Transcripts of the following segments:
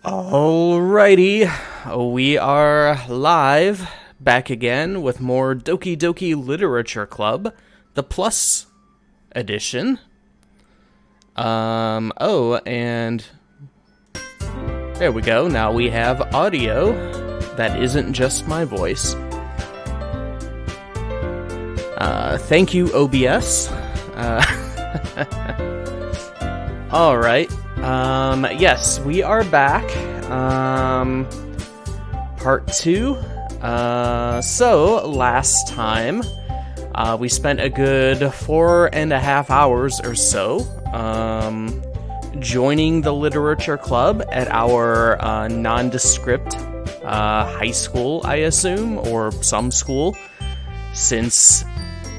Alrighty, we are live, back again with more Doki Doki Literature Club, the Plus edition. And there we go, now we have audio that isn't just my voice. Thank you, OBS. Alright. Yes, we are back. Part 2. So, last time, we spent a good 4.5 hours or so, joining the literature club at our, nondescript, high school, I assume, or some school, since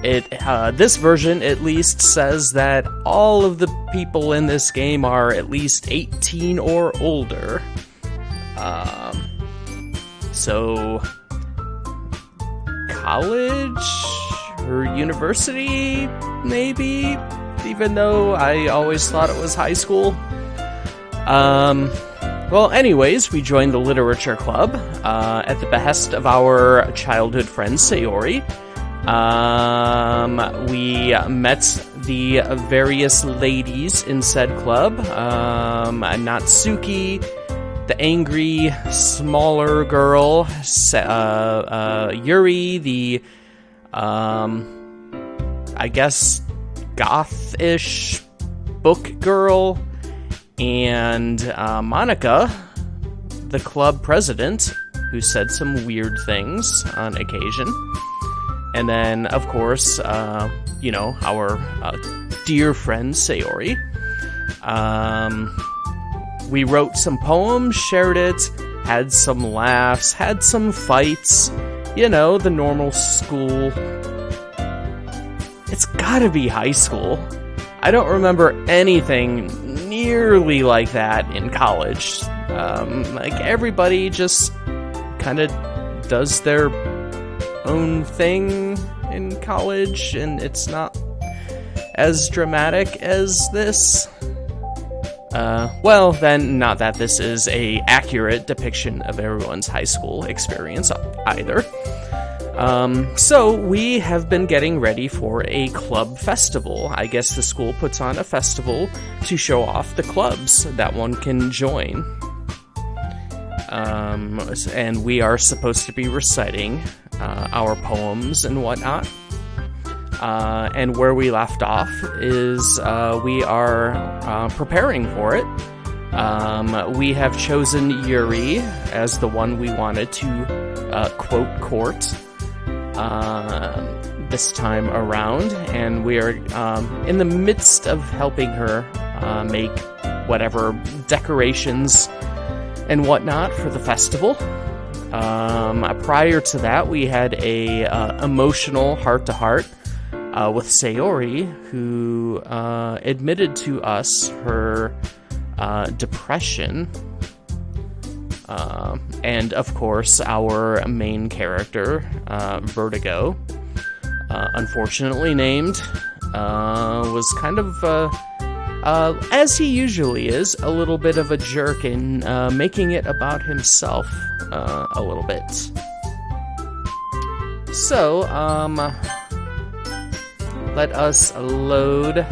this version at least says that all of the people in this game are at least 18 or older. So college or university, maybe, even though I always thought it was high school. Well, anyways, we joined the literature club at the behest of our childhood friend Sayori. We met the various ladies in said club. Natsuki, the angry, smaller girl, Yuri, the, I guess, goth-ish book girl, and Monica, the club president, who said some weird things on occasion. And then, of course, our dear friend Sayori. We wrote some poems, shared it, had some laughs, had some fights. You know, the normal school. It's gotta be high school. I don't remember anything nearly like that in college. Everybody just kind of does their own thing in college, and it's not as dramatic as this. Well, then, not that this is a accurate depiction of everyone's high school experience either. So we have been getting ready for a club festival. I guess the school puts on a festival to show off the clubs that one can join. And we are supposed to be reciting our poems and whatnot. And where we left off is we are preparing for it. We have chosen Yuri as the one we wanted to quote court this time around, and we are in the midst of helping her make whatever decorations and whatnot for the festival. Prior to that, we had a emotional heart-to-heart with Sayori, who admitted to us her depression, and of course our main character, Vertigo, unfortunately named, was kind of as he usually is, a little bit of a jerk in making it about himself a little bit. So, let us load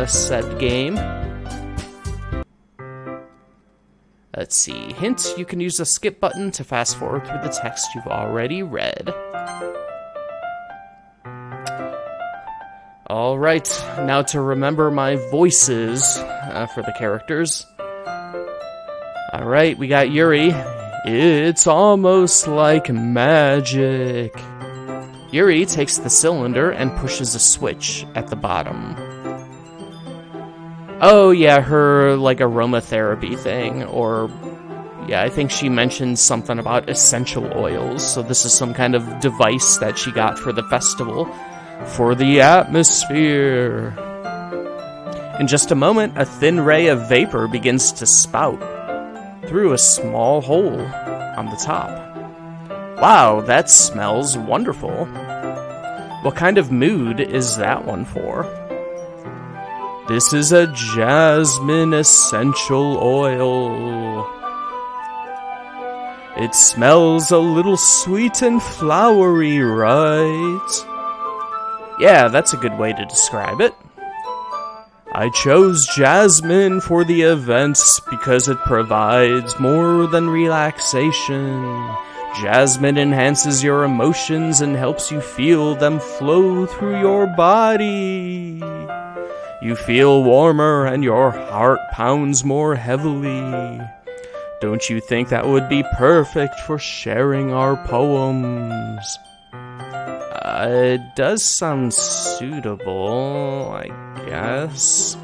said game. Let's see. Hint, you can use the skip button to fast forward through the text you've already read. Alright, now to remember my voices for the characters. Alright, we got Yuri. It's almost like magic. Yuri takes the cylinder and pushes a switch at the bottom. Oh yeah, her, aromatherapy thing, or... Yeah, I think she mentioned something about essential oils, so this is some kind of device that she got for the festival. For the atmosphere. In just a moment, a thin ray of vapor begins to spout through a small hole on the top. Wow, that smells wonderful. What kind of mood is that one for? This is a jasmine essential oil. It smells a little sweet and flowery, right? Yeah, that's a good way to describe it. I chose jasmine for the events because it provides more than relaxation. Jasmine enhances your emotions and helps you feel them flow through your body. You feel warmer and your heart pounds more heavily. Don't you think that would be perfect for sharing our poems? It does sound suitable, I guess.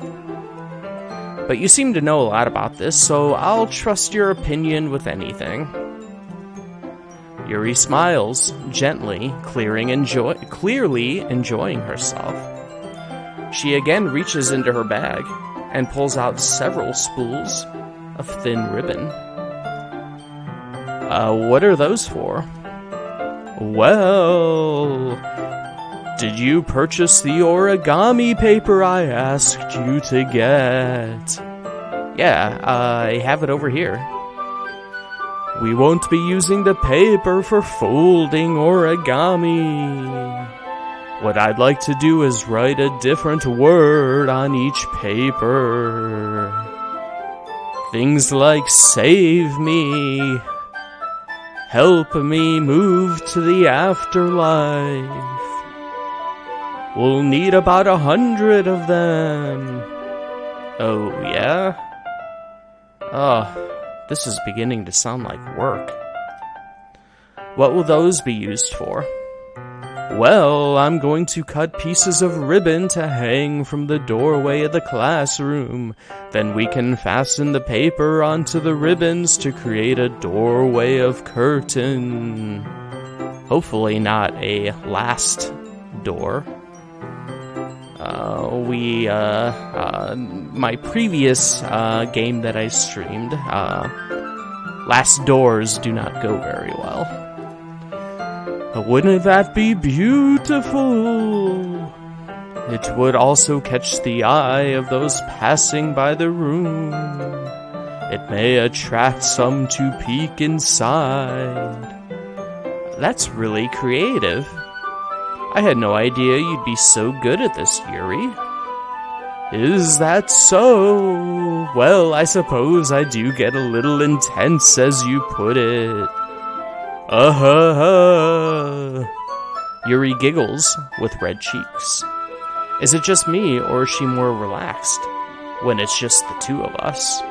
But you seem to know a lot about this, so I'll trust your opinion with anything. Yuri smiles, gently, clearly enjoying herself. She again reaches into her bag and pulls out several spools of thin ribbon. What are those for? Well, did you purchase the origami paper I asked you to get? Yeah, I have it over here. We won't be using the paper for folding origami. What I'd like to do is write a different word on each paper. Things like save me, help me move to the afterlife. We'll need about 100 of them. Oh, yeah? This is beginning to sound like work. What will those be used for? Well, I'm going to cut pieces of ribbon to hang from the doorway of the classroom. Then we can fasten the paper onto the ribbons to create a doorway of curtain. Hopefully not a last door. My previous game that I streamed, last doors do not go very well. Wouldn't that be beautiful? It would also catch the eye of those passing by the room. It may attract some to peek inside. That's really creative. I had no idea you'd be so good at this, Yuri. Is that so? Well, I suppose I do get a little intense as you put it. Yuri giggles with red cheeks. Is it just me, or is she more relaxed when it's just the two of us?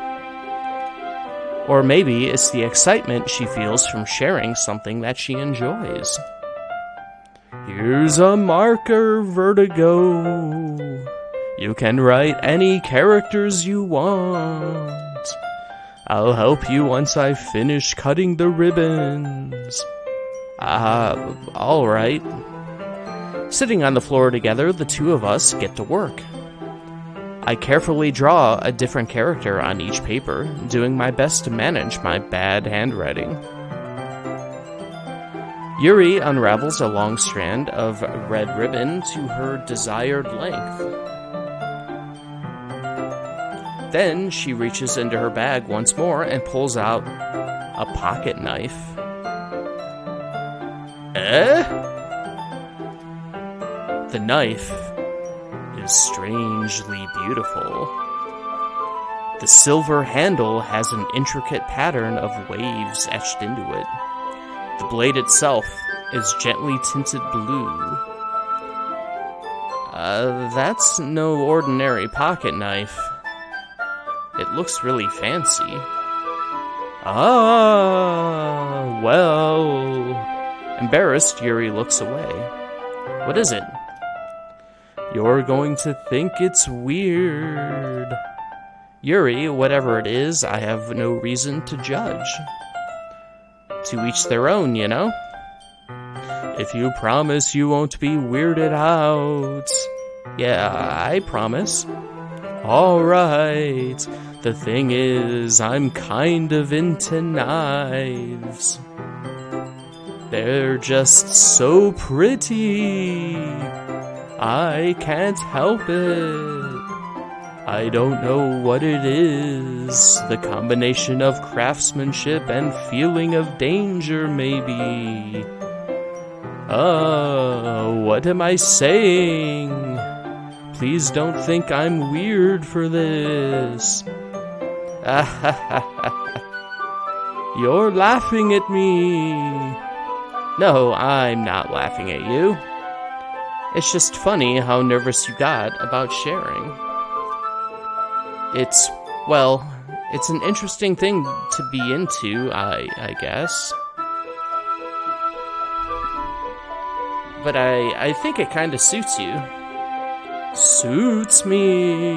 Or maybe it's the excitement she feels from sharing something that she enjoys. Here's a marker, Vertigo. You can write any characters you want. I'll help you once I finish cutting the ribbons. Alright. Sitting on the floor together, the two of us get to work. I carefully draw a different character on each paper, doing my best to manage my bad handwriting. Yuri unravels a long strand of red ribbon to her desired length. Then she reaches into her bag once more and pulls out a pocket knife. The knife is strangely beautiful. The silver handle has an intricate pattern of waves etched into it. The blade itself is gently tinted blue. That's no ordinary pocket knife. It looks really fancy. Well... Embarrassed, Yuri looks away. What is it? You're going to think it's weird. Yuri, whatever it is, I have no reason to judge. To each their own, you know? If you promise you won't be weirded out. Yeah, I promise. Alright. The thing is, I'm kind of into knives. They're just so pretty. I can't help it. I don't know what it is. The combination of craftsmanship and feeling of danger, maybe. What am I saying? Please don't think I'm weird for this. You're laughing at me. No, I'm not laughing at you. It's just funny how nervous you got about sharing. It's an interesting thing to be into, I guess. But I think it kind of suits you. Suits me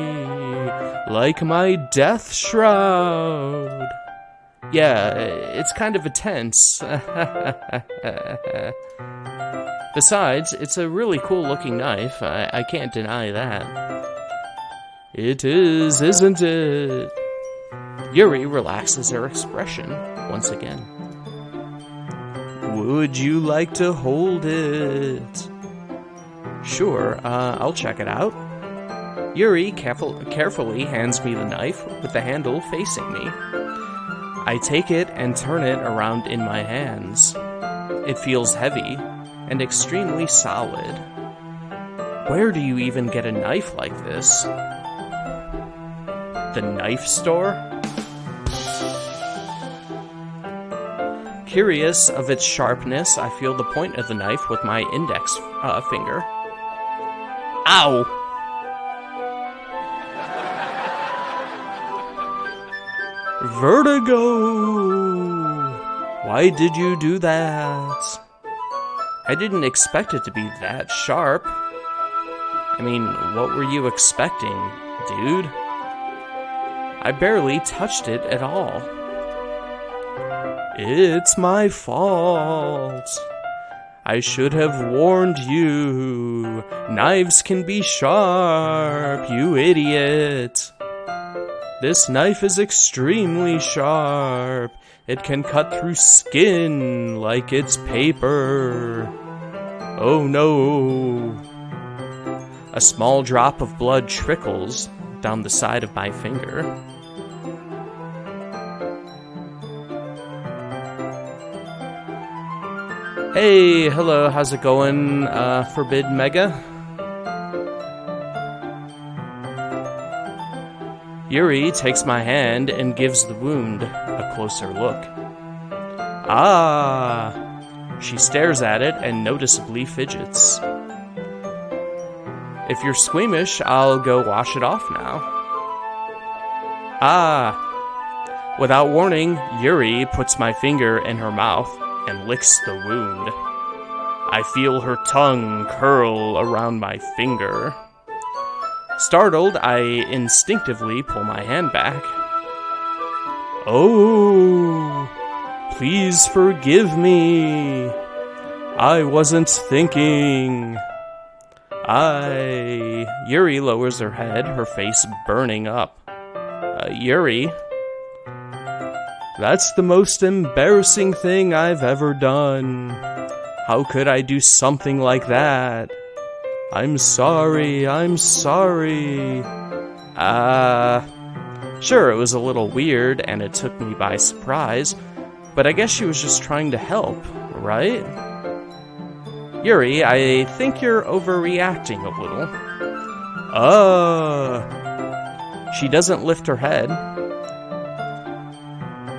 like my death shroud. Yeah, it's kind of intense. Besides, it's a really cool looking knife. I can't deny that. It is, isn't it? Yuri relaxes her expression once again. Would you like to hold it? Sure, I'll check it out. Yuri carefully hands me the knife with the handle facing me. I take it and turn it around in my hands. It feels heavy and extremely solid. Where do you even get a knife like this? The knife store? Curious of its sharpness, I feel the point of the knife with my index finger. Ow! Vertigo! Why did you do that? I didn't expect it to be that sharp. I mean, what were you expecting, dude? I barely touched it at all. It's my fault. I should have warned you. Knives can be sharp, you idiot. This knife is extremely sharp. It can cut through skin like it's paper. Oh no. A small drop of blood trickles down the side of my finger. Hey, hello, how's it going, Forbid Mega? Yuri takes my hand and gives the wound a closer look. Ah! She stares at it and noticeably fidgets. If you're squeamish, I'll go wash it off now. Ah! Without warning, Yuri puts my finger in her mouth and licks the wound. I feel her tongue curl around my finger. Startled, I instinctively pull my hand back. Oh, please forgive me. I wasn't thinking. Yuri lowers her head, her face burning up. Yuri? That's the most embarrassing thing I've ever done. How could I do something like that? I'm sorry. Sure, it was a little weird and it took me by surprise, but I guess she was just trying to help, right? Yuri, I think you're overreacting a little. She doesn't lift her head.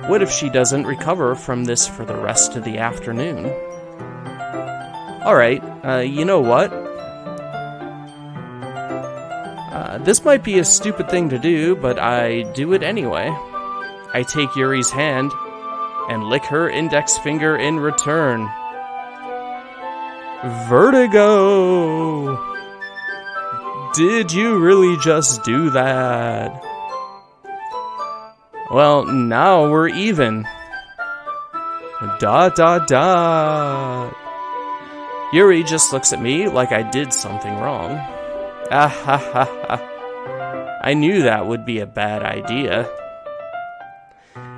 What if she doesn't recover from this for the rest of the afternoon? Alright, you know what? This might be a stupid thing to do, but I do it anyway. I take Yuri's hand and lick her index finger in return. Vertigo! Did you really just do that? Well, now we're even. ... Yuri just looks at me like I did something wrong. I knew that would be a bad idea.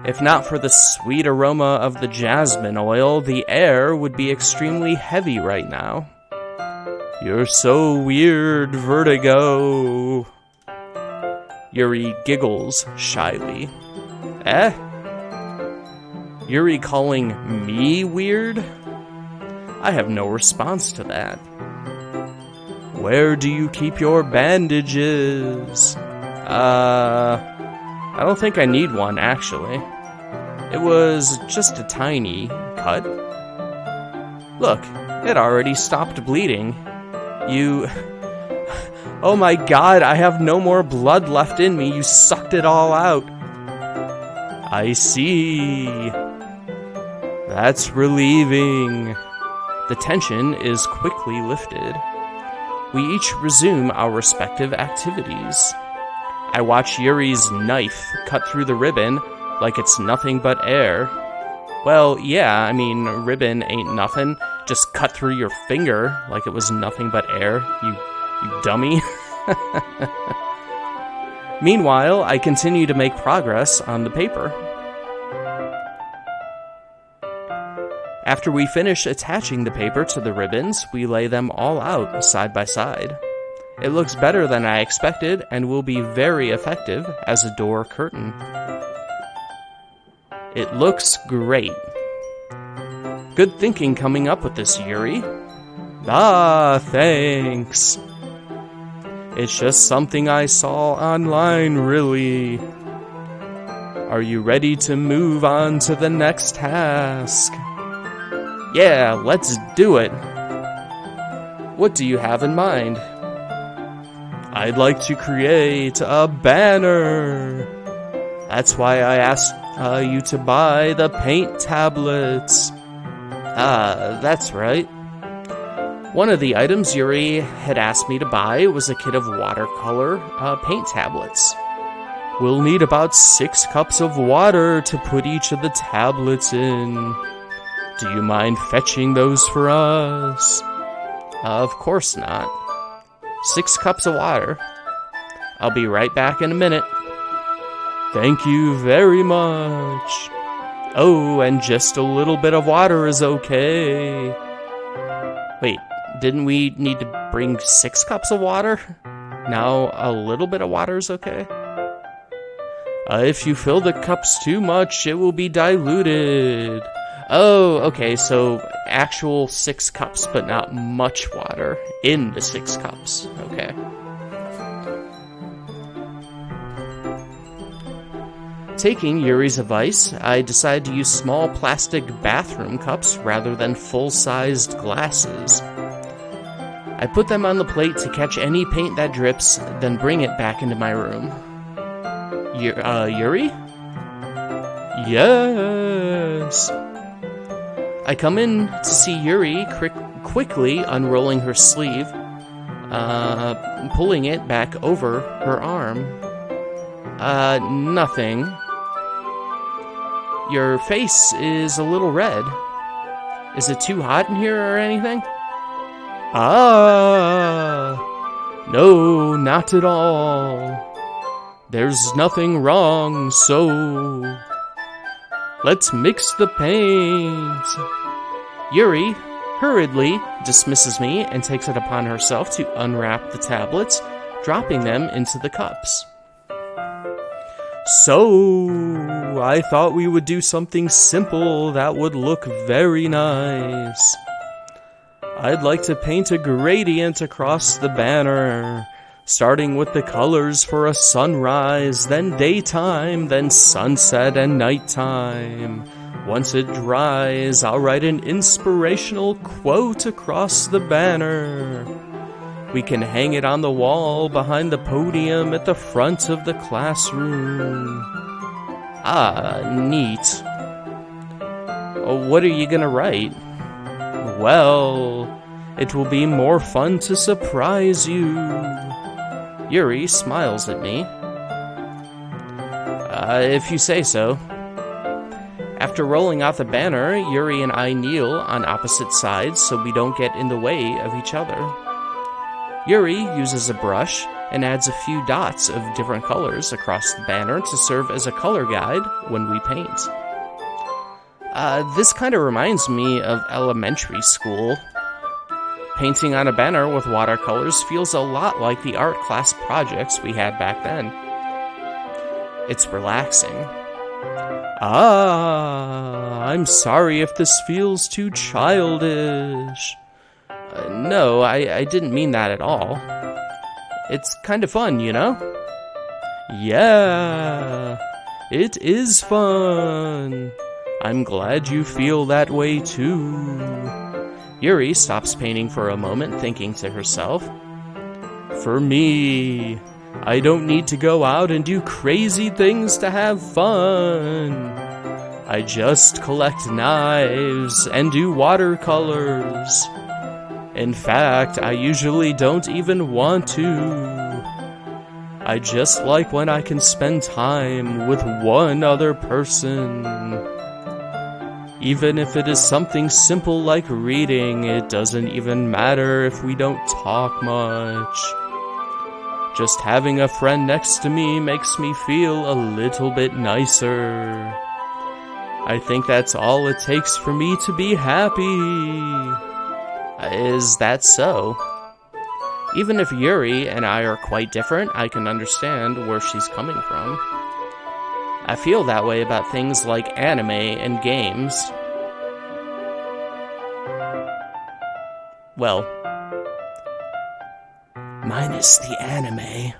If not for the sweet aroma of the jasmine oil, the air would be extremely heavy right now. You're so weird, Vertigo. Yuri giggles shyly. Eh? Yuri calling me weird? I have no response to that. Where do you keep your bandages? I don't think I need one, actually. It was just a tiny cut. Look, it already stopped bleeding. You... Oh my god, I have no more blood left in me. You sucked it all out. I see. That's relieving. The tension is quickly lifted. We each resume our respective activities. I watch Yuri's knife cut through the ribbon like it's nothing but air. Well, yeah, I mean, ribbon ain't nothing. Just cut through your finger like it was nothing but air, you dummy. Meanwhile, I continue to make progress on the paper. After we finish attaching the paper to the ribbons, we lay them all out side by side. It looks better than I expected and will be very effective as a door curtain. It looks great. Good thinking coming up with this, Yuri. Ah, thanks. It's just something I saw online, really. Are you ready to move on to the next task? Yeah, let's do it. What do you have in mind? I'd like to create a banner. That's why I asked you to buy the paint tablets. Ah, that's right. One of the items Yuri had asked me to buy was a kit of watercolor paint tablets. We'll need about 6 cups of water to put each of the tablets in. Do you mind fetching those for us? Of course not. 6 cups of water. I'll be right back in a minute. Thank you very much. Oh, and just a little bit of water is okay. Wait, didn't we need to bring 6 cups of water? Now a little bit of water is okay? If you fill the cups too much, it will be diluted. Oh, okay, so actual 6 cups, but not much water in the 6 cups. Okay. Taking Yuri's advice, I decided to use small plastic bathroom cups rather than full-sized glasses. I put them on the plate to catch any paint that drips, then bring it back into my room. Yuri? Yes. I come in to see Yuri quickly unrolling her sleeve, pulling it back over her arm. Nothing. Your face is a little red. Is it too hot in here or anything? Ah, no, not at all. There's nothing wrong, so let's mix the paint. Yuri hurriedly dismisses me and takes it upon herself to unwrap the tablets, dropping them into the cups. So, I thought we would do something simple that would look very nice. I'd like to paint a gradient across the banner, starting with the colors for a sunrise, then daytime, then sunset and nighttime. Once it dries, I'll write an inspirational quote across the banner. We can hang it on the wall behind the podium at the front of the classroom. Ah, neat. What are you gonna write? Well, it will be more fun to surprise you. Yuri smiles at me. If you say so. After rolling out the banner, Yuri and I kneel on opposite sides so we don't get in the way of each other. Yuri uses a brush and adds a few dots of different colors across the banner to serve as a color guide when we paint. This kind of reminds me of elementary school. Painting on a banner with watercolors feels a lot like the art class projects we had back then. It's relaxing. I'm sorry if this feels too childish. No, I didn't mean that at all. It's kind of fun, you know? Yeah, it is fun. I'm glad you feel that way too. Yuri stops painting for a moment, thinking to herself, for me, I don't need to go out and do crazy things to have fun. I just collect knives and do watercolors. In fact, I usually don't even want to. I just like when I can spend time with one other person. Even if it is something simple like reading, it doesn't even matter if we don't talk much. Just having a friend next to me makes me feel a little bit nicer. I think that's all it takes for me to be happy. Is that so? Even if Yuri and I are quite different, I can understand where she's coming from. I feel that way about things like anime and games. Well, minus the anime,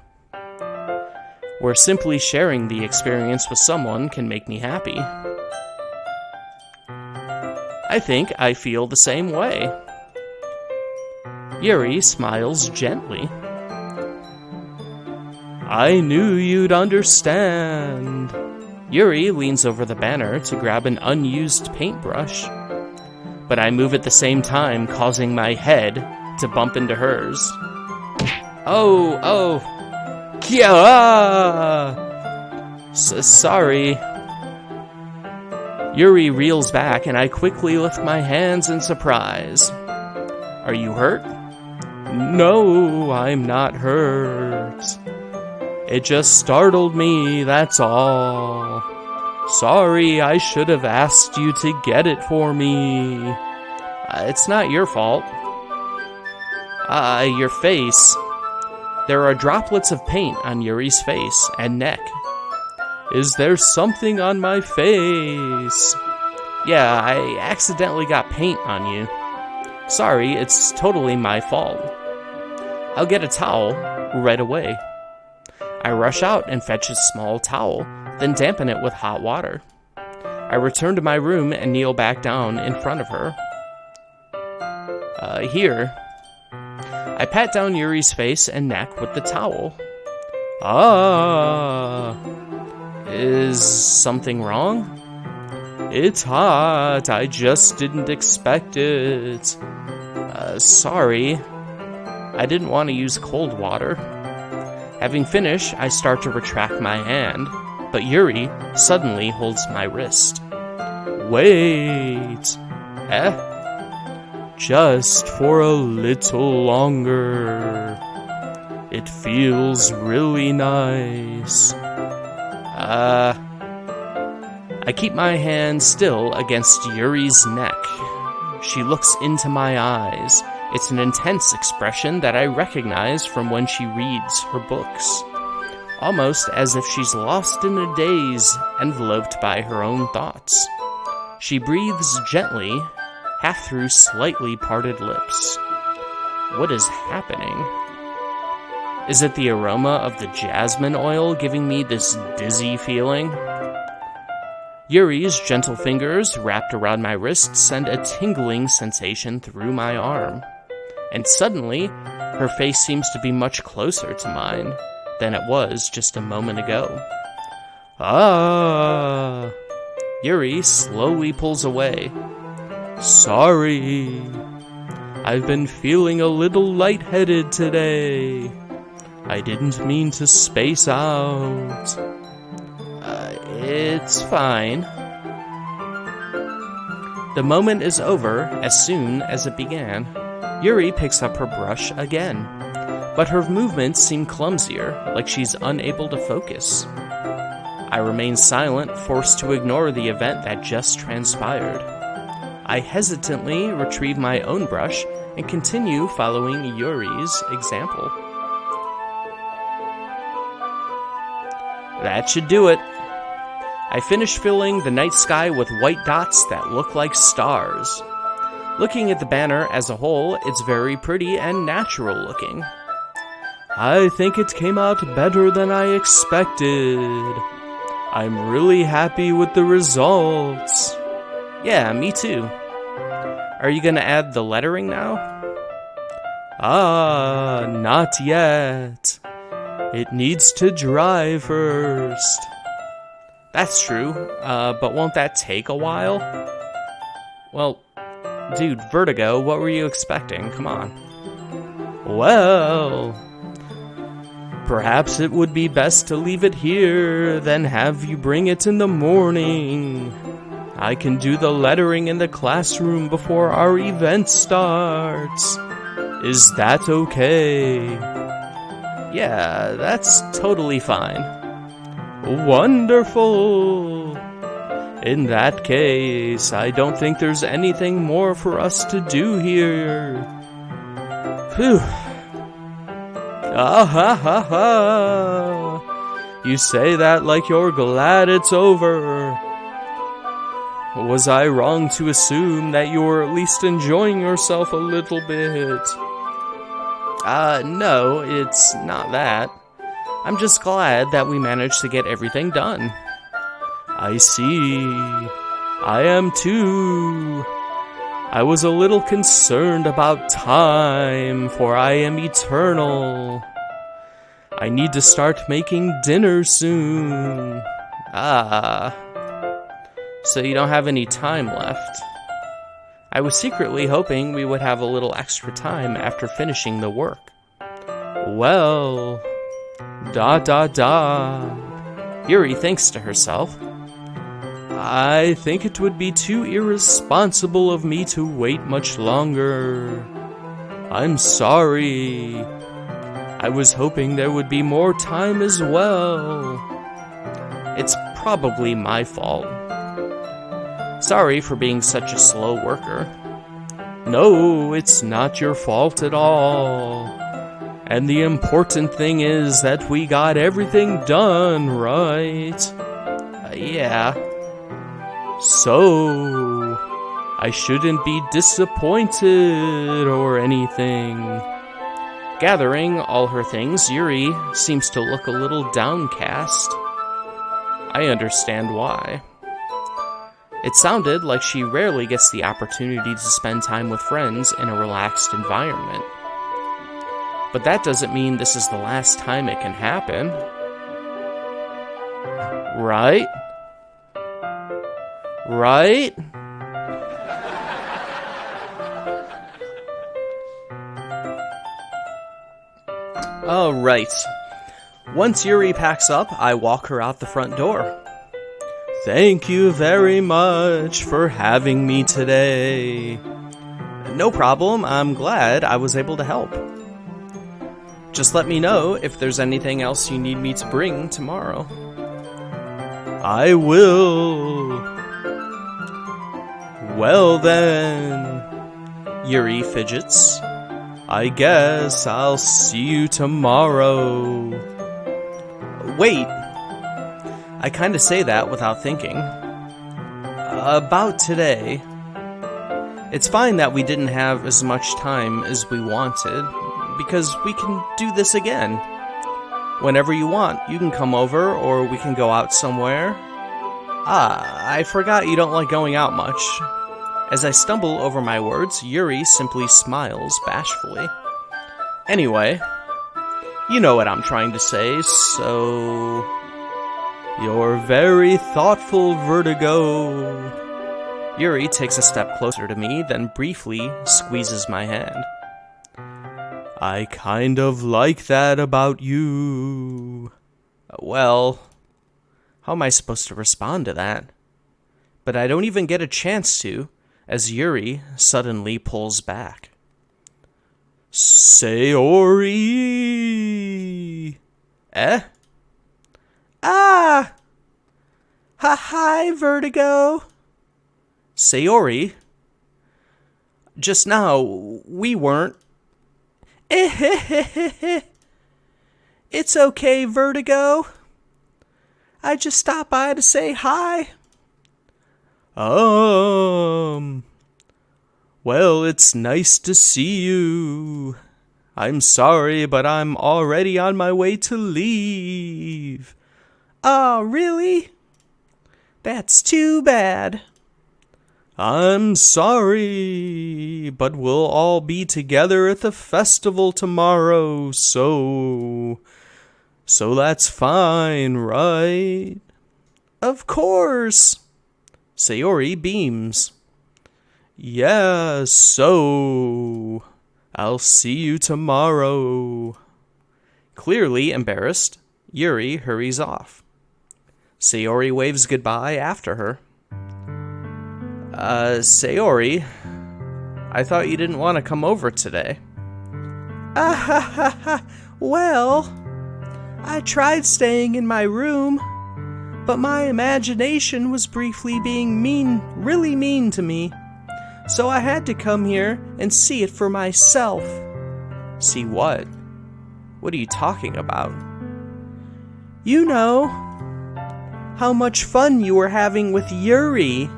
where simply sharing the experience with someone can make me happy. I think I feel the same way. Yuri smiles gently. I knew you'd understand. Yuri leans over the banner to grab an unused paintbrush, but I move at the same time, causing my head to bump into hers. Oh, Kia! Sorry. Yuri reels back, and I quickly lift my hands in surprise. Are you hurt? No, I'm not hurt. It just startled me, that's all. Sorry, I should have asked you to get it for me. It's not your fault. Your face. There are droplets of paint on Yuri's face and neck. Is there something on my face? Yeah, I accidentally got paint on you. Sorry, it's totally my fault. I'll get a towel right away. I rush out and fetch a small towel, then dampen it with hot water. I return to my room and kneel back down in front of her. Here. I pat down Yuri's face and neck with the towel. Is something wrong? It's hot, I just didn't expect it. Sorry. I didn't want to use cold water. Having finished, I start to retract my hand, but Yuri suddenly holds my wrist. Wait. Just for a little longer. It feels really nice. I keep my hand still against Yuri's neck. She looks into my eyes. It's an intense expression that I recognize from when she reads her books. Almost as if she's lost in a daze, enveloped by her own thoughts. She breathes gently, half through slightly parted lips. What is happening? Is it the aroma of the jasmine oil giving me this dizzy feeling? Yuri's gentle fingers wrapped around my wrist send a tingling sensation through my arm. And suddenly, her face seems to be much closer to mine than it was just a moment ago. Yuri slowly pulls away. Sorry. I've been feeling a little lightheaded today. I didn't mean to space out. It's fine. The moment is over as soon as it began. Yuri picks up her brush again, but her movements seem clumsier, like she's unable to focus. I remain silent, forced to ignore the event that just transpired. I hesitantly retrieve my own brush and continue following Yuri's example. That should do it. I finished filling the night sky with white dots that look like stars. Looking at the banner as a whole, it's very pretty and natural looking. I think it came out better than I expected. I'm really happy with the results. Yeah, me too. Are you gonna add the lettering now? Not yet. It needs to dry first. That's true, but won't that take a while? Well, dude, Vertigo, what were you expecting? Come on. Well, perhaps it would be best to leave it here, then have you bring it in the morning. I can do the lettering in the classroom before our event starts. Is that okay? Yeah, that's totally fine. Wonderful. In that case, I don't think there's anything more for us to do here. Phew. Ah ha ha ha. You say that like you're glad it's over. Was I wrong to assume that you were at least enjoying yourself a little bit? No, it's not that. I'm just glad that we managed to get everything done. I see. I am too. I was a little concerned about time, for I am eternal. I need to start making dinner soon. So you don't have any time left. I was secretly hoping we would have a little extra time after finishing the work. Well, ... Yuri thinks to herself, I think it would be too irresponsible of me to wait much longer. I'm sorry. I was hoping there would be more time as well. It's probably my fault. Sorry for being such a slow worker. No, it's not your fault at all. And the important thing is that we got everything done, right? Yeah. So, I shouldn't be disappointed or anything. Gathering all her things, Yuri seems to look a little downcast. I understand why. It sounded like she rarely gets the opportunity to spend time with friends in a relaxed environment. But that doesn't mean this is the last time it can happen. Right? Right? Alright. Once Yuri packs up, I walk her out the front door. Thank you very much for having me today. No problem, I'm glad I was able to help. Just let me know if there's anything else you need me to bring tomorrow. I will. Well then, Yuri fidgets. I guess I'll see you tomorrow. Wait. I kinda say that without thinking. About today. It's fine that we didn't have as much time as we wanted, because we can do this again. Whenever you want, you can come over, or we can go out somewhere. I forgot you don't like going out much. As I stumble over my words, Yuri simply smiles bashfully. Anyway, you know what I'm trying to say, so... You're very thoughtful, Vertigo. Yuri takes a step closer to me, then briefly squeezes my hand. I kind of like that about you. Well, how am I supposed to respond to that? But I don't even get a chance to, as Yuri suddenly pulls back. Sayori! Eh? Ah! Hi, Vertigo! Sayori? Just now, we weren't. It's okay, Vertigo. I just stopped by to say hi. Well, it's nice to see you. I'm sorry, but I'm already on my way to leave. Oh, really? That's too bad. I'm sorry, but we'll all be together at the festival tomorrow, so that's fine, right? Of course. Sayori beams. Yeah, so I'll see you tomorrow. Clearly embarrassed, Yuri hurries off. Sayori waves goodbye after her. Sayori, I thought you didn't want to come over today. Well, I tried staying in my room, but my imagination was briefly being really mean to me. So I had to come here and see it for myself. See what? What are you talking about? You know, how much fun you were having with Yuri,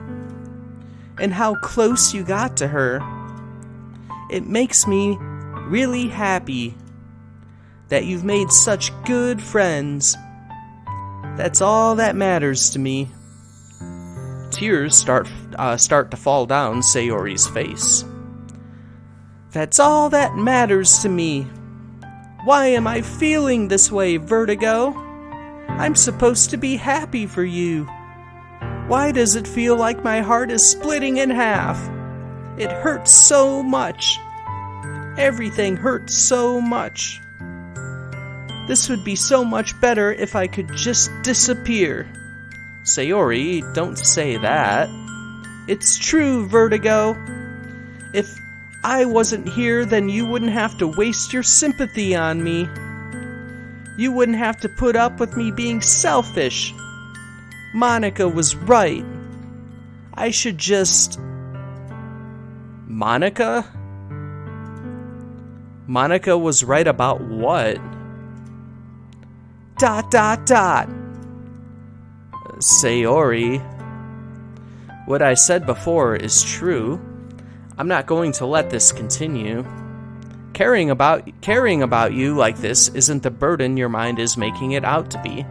and how close you got to her. It makes me really happy that you've made such good friends. That's all that matters to me. Tears start to fall down Sayori's face. That's all that matters to me. Why am I feeling this way, Vertigo? I'm supposed to be happy for you. Why does it feel like my heart is splitting in half? It hurts so much. Everything hurts so much. This would be so much better if I could just disappear. Sayori, don't say that. It's true, Vertigo. If I wasn't here, then you wouldn't have to waste your sympathy on me. You wouldn't have to put up with me being selfish. Monica was right. I should just... Monica? Monica was right about what? ... Sayori, what I said before is true. I'm not going to let this continue. Caring about you like this isn't the burden your mind is making it out to be.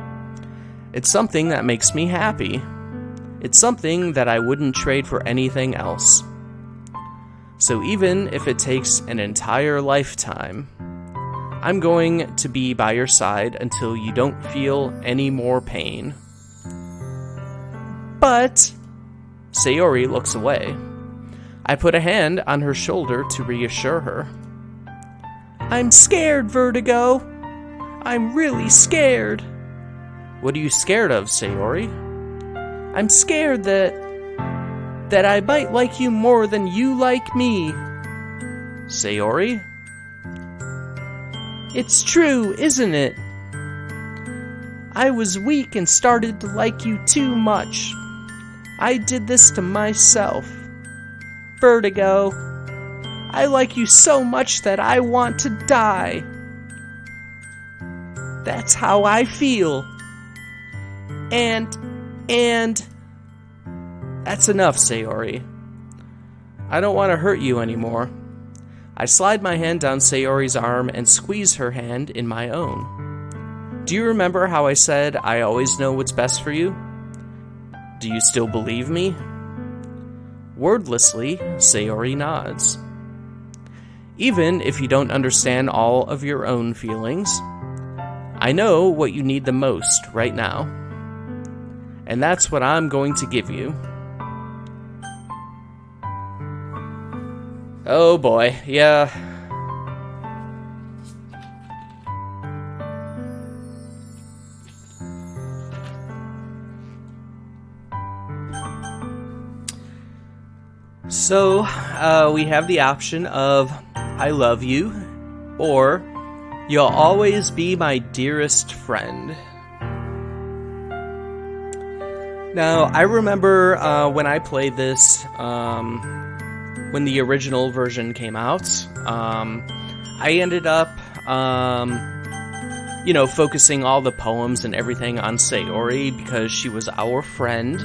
It's something that makes me happy. It's something that I wouldn't trade for anything else. So even if it takes an entire lifetime, I'm going to be by your side until you don't feel any more pain. But... Sayori looks away. I put a hand on her shoulder to reassure her. I'm scared, Vertigo. I'm really scared. What are you scared of, Sayori? I'm scared that I might like you more than you like me. Sayori? It's true, isn't it? I was weak and started to like you too much. I did this to myself. Vertigo, I like you so much that I want to die. That's how I feel. And... That's enough, Sayori. I don't want to hurt you anymore. I slide my hand down Sayori's arm and squeeze her hand in my own. Do you remember how I said I always know what's best for you? Do you still believe me? Wordlessly, Sayori nods. Even if you don't understand all of your own feelings, I know what you need the most right now. And that's what I'm going to give you. Oh boy, yeah. So, we have the option of I love you, or you'll always be my dearest friend. Now, I remember when I played this, when the original version came out, I ended up, focusing all the poems and everything on Sayori because she was our friend,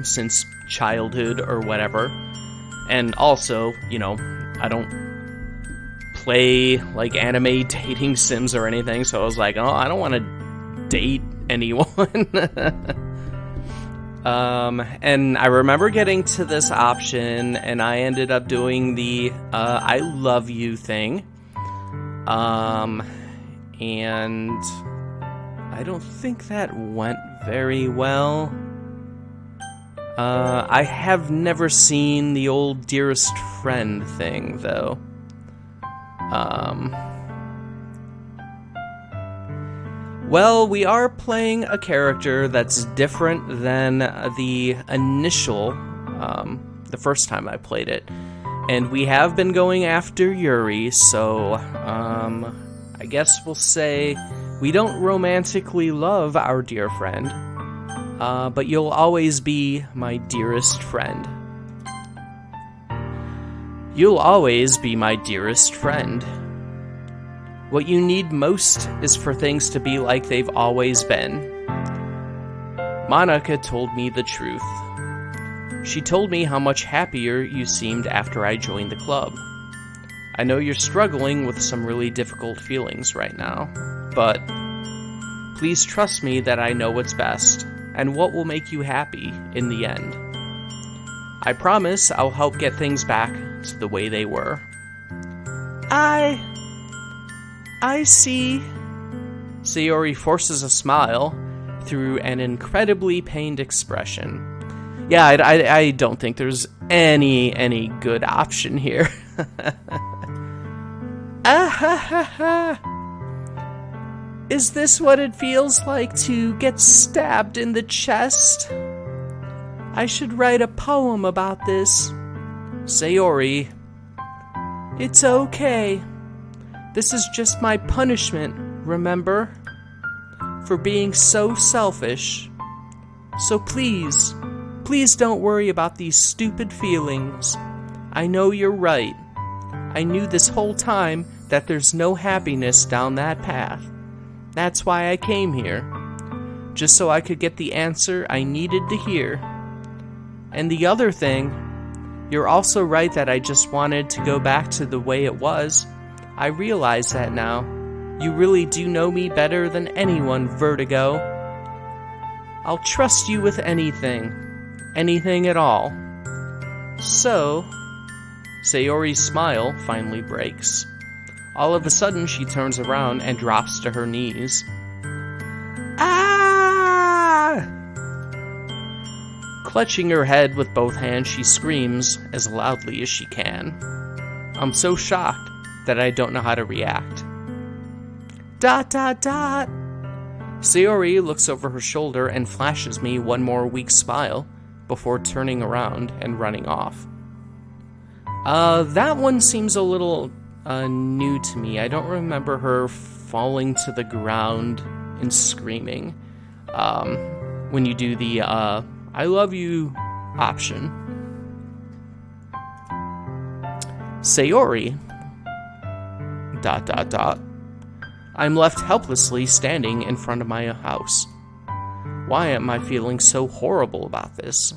since childhood or whatever. And also, I don't play, like, anime dating sims or anything, so I was like, oh, I don't want to date anyone. And I remember getting to this option, and I ended up doing the, I love you thing. And I don't think that went very well. I have never seen the old dearest friend thing, though. Well, we are playing a character that's different than the initial, the first time I played it. And we have been going after Yuri, so, I guess we'll say we don't romantically love our dear friend, but you'll always be my dearest friend. You'll always be my dearest friend. What you need most is for things to be like they've always been. Monica told me the truth. She told me how much happier you seemed after I joined the club. I know you're struggling with some really difficult feelings right now, but please trust me that I know what's best and what will make you happy in the end. I promise I'll help get things back to the way they were. I see. Sayori forces a smile through an incredibly pained expression. Yeah, I don't think there's any good option here. Is this what it feels like to get stabbed in the chest? I should write a poem about this. Sayori, it's okay. This is just my punishment, remember? For being so selfish. So please don't worry about these stupid feelings. I know you're right. I knew this whole time that there's no happiness down that path. That's why I came here. Just so I could get the answer I needed to hear. And the other thing, you're also right that I just wanted to go back to the way it was. I realize that now. You really do know me better than anyone, Vertigo. I'll trust you with anything. Anything at all. So, Sayori's smile finally breaks. All of a sudden, she turns around and drops to her knees. Ah! Clutching her head with both hands, she screams as loudly as she can. I'm so shocked that I don't know how to react. ... Sayori looks over her shoulder and flashes me one more weak smile before turning around and running off. That one seems a little new to me. I don't remember her falling to the ground and screaming when you do the I love you option. Sayori... ... I'm left helplessly standing in front of my house. Why am I feeling so horrible about this?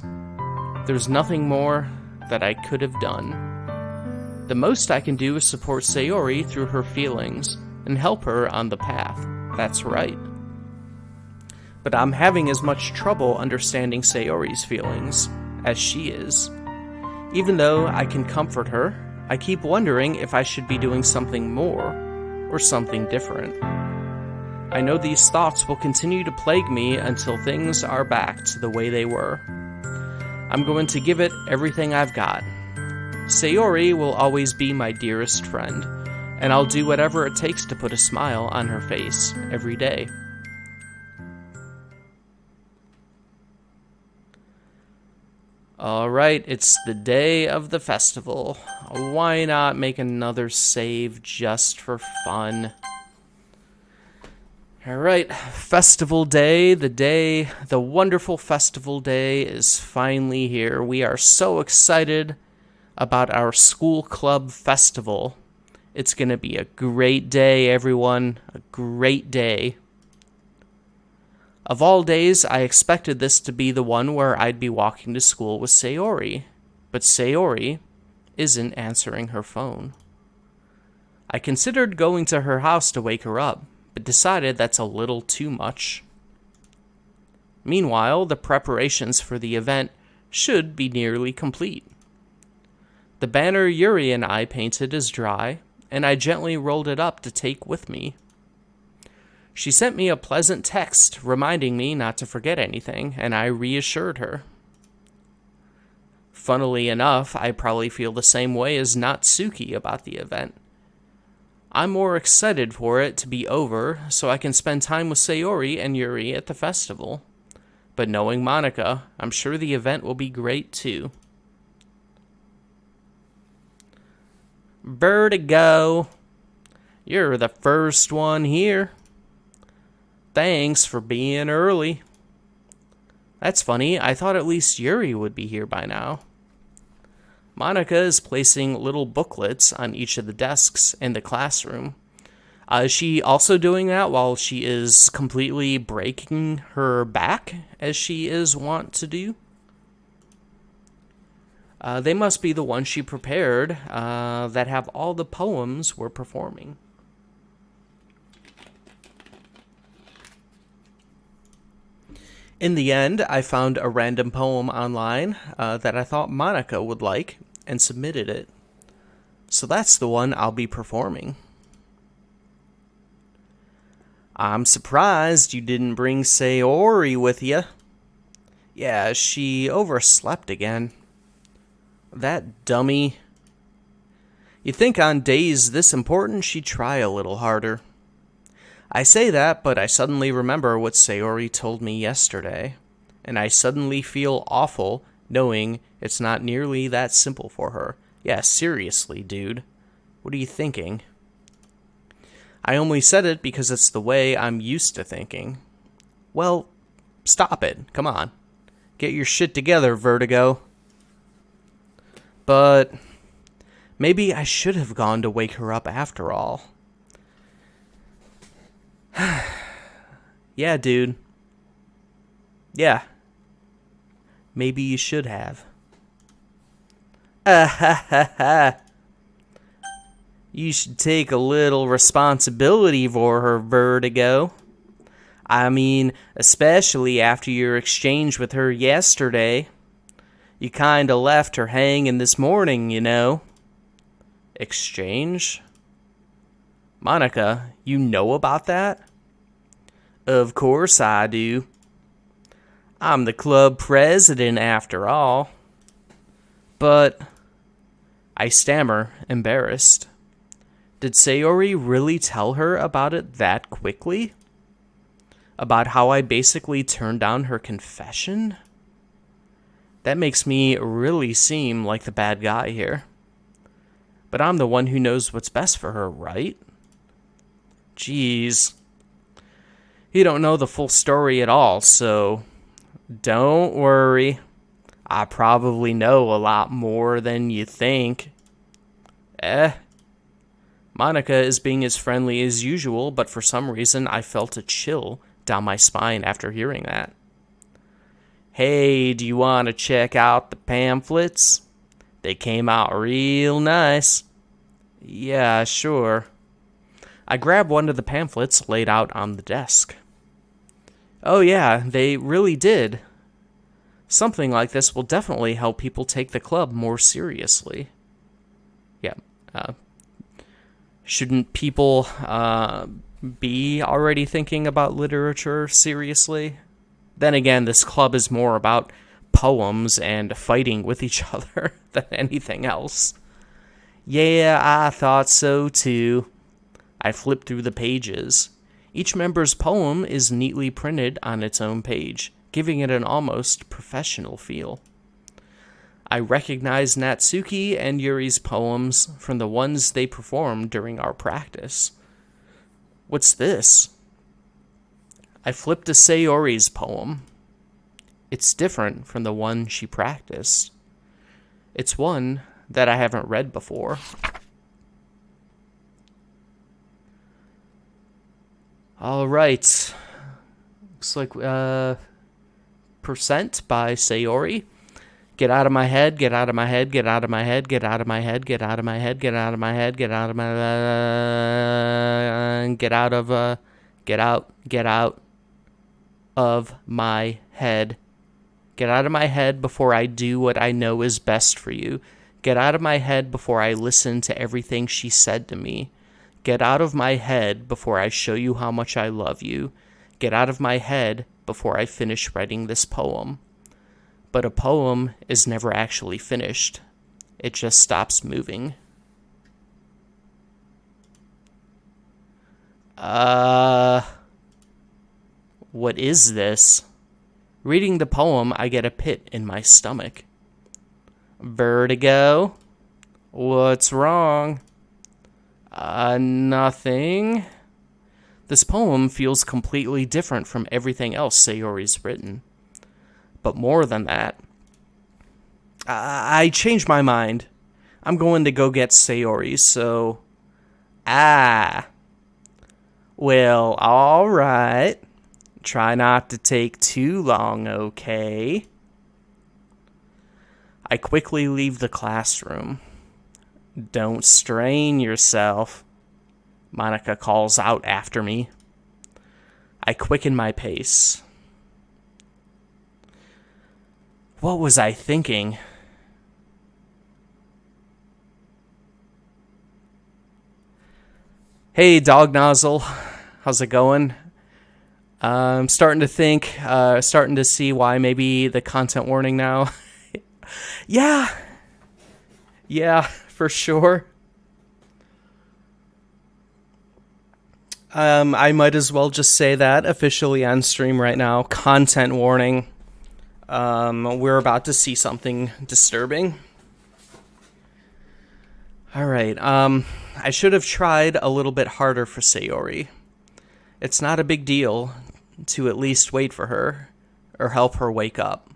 There's nothing more that I could have done. The most I can do is support Sayori through her feelings and help her on the path. That's right. But I'm having as much trouble understanding Sayori's feelings as she is. Even though I can comfort her, I keep wondering if I should be doing something more or something different. I know these thoughts will continue to plague me until things are back to the way they were. I'm going to give it everything I've got. Sayori will always be my dearest friend, and I'll do whatever it takes to put a smile on her face every day. Alright, it's the day of the festival. Why not make another save just for fun? Alright, festival day, the wonderful festival day is finally here. We are so excited about our school club festival. It's gonna be a great day, everyone. A great day. Of all days, I expected this to be the one where I'd be walking to school with Sayori. But Sayori isn't answering her phone. I considered going to her house to wake her up, but decided that's a little too much. Meanwhile, the preparations for the event should be nearly complete. The banner Yuri and I painted is dry, and I gently rolled it up to take with me. She sent me a pleasant text reminding me not to forget anything, and I reassured her. Funnily enough, I probably feel the same way as Natsuki about the event. I'm more excited for it to be over so I can spend time with Sayori and Yuri at the festival. But knowing Monica, I'm sure the event will be great too. Vertigo, you're the first one here. Thanks for being early. That's funny, I thought at least Yuri would be here by now. Monica is placing little booklets on each of the desks in the classroom. Is she also doing that while she is completely breaking her back, as she is wont to do? They must be the ones she prepared that have all the poems we're performing. In the end, I found a random poem online that I thought Monica would like and submitted it. So that's the one I'll be performing. I'm surprised you didn't bring Sayori with you. Yeah, she overslept again. That dummy. You'd think on days this important she'd try a little harder. I say that, but I suddenly remember what Sayori told me yesterday, and I suddenly feel awful knowing it's not nearly that simple for her. Yeah, seriously, dude. What are you thinking? I only said it because it's the way I'm used to thinking. Well, stop it. Come on. Get your shit together, Vertigo. But maybe I should have gone to wake her up after all. Yeah, dude. Yeah. Maybe you should have. You should take a little responsibility for her, Vertigo. I mean, especially after your exchange with her yesterday. You kinda left her hanging this morning, you know. Exchange? Monica, you know about that? Of course I do. I'm the club president after all. But I stammer, embarrassed. Did Sayori really tell her about it that quickly? About how I basically turned down her confession? That makes me really seem like the bad guy here. But I'm the one who knows what's best for her, right? Jeez. You don't know the full story at all, so don't worry. I probably know a lot more than you think. Monica is being as friendly as usual, but for some reason I felt a chill down my spine after hearing that. Hey, do you want to check out the pamphlets? They came out real nice. Yeah, sure. I grabbed one of the pamphlets laid out on the desk. Oh yeah, they really did. Something like this will definitely help people take the club more seriously. Yeah, shouldn't people be already thinking about literature seriously? Then again, this club is more about poems and fighting with each other than anything else. Yeah, I thought so too. I flipped through the pages. Each member's poem is neatly printed on its own page, giving it an almost professional feel. I recognize Natsuki and Yuri's poems from the ones they performed during our practice. What's this? I flipped to Sayori's poem. It's different from the one she practiced. It's one that I haven't read before. Alright. Looks like, Percent by Sayori. Get out of my head, get out of my head, get out of my head, get out of my head, get out of my head, get out of my head, get out of my get out of get out of my head. Get out of my head before I do what I know is best for you. Get out of my head before I listen to everything she said to me. Get out of my head before I show you how much I love you. Get out of my head before I finish writing this poem. But a poem is never actually finished. It just stops moving. What is this? Reading the poem, I get a pit in my stomach. Vertigo? What's wrong? Nothing. This poem feels completely different from everything else Sayori's written. But more than that, I changed my mind. I'm going to go get Sayori, so... Well, alright. Try not to take too long, okay? I quickly leave the classroom. Don't strain yourself, Monica calls out after me. I quicken my pace. What was I thinking? Hey, Dog Nozzle. How's it going? I'm starting to think, starting to see why maybe the content warning now. Yeah, for sure. I might as well just say that officially on stream right now. Content warning. We're about to see something disturbing. Alright, I should have tried a little bit harder for Sayori. It's not a big deal to at least wait for her, or help her wake up.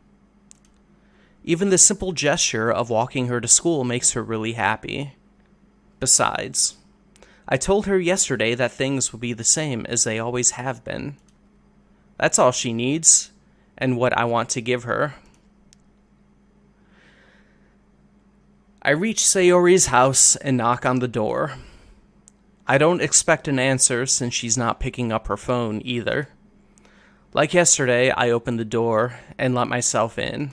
Even the simple gesture of walking her to school makes her really happy. Besides, I told her yesterday that things will be the same as they always have been. That's all she needs, and what I want to give her. I reach Sayori's house and knock on the door. I don't expect an answer since she's not picking up her phone either. Like yesterday, I open the door and let myself in.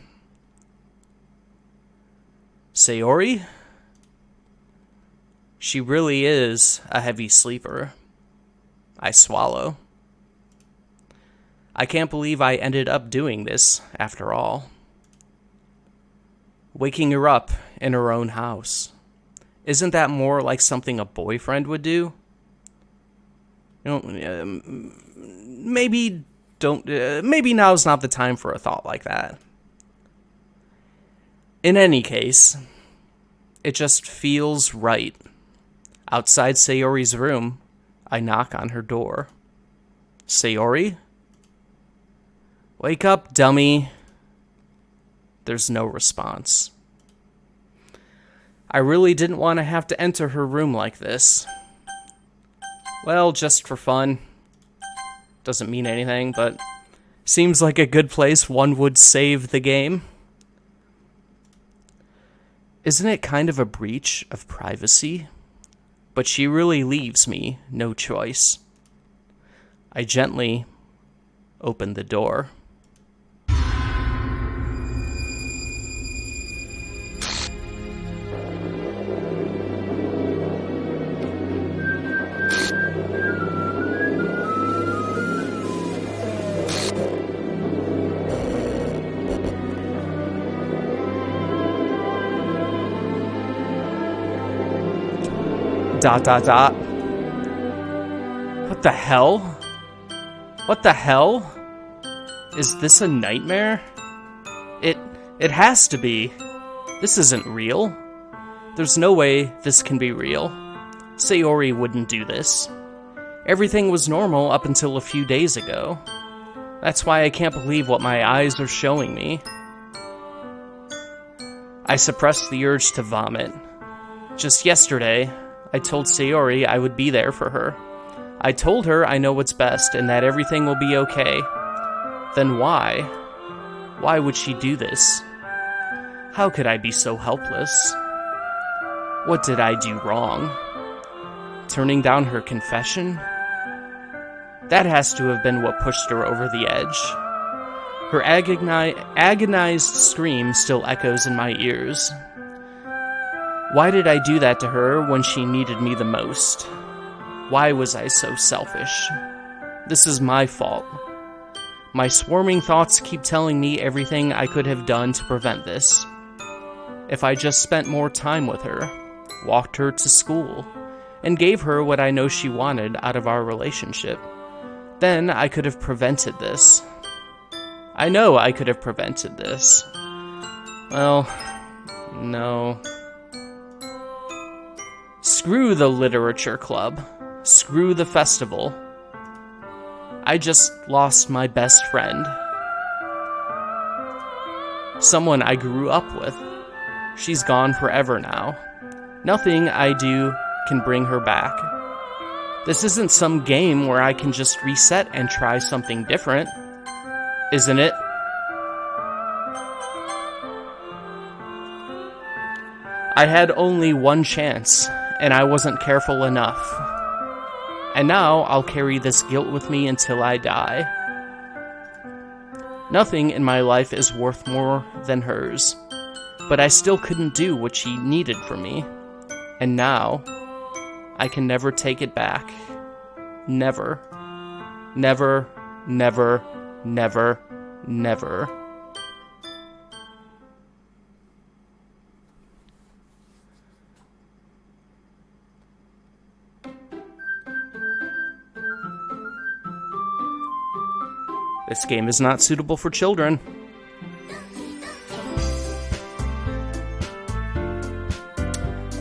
Sayori? She really is a heavy sleeper. I swallow. I can't believe I ended up doing this, after all. Waking her up in her own house. Isn't that more like something a boyfriend would do? You know, maybe now's not the time for a thought like that. In any case, it just feels right. Outside Sayori's room, I knock on her door. Sayori? Wake up, dummy. There's no response. I really didn't want to have to enter her room like this. Well, just for fun. Doesn't mean anything, but seems like a good place one would save the game. Isn't it kind of a breach of privacy? But she really leaves me no choice. I gently open the door. Dot, dot, dot. What the hell? What the hell? Is this a nightmare? It has to be. This isn't real. There's no way this can be real. Sayori wouldn't do this. Everything was normal up until a few days ago. That's why I can't believe what my eyes are showing me. I suppressed the urge to vomit. Just yesterday, I told Sayori I would be there for her. I told her I know what's best and that everything will be okay. Then why? Why would she do this? How could I be so helpless? What did I do wrong? Turning down her confession? That has to have been what pushed her over the edge. Her agonized scream still echoes in my ears. Why did I do that to her when she needed me the most? Why was I so selfish? This is my fault. My swarming thoughts keep telling me everything I could have done to prevent this. If I just spent more time with her, walked her to school, and gave her what I know she wanted out of our relationship, then I could have prevented this. I know I could have prevented this. Well, no. Screw the literature club. Screw the festival. I just lost my best friend. Someone I grew up with. She's gone forever now. Nothing I do can bring her back. This isn't some game where I can just reset and try something different, isn't it? I had only one chance, and I wasn't careful enough. And now I'll carry this guilt with me until I die. Nothing in my life is worth more than hers, but I still couldn't do what she needed from me. And now, I can never take it back. Never. Never, never, never, never. This game is not suitable for children.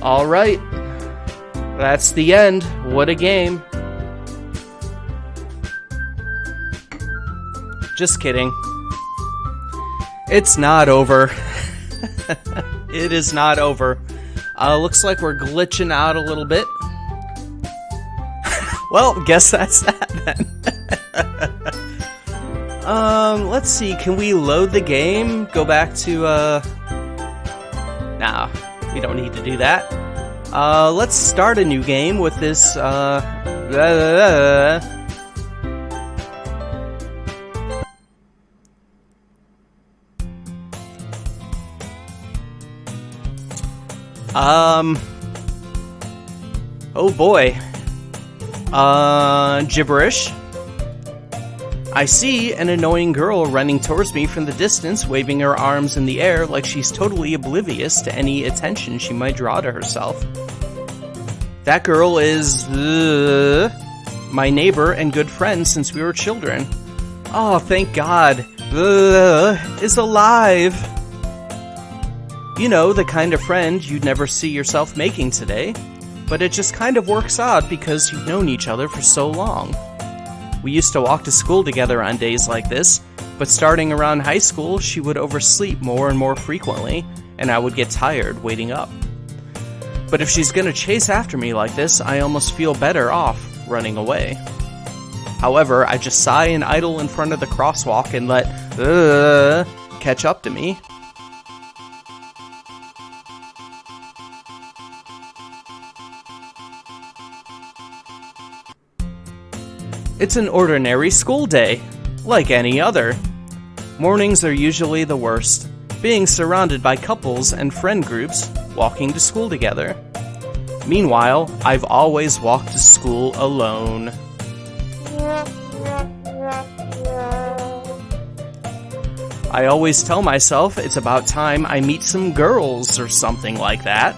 Alright. That's the end. What a game. Just kidding. It's not over. It is not over. Looks like we're glitching out a little bit. Well, guess that's that then. Let's see, can we load the game? Go back to, Nah, we don't need to do that. Let's start a new game with this, Oh boy. Gibberish. I see an annoying girl running towards me from the distance, waving her arms in the air like she's totally oblivious to any attention she might draw to herself. That girl is my neighbor and good friend since we were children. Oh, thank God. Is alive. You know, the kind of friend you'd never see yourself making today, but it just kind of works out because you've known each other for so long. We used to walk to school together on days like this, but starting around high school, she would oversleep more and more frequently, and I would get tired waiting up. But if she's gonna chase after me like this, I almost feel better off running away. However, I just sigh and idle in front of the crosswalk and let catch up to me. It's an ordinary school day, like any other. Mornings are usually the worst, being surrounded by couples and friend groups walking to school together. Meanwhile, I've always walked to school alone. I always tell myself it's about time I meet some girls or something like that.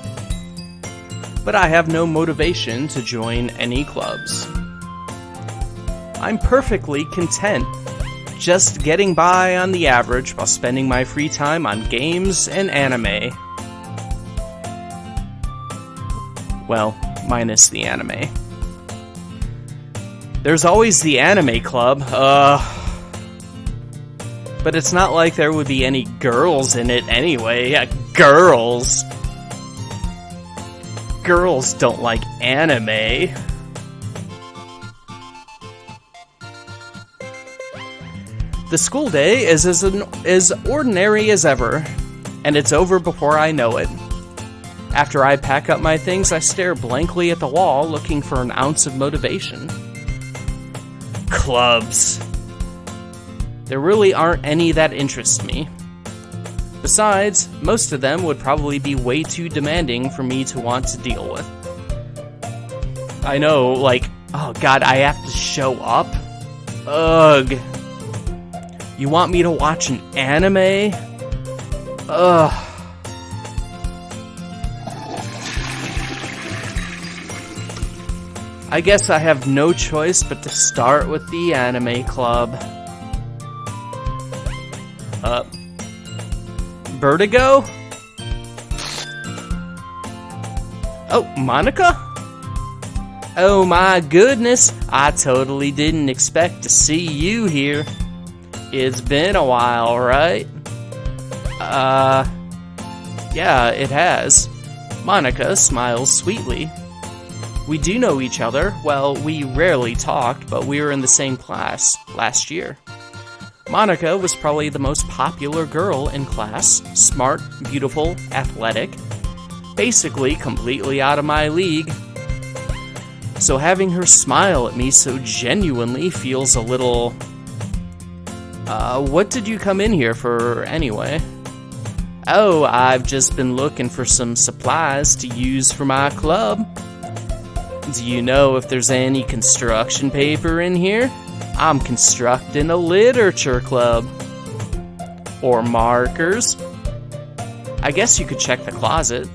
But I have no motivation to join any clubs. I'm perfectly content, just getting by on the average while spending my free time on games and anime. Well, minus the anime. There's always the anime club, but it's not like there would be any girls in it anyway. Yeah, girls. Girls don't like anime. The school day is as ordinary as ever, and it's over before I know it. After I pack up my things, I stare blankly at the wall, looking for an ounce of motivation. Clubs. There really aren't any that interest me. Besides, most of them would probably be way too demanding for me to want to deal with. I know, like, oh god, I have to show up? Ugh. You want me to watch an anime? Ugh. I guess I have no choice but to start with the anime club. Vertigo? Oh, Monica? Oh my goodness, I totally didn't expect to see you here. It's been a while, right? Yeah, it has. Monica smiles sweetly. We do know each other. Well, we rarely talk, but we were in the same class last year. Monica was probably the most popular girl in class. Smart, beautiful, athletic. Basically completely out of my league. So having her smile at me so genuinely feels a little... what did you come in here for anyway? Oh, I've just been looking for some supplies to use for my club. Do you know if there's any construction paper in here? I'm constructing a literature club. Or markers. I guess you could check the closet.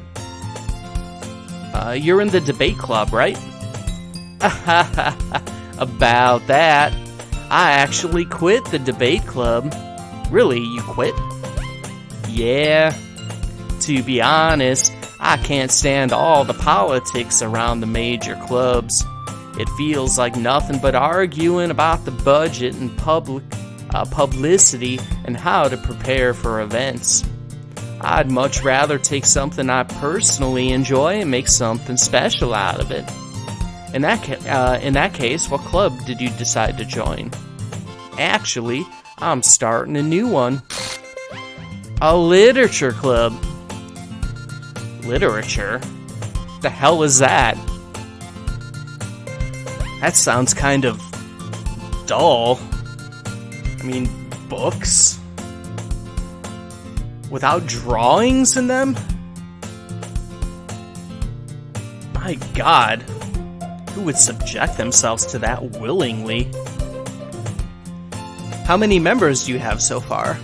You're in the debate club, right? About that. I actually quit the debate club. Really, you quit? Yeah. To be honest, I can't stand all the politics around the major clubs. It feels like nothing but arguing about the budget and publicity and how to prepare for events. I'd much rather take something I personally enjoy and make something special out of it. In that case, what club did you decide to join? Actually, I'm starting a new one. A literature club. Literature? The hell is that? That sounds kind of dull. I mean, books? Without drawings in them? My god. Who would subject themselves to that willingly? How many members do you have so far?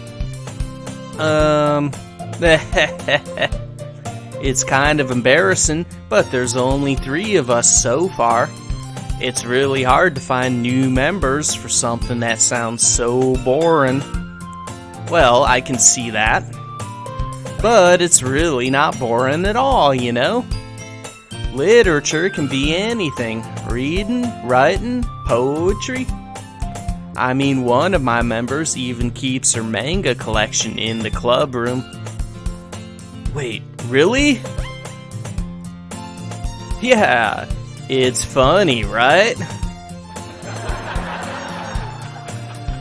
It's kind of embarrassing, but there's only 3 of us so far. It's really hard to find new members for something that sounds so boring. Well, I can see that. But it's really not boring at all, you know? Literature can be anything. Reading, writing, poetry. I mean, one of my members even keeps her manga collection in the club room. Wait, really? Yeah, it's funny, right?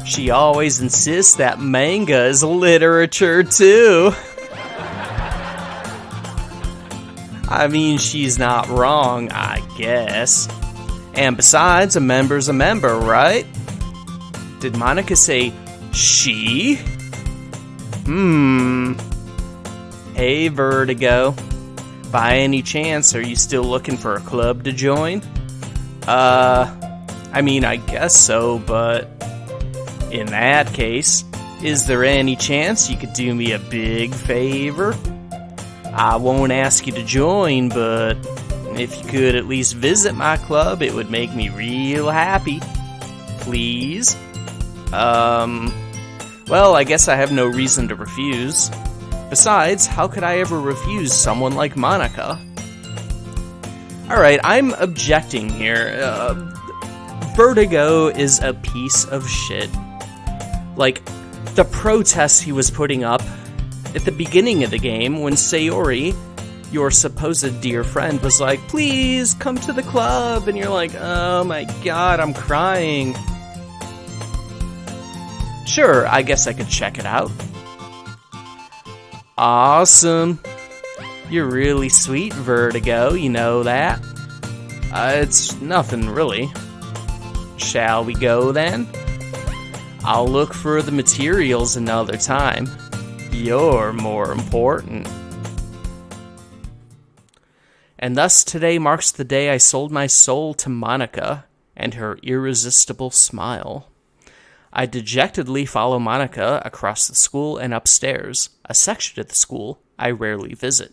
She always insists that manga is literature, too. I mean, she's not wrong, I guess. And besides, a member's a member, right? Did Monica say she? Hey, Vertigo. By any chance, are you still looking for a club to join? I mean, I guess so, but in that case, is there any chance you could do me a big favor? I won't ask you to join, but if you could at least visit my club, it would make me real happy. Please? Well, I guess I have no reason to refuse. Besides, how could I ever refuse someone like Monica? Alright, I'm objecting here. Vertigo is a piece of shit. Like, the protests he was putting up at the beginning of the game when Sayori, your supposed dear friend, was like, please come to the club, and you're like, oh my god, I'm crying. Sure, I guess I could check it out. Awesome. You're really sweet, Vertigo, you know that? It's nothing, really. Shall we go, then? I'll look for the materials another time. You're more important. And thus today marks the day I sold my soul to Monica and her irresistible smile. I dejectedly follow Monica across the school and upstairs, a section of the school I rarely visit.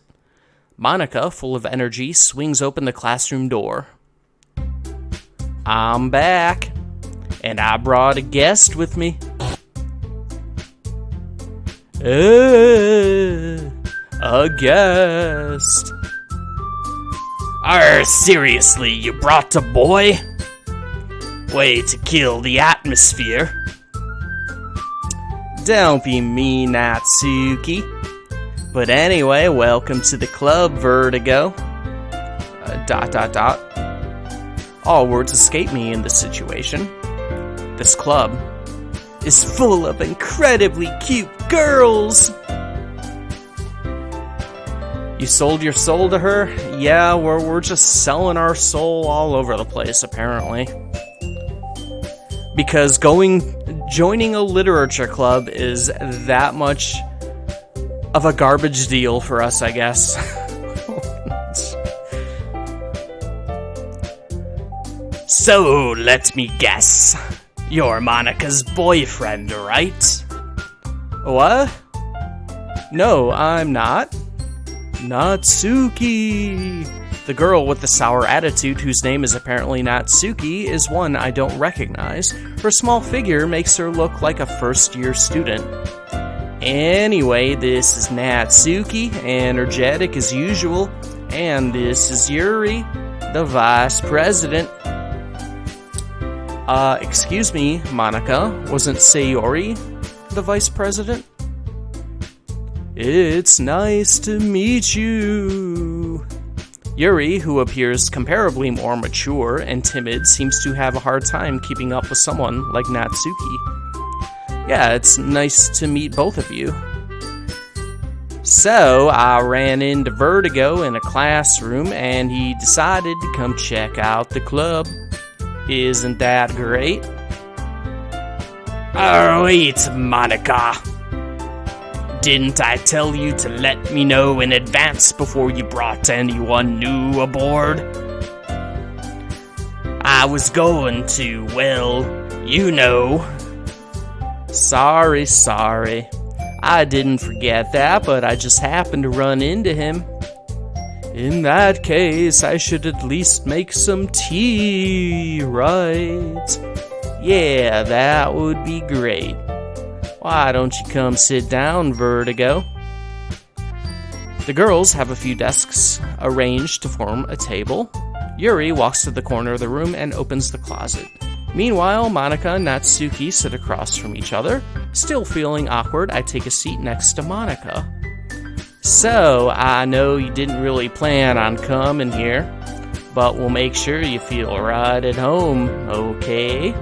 Monica, full of energy, swings open the classroom door. I'm back, and I brought a guest with me. A guest. Seriously, you brought a boy? Way to kill the atmosphere. Don't be mean, Natsuki. But anyway, welcome to the club, Vertigo. ... All words escape me in this situation. This club is full of incredibly cute girls. You sold your soul to her? Yeah, we're just selling our soul all over the place, apparently. Because joining a literature club is that much of a garbage deal for us, I guess. So, let me guess. You're Monica's boyfriend, right? What? No, I'm not. Natsuki. The girl with the sour attitude, whose name is apparently Natsuki, is one I don't recognize. Her small figure makes her look like a first-year student. Anyway, this is Natsuki, energetic as usual, and this is Yuri, the vice president. Excuse me, Monica, wasn't Sayori the vice president? It's nice to meet you. Yuri, who appears comparably more mature and timid, seems to have a hard time keeping up with someone like Natsuki. Yeah, it's nice to meet both of you. So, I ran into Vertigo in a classroom, and he decided to come check out the club. Isn't that great? Oh, wait, Monica. Didn't I tell you to let me know in advance before you brought anyone new aboard? I was going to, well, you know. Sorry. I didn't forget that, but I just happened to run into him. In that case, I should at least make some tea, right? Yeah, that would be great. Why don't you come sit down, Vertigo? The girls have a few desks arranged to form a table. Yuri walks to the corner of the room and opens the closet. Meanwhile, Monica and Natsuki sit across from each other. Still feeling awkward, I take a seat next to Monica. So, I know you didn't really plan on coming here, but we'll make sure you feel right at home, okay?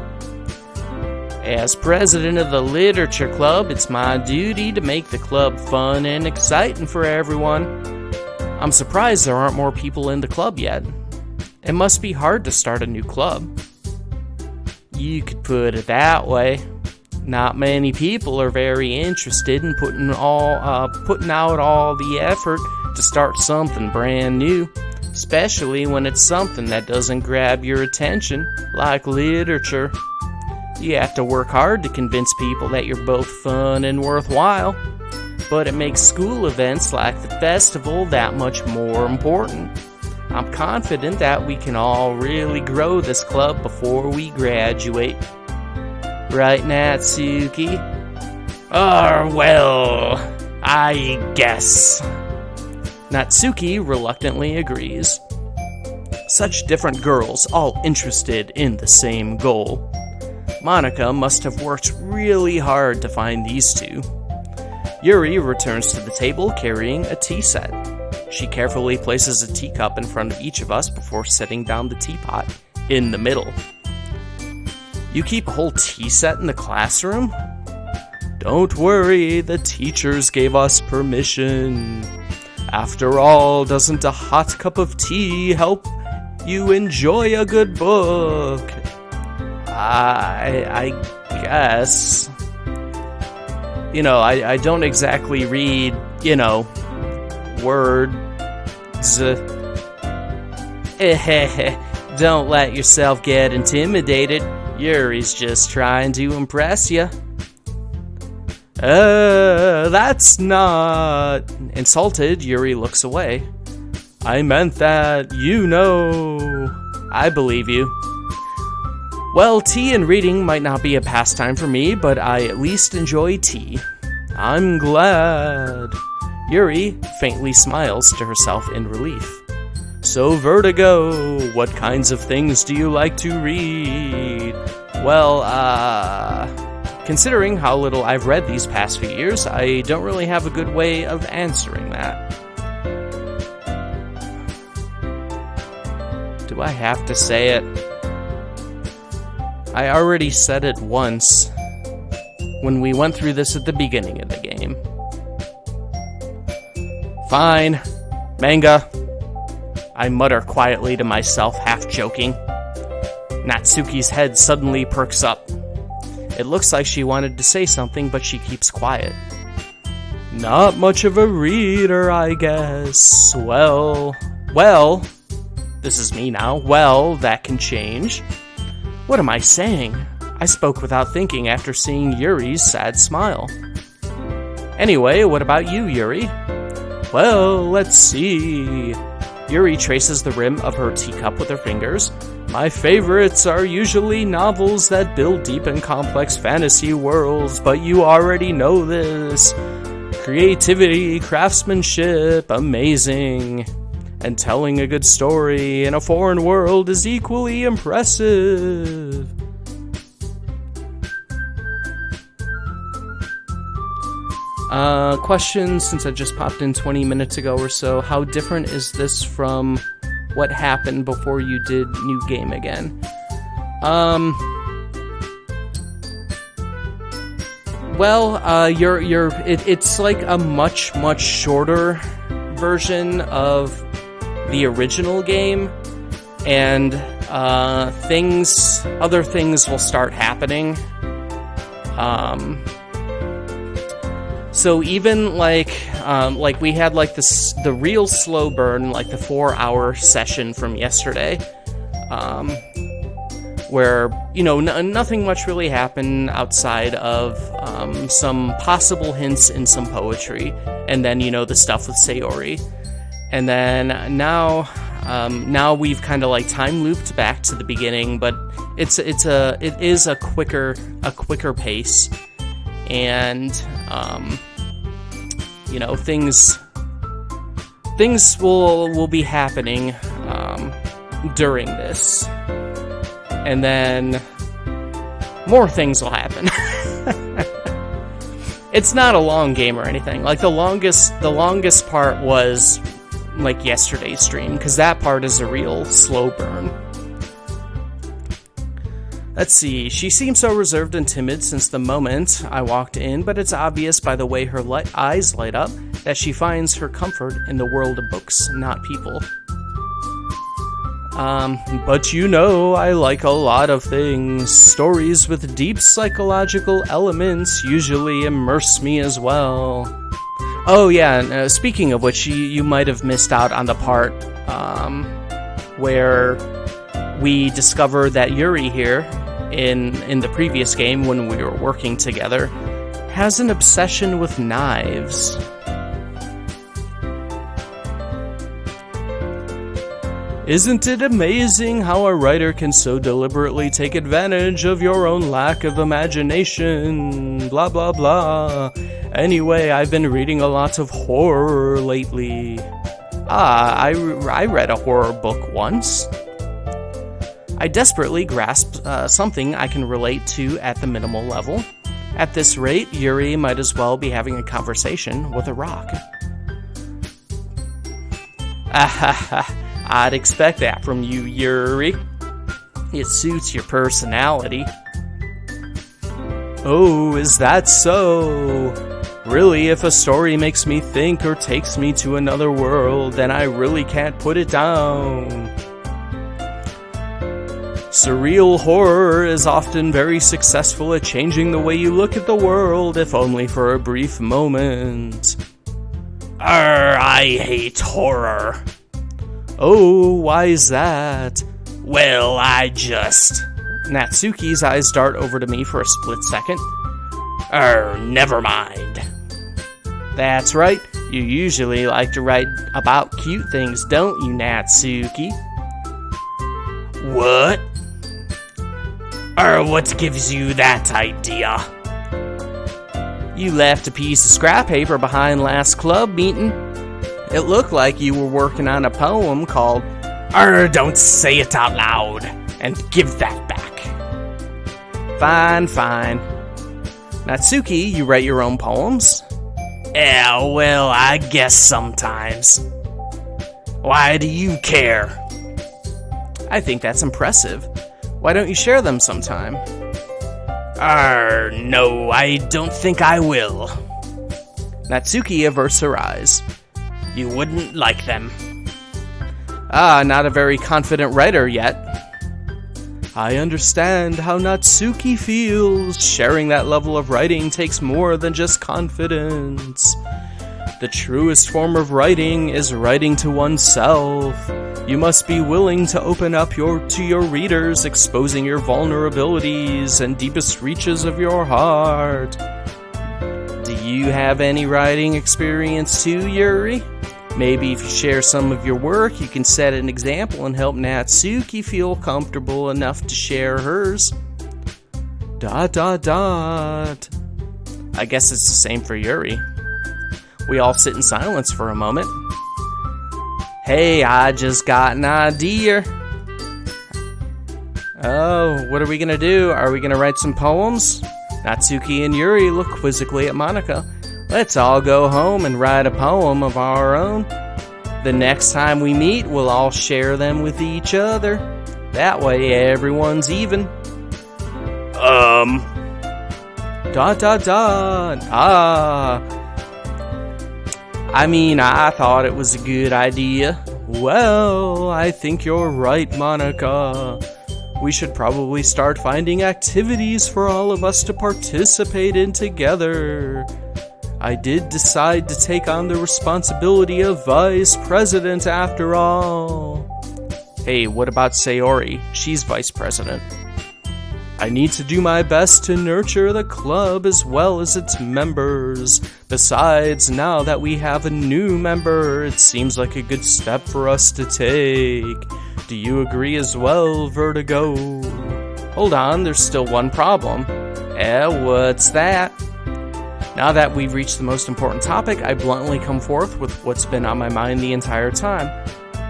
As president of the Literature Club, it's my duty to make the club fun and exciting for everyone. I'm surprised there aren't more people in the club yet. It must be hard to start a new club. You could put it that way. Not many people are very interested in putting out all the effort to start something brand new, especially when it's something that doesn't grab your attention, like literature. You have to work hard to convince people that you're both fun and worthwhile, but it makes school events like the festival that much more important. I'm confident that we can all really grow this club before we graduate. Right, Natsuki? Well, I guess. Natsuki reluctantly agrees. Such different girls, all interested in the same goal. Monica must have worked really hard to find these two. Yuri returns to the table carrying a tea set. She carefully places a teacup in front of each of us before setting down the teapot in the middle. You keep a whole tea set in the classroom? Don't worry, the teachers gave us permission. After all, doesn't a hot cup of tea help you enjoy a good book? I guess. I don't exactly read, words. Don't let yourself get intimidated. Yuri's just trying to impress you. That's not... Insulted, Yuri looks away. I meant that, I believe you. Well, tea and reading might not be a pastime for me, but I at least enjoy tea. I'm glad. Yuri faintly smiles to herself in relief. So, Vertigo, what kinds of things do you like to read? Well, considering how little I've read these past few years, I don't really have a good way of answering that. Do I have to say it? I already said it once, when we went through this at the beginning of the game. Fine. Manga. I mutter quietly to myself, half joking. Natsuki's head suddenly perks up. It looks like she wanted to say something, but she keeps quiet. Not much of a reader, I guess. Well, this is me now. Well, that can change. What am I saying? I spoke without thinking after seeing Yuri's sad smile. Anyway, what about you, Yuri? Well, let's see. Yuri traces the rim of her teacup with her fingers. My favorites are usually novels that build deep and complex fantasy worlds, but you already know this. Creativity, craftsmanship, amazing. And telling a good story in a foreign world is equally impressive. Question, since I just popped in 20 minutes ago or so, how different is this from what happened before you did New Game again? It's like a much shorter version of the original game, and other things will start happening. So even like we had like the real slow burn, like the 4-hour session from yesterday, where nothing much really happened outside of some possible hints in some poetry, and then the stuff with Sayori, and then now we've kind of like time looped back to the beginning, but it is a quicker pace, and things will be happening during this, and then more things will happen. It's not a long game or anything. Like the longest part was like yesterday's stream, because that part is a real slow burn. Let's see, she seems so reserved and timid since the moment I walked in, but it's obvious by the way her eyes light up that she finds her comfort in the world of books, not people. But I like a lot of things. Stories with deep psychological elements usually immerse me as well. Oh yeah, speaking of which, you might have missed out on the part where we discover that Yuri here, in the previous game when we were working together, has an obsession with knives. Isn't it amazing how a writer can so deliberately take advantage of your own lack of imagination? Blah blah blah. Anyway, I've been reading a lot of horror lately. I read a horror book once. I desperately grasp something I can relate to at the minimal level. At this rate, Yuri might as well be having a conversation with a rock. I'd expect that from you, Yuri. It suits your personality. Oh, is that so? Really, if a story makes me think or takes me to another world, then I really can't put it down. Surreal horror is often very successful at changing the way you look at the world, if only for a brief moment. I hate horror. Oh, why is that? Well, Natsuki's eyes dart over to me for a split second. Never mind. That's right, you usually like to write about cute things, don't you, Natsuki? What? What gives you that idea? You left a piece of scrap paper behind last club meeting. It looked like you were working on a poem called Don't say it out loud, and give that back. Fine. Natsuki, you write your own poems? Yeah, well, I guess sometimes. Why do you care? I think that's impressive. Why don't you share them sometime? No, I don't think I will. Natsuki averts her eyes. You wouldn't like them. Not a very confident writer yet. I understand how Natsuki feels. Sharing that level of writing takes more than just confidence. The truest form of writing is writing to oneself. You must be willing to open up to your readers, exposing your vulnerabilities and deepest reaches of your heart. Do you have any writing experience too, Yuri? Maybe if you share some of your work, you can set an example and help Natsuki feel comfortable enough to share hers. ... I guess it's the same for Yuri. We all sit in silence for a moment. Hey, I just got an idea. Oh, what are we gonna do? Are we gonna write some poems? Natsuki and Yuri look quizzically at Monika. Let's all go home and write a poem of our own. The next time we meet, we'll all share them with each other. That way everyone's even. I thought it was a good idea. Well, I think you're right, Monika. We should probably start finding activities for all of us to participate in together. I did decide to take on the responsibility of vice president after all. Hey, what about Sayori? She's vice president. I need to do my best to nurture the club as well as its members. Besides, now that we have a new member, it seems like a good step for us to take. Do you agree as well, Vertigo? Hold on, there's still one problem. What's that? Now that we've reached the most important topic, I bluntly come forth with what's been on my mind the entire time.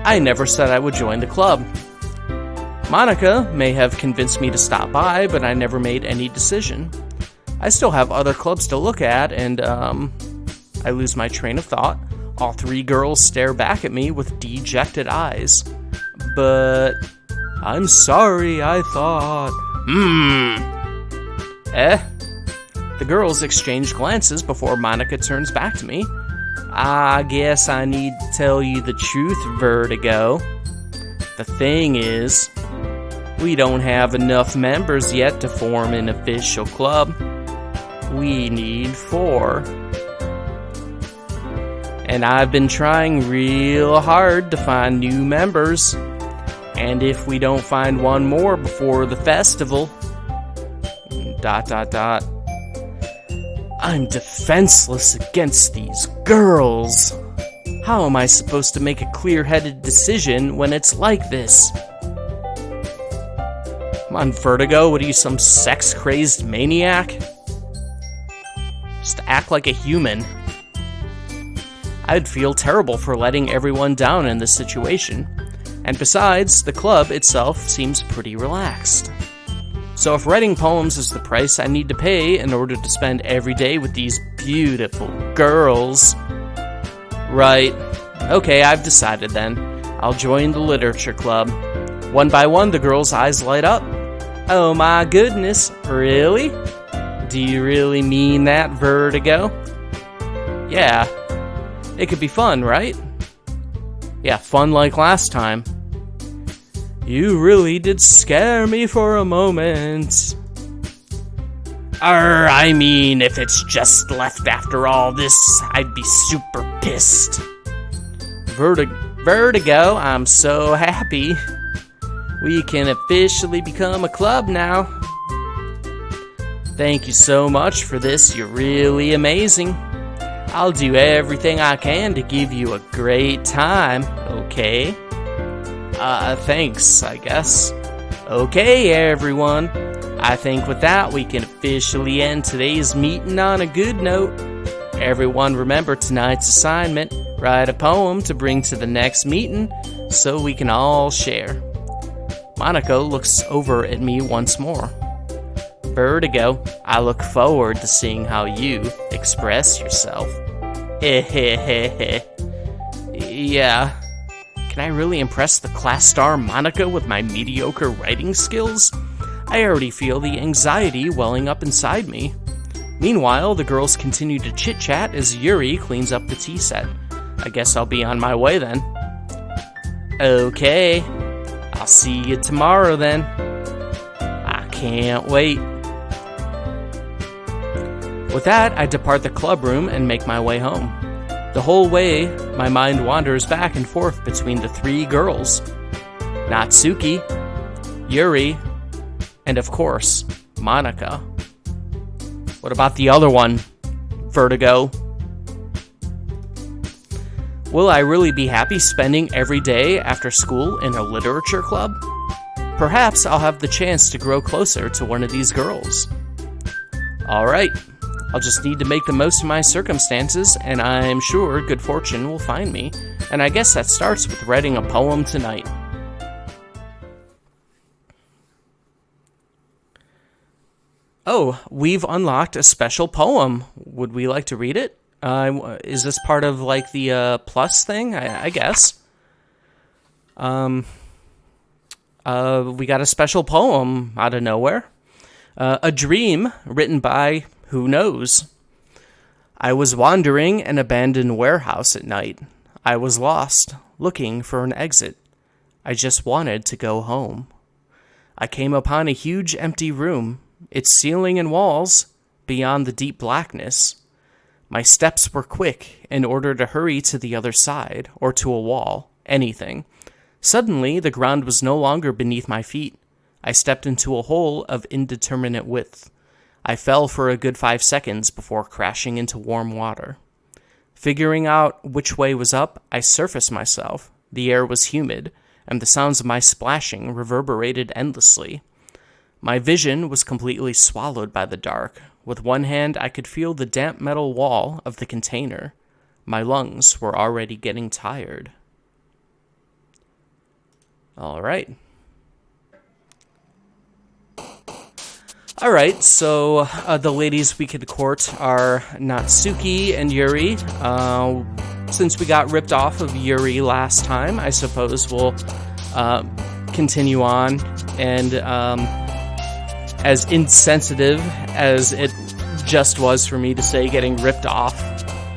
I never said I would join the club. Monika may have convinced me to stop by, but I never made any decision. I still have other clubs to look at, and, I lose my train of thought. All three girls stare back at me with dejected eyes. But I'm sorry, I thought. The girls exchange glances before Monika turns back to me. I guess I need to tell you the truth, Vertigo. The thing is, we don't have enough members yet to form an official club. We need 4. And I've been trying real hard to find new members. And if we don't find one more before the festival... ... I'm defenseless against these girls. How am I supposed to make a clear-headed decision when it's like this? Come on, Vertigo, what are you, some sex-crazed maniac? Just act like a human. I'd feel terrible for letting everyone down in this situation. And besides, the club itself seems pretty relaxed. So if writing poems is the price I need to pay in order to spend every day with these beautiful girls... Right. Okay, I've decided then. I'll join the literature club. One by one, the girls' eyes light up. Oh my goodness, really? Do you really mean that, Vertigo? Yeah. It could be fun, right? Yeah, fun like last time. You really did scare me for a moment. I mean, if it's just left after all this, I'd be super pissed. Vertigo, I'm so happy. We can officially become a club now. Thank you so much for this, you're really amazing. I'll do everything I can to give you a great time, okay? Thanks, I guess. Okay, everyone. I think with that, we can officially end today's meeting on a good note. Everyone remember tonight's assignment. Write a poem to bring to the next meeting so we can all share. Monica looks over at me once more. Vertigo, I look forward to seeing how you express yourself. Yeah. Can I really impress the class star Monica with my mediocre writing skills? I already feel the anxiety welling up inside me. Meanwhile, the girls continue to chit-chat as Yuri cleans up the tea set. I guess I'll be on my way then. Okay. I'll see you tomorrow then. I can't wait. With that, I depart the club room and make my way home. The whole way, my mind wanders back and forth between the three girls. Natsuki, Yuri, and of course, Monica. What about the other one, Vertigo? Will I really be happy spending every day after school in a literature club? Perhaps I'll have the chance to grow closer to one of these girls. Alright, I'll just need to make the most of my circumstances, and I'm sure good fortune will find me. And I guess that starts with writing a poem tonight. Oh, we've unlocked a special poem. Would we like to read it? Is this part of, like, the plus thing? I guess. We got a special poem out of nowhere. A dream written by who knows. I was wandering an abandoned warehouse at night. I was lost, looking for an exit. I just wanted to go home. I came upon a huge empty room, its ceiling and walls beyond the deep blackness. My steps were quick in order to hurry to the other side, or to a wall, anything. Suddenly, the ground was no longer beneath my feet. I stepped into a hole of indeterminate width. I fell for a good 5 seconds before crashing into warm water. Figuring out which way was up, I surfaced myself. The air was humid, and the sounds of my splashing reverberated endlessly. My vision was completely swallowed by the dark. With one hand, I could feel the damp metal wall of the container. My lungs were already getting tired. All right. All right, so the ladies we could court are Natsuki and Yuri. Since we got ripped off of Yuri last time, I suppose we'll continue on. And as insensitive as it just was for me to say getting ripped off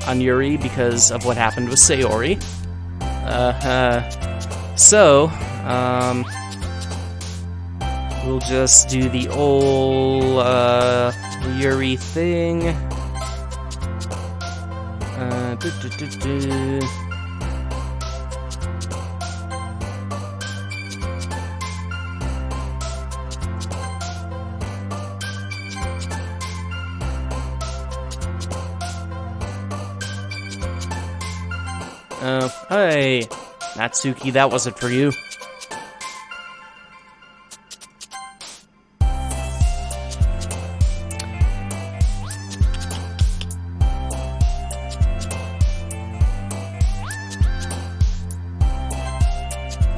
on Yuri because of what happened with Sayori. We'll just do the old Yuri thing. Hey, Natsuki, that wasn't for you.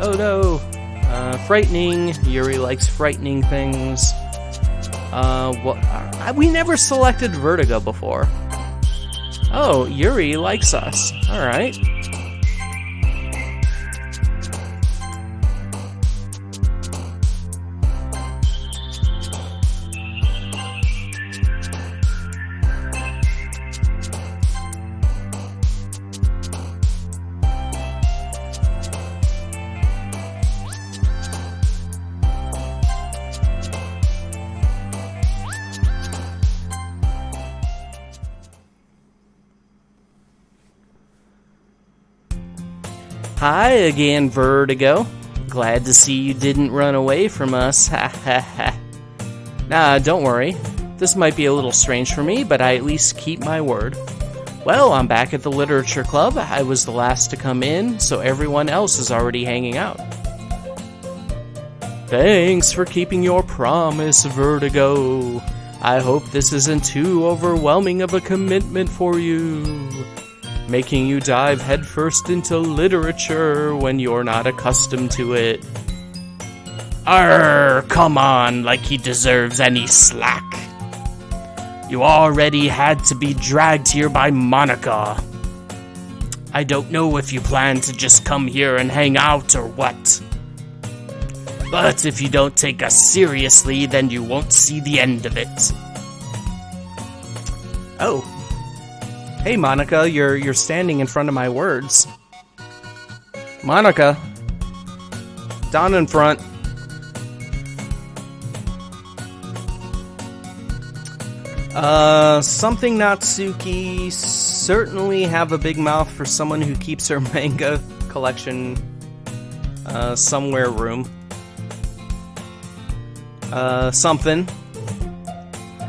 Oh no! Frightening. Yuri likes frightening things. We never selected Vertigo before. Oh, Yuri likes us. Alright. Hi again, Vertigo. Glad to see you didn't run away from us. Ha ha ha. Nah, don't worry. This might be a little strange for me, but I at least keep my word. Well, I'm back at the Literature Club. I was the last to come in, so everyone else is already hanging out. Thanks for keeping your promise, Vertigo. I hope this isn't too overwhelming of a commitment for you, making you dive headfirst into literature when you're not accustomed to it. Arr, come on, like he deserves any slack. You already had to be dragged here by Monica. I don't know if you plan to just come here and hang out or what. But if you don't take us seriously, then you won't see the end of it. Oh. Hey, Monica, you're standing in front of my words. Monica. Down in front. Something Natsuki certainly have a big mouth for someone who keeps her manga collection, somewhere room. Something.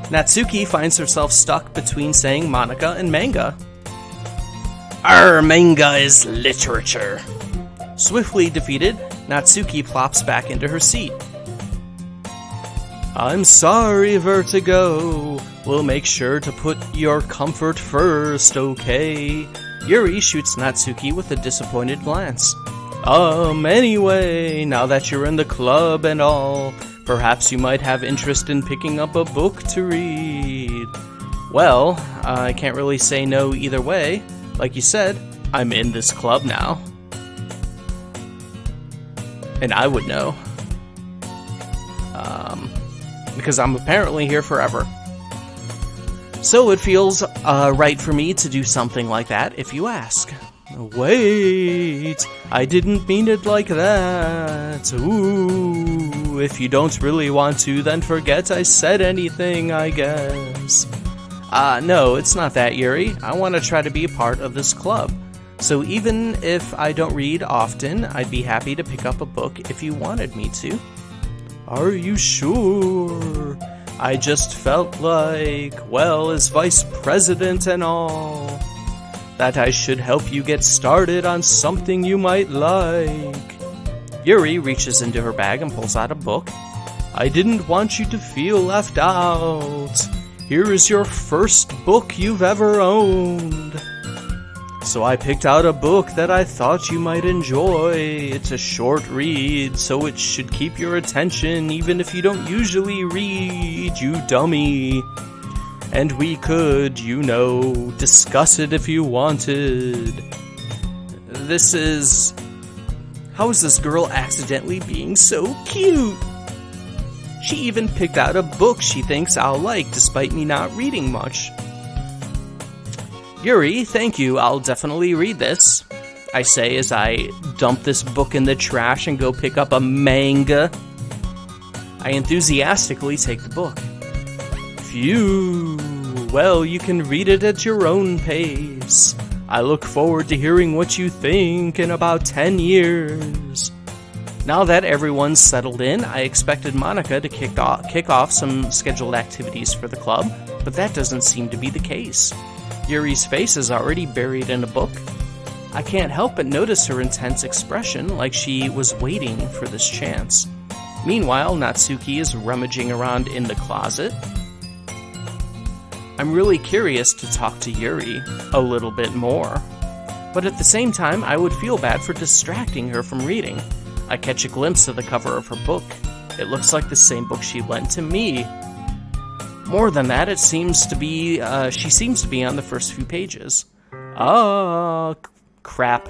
Natsuki finds herself stuck between saying Monica and manga. Our manga is literature. Swiftly defeated, Natsuki plops back into her seat. I'm sorry, Vertigo. We'll make sure to put your comfort first, okay? Yuri shoots Natsuki with a disappointed glance. Anyway, now that you're in the club and all, perhaps you might have interest in picking up a book to read. Well, I can't really say no either way. Like you said, I'm in this club now. And I would know. Because I'm apparently here forever. So it feels right for me to do something like that if you ask. Wait, I didn't mean it like that. Ooh, if you don't really want to, then forget I said anything, I guess. No, it's not that, Yuri. I want to try to be a part of this club. So even if I don't read often, I'd be happy to pick up a book if you wanted me to. Are you sure? I just felt like, well, as vice president and all, that I should help you get started on something you might like. Yuri reaches into her bag and pulls out a book. I didn't want you to feel left out. Here is your first book you've ever owned. So I picked out a book that I thought you might enjoy. It's a short read, so it should keep your attention even if you don't usually read, you dummy. And we could, you know, discuss it if you wanted. This is... How is this girl accidentally being so cute? She even picked out a book she thinks I'll like, despite me not reading much. Yuri, thank you, I'll definitely read this, I say as I dump this book in the trash and go pick up a manga. I enthusiastically take the book. Phew, well, you can read it at your own pace. I look forward to hearing what you think in about 10 years. Now that everyone's settled in, I expected Monica to kick off some scheduled activities for the club, but that doesn't seem to be the case. Yuri's face is already buried in a book. I can't help but notice her intense expression, like she was waiting for this chance. Meanwhile, Natsuki is rummaging around in the closet. I'm really curious to talk to Yuri a little bit more, but at the same time, I would feel bad for distracting her from reading. I catch a glimpse of the cover of her book. It looks like the same book she lent to me. More than that, it seems to be, she seems to be on the first few pages. Oh, crap.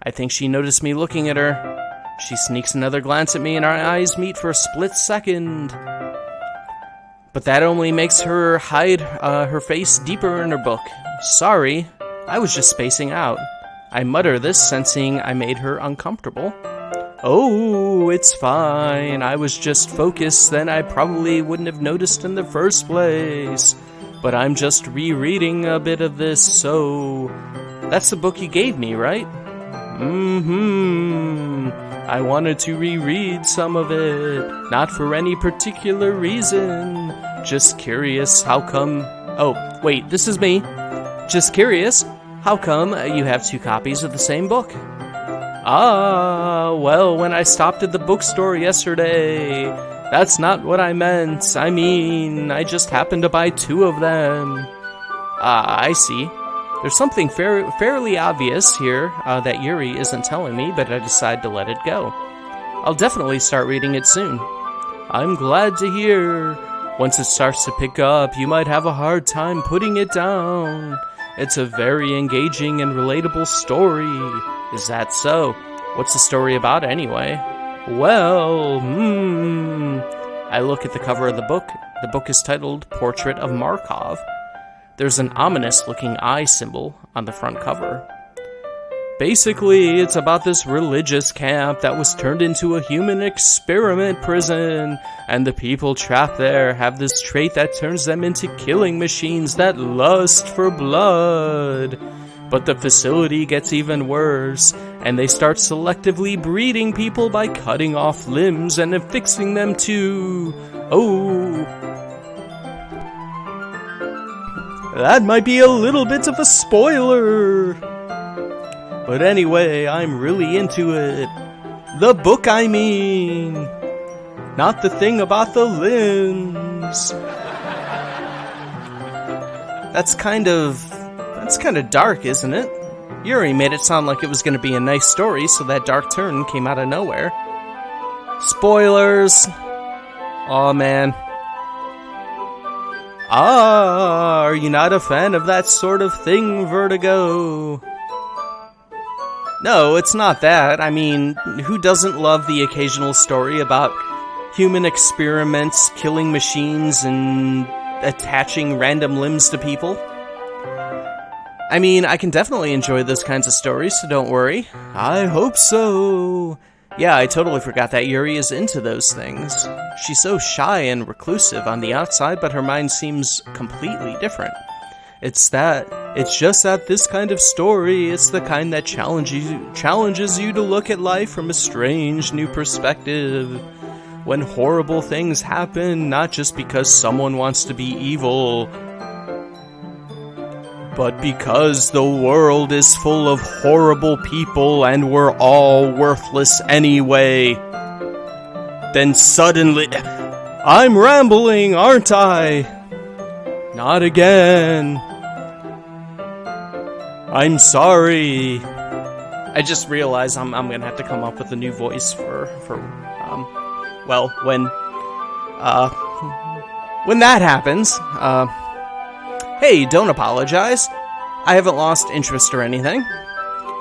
I think she noticed me looking at her. She sneaks another glance at me and our eyes meet for a split second. But that only makes her hide her face deeper in her book. Sorry, I was just spacing out. I mutter this, sensing I made her uncomfortable. Oh, it's fine. I was just focused, then I probably wouldn't have noticed in the first place. But I'm just rereading a bit of this, so... That's the book you gave me, right? I wanted to reread some of it, not for any particular reason. Just curious, how come... Oh, wait, this is me. Just curious, how come you have 2 copies of the same book? Ah, well, when I stopped at the bookstore yesterday, that's not what I meant. I mean, I just happened to buy 2 of them. I see. There's something fairly obvious here that Yuri isn't telling me, but I decide to let it go. I'll definitely start reading it soon. I'm glad to hear. Once it starts to pick up, you might have a hard time putting it down. It's a very engaging and relatable story. Is that so? What's the story about anyway? Well, I look at the cover of the book. The book is titled Portrait of Markov. There's an ominous-looking eye symbol on the front cover. Basically, it's about this religious camp that was turned into a human experiment prison, and the people trapped there have this trait that turns them into killing machines that lust for blood. But the facility gets even worse, and they start selectively breeding people by cutting off limbs and affixing them to... Oh... That might be a little bit of a spoiler. But anyway, I'm really into it. The book, I mean. Not the thing about the limbs. That's kind of dark, isn't it? Yuri made it sound like it was going to be a nice story, so that dark turn came out of nowhere. Spoilers. Aw, man. Ah, are you not a fan of that sort of thing, Vertigo? No, it's not that. I mean, who doesn't love the occasional story about human experiments, killing machines, and attaching random limbs to people? I mean, I can definitely enjoy those kinds of stories, so don't worry. I hope so. Yeah, I totally forgot that Yuri is into those things. She's so shy and reclusive on the outside, but her mind seems completely different. It's just that this kind of story, it's the kind that challenges you to look at life from a strange new perspective. When horrible things happen, not just because someone wants to be evil, but because the world is full of horrible people and we're all worthless anyway. Then suddenly... I'm rambling, aren't I? Not again. I'm sorry. I just realized I'm gonna have to come up with a new voice for when that happens. Hey, don't apologize. I haven't lost interest or anything.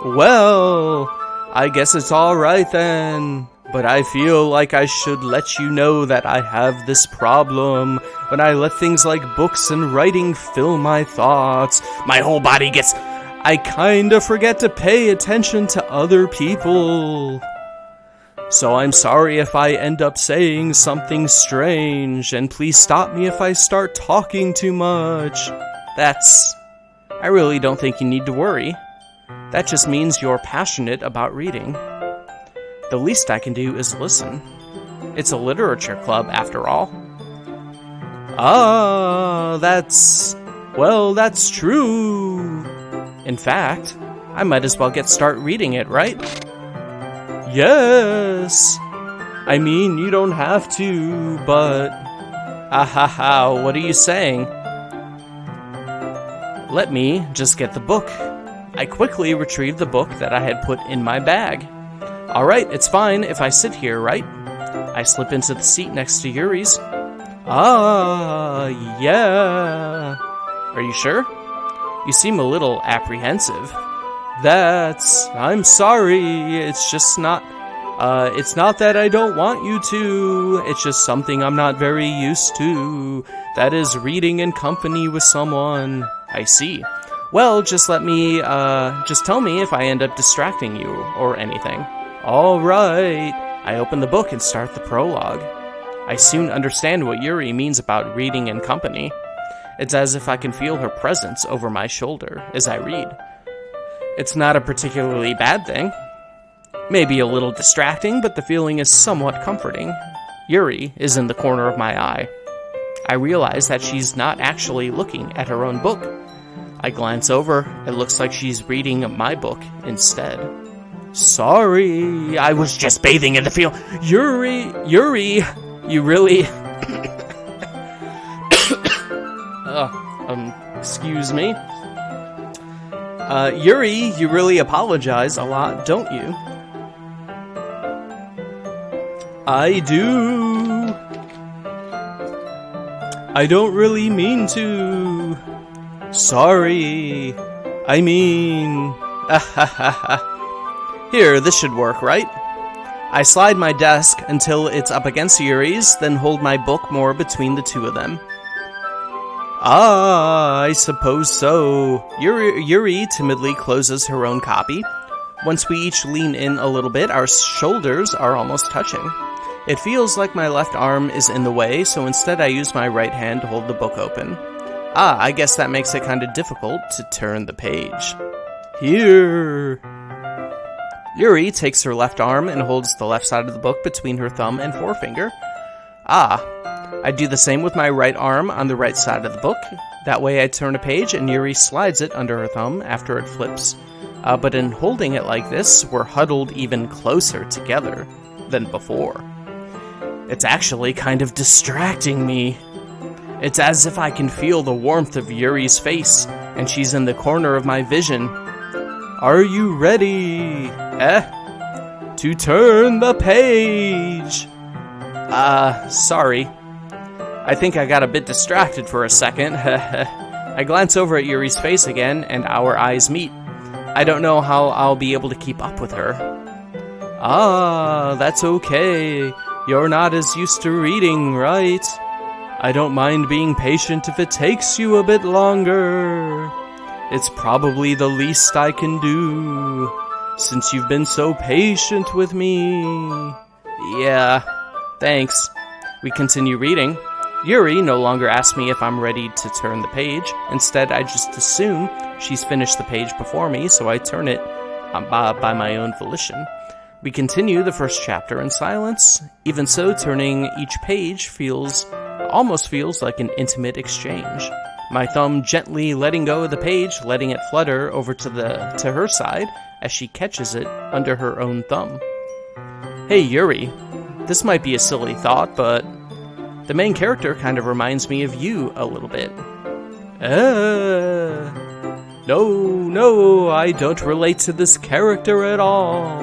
Well, I guess it's alright then. But I feel like I should let you know that I have this problem. When I let things like books and writing fill my thoughts, my whole body gets... I kinda forget to pay attention to other people. So I'm sorry if I end up saying something strange, and please stop me if I start talking too much. I really don't think you need to worry. That just means you're passionate about reading. The least I can do is listen. It's a literature club, after all. Ah, that's true. In fact, I might as well start reading it, right? Yes. I mean, you don't have to, but... what are you saying? Let me just get the book. I quickly retrieved the book that I had put in my bag. Alright, it's fine if I sit here, right? I slip into the seat next to Yuri's. Ah, yeah. Are you sure? You seem a little apprehensive. I'm sorry, it's just not, it's not that I don't want you to, it's just something I'm not very used to. That is reading in company with someone. I see. Well, just tell me if I end up distracting you or anything. Alright. I open the book and start the prologue. I soon understand what Yuri means about reading in company. It's as if I can feel her presence over my shoulder as I read. It's not a particularly bad thing. Maybe a little distracting, but the feeling is somewhat comforting. Yuri is in the corner of my eye. I realize that she's not actually looking at her own book. I glance over. It looks like she's reading my book instead. Sorry, I was just bathing in the field. Yuri, you really... excuse me. Yuri, you really apologize a lot, don't you? I do. I don't really mean to. Sorry. I mean... Here, this should work, right? I slide my desk until it's up against Yuri's, then hold my book more between the two of them. Ah, I suppose so. Yuri timidly closes her own copy. Once we each lean in a little bit, our shoulders are almost touching. It feels like my left arm is in the way, so instead I use my right hand to hold the book open. Ah, I guess that makes it kind of difficult to turn the page. Here. Yuri takes her left arm and holds the left side of the book between her thumb and forefinger. Ah, I do the same with my right arm on the right side of the book. That way I turn a page and Yuri slides it under her thumb after it flips. But in holding it like this, we're huddled even closer together than before. It's actually kind of distracting me. It's as if I can feel the warmth of Yuri's face, and she's in the corner of my vision. Are you ready? To turn the page. Sorry. I think I got a bit distracted for a second. I glance over at Yuri's face again, and our eyes meet. I don't know how I'll be able to keep up with her. Ah, that's okay. You're not as used to reading, right? I don't mind being patient if it takes you a bit longer. It's probably the least I can do, since you've been so patient with me. Yeah, thanks. We continue reading. Yuri no longer asks me if I'm ready to turn the page. Instead, I just assume she's finished the page before me, so I turn it by my own volition. We continue the first chapter in silence. Even so, turning each page almost feels like an intimate exchange. My thumb gently letting go of the page, letting it flutter over to her side as she catches it under her own thumb. Hey Yuri, this might be a silly thought, but the main character kind of reminds me of you a little bit. No, I don't relate to this character at all.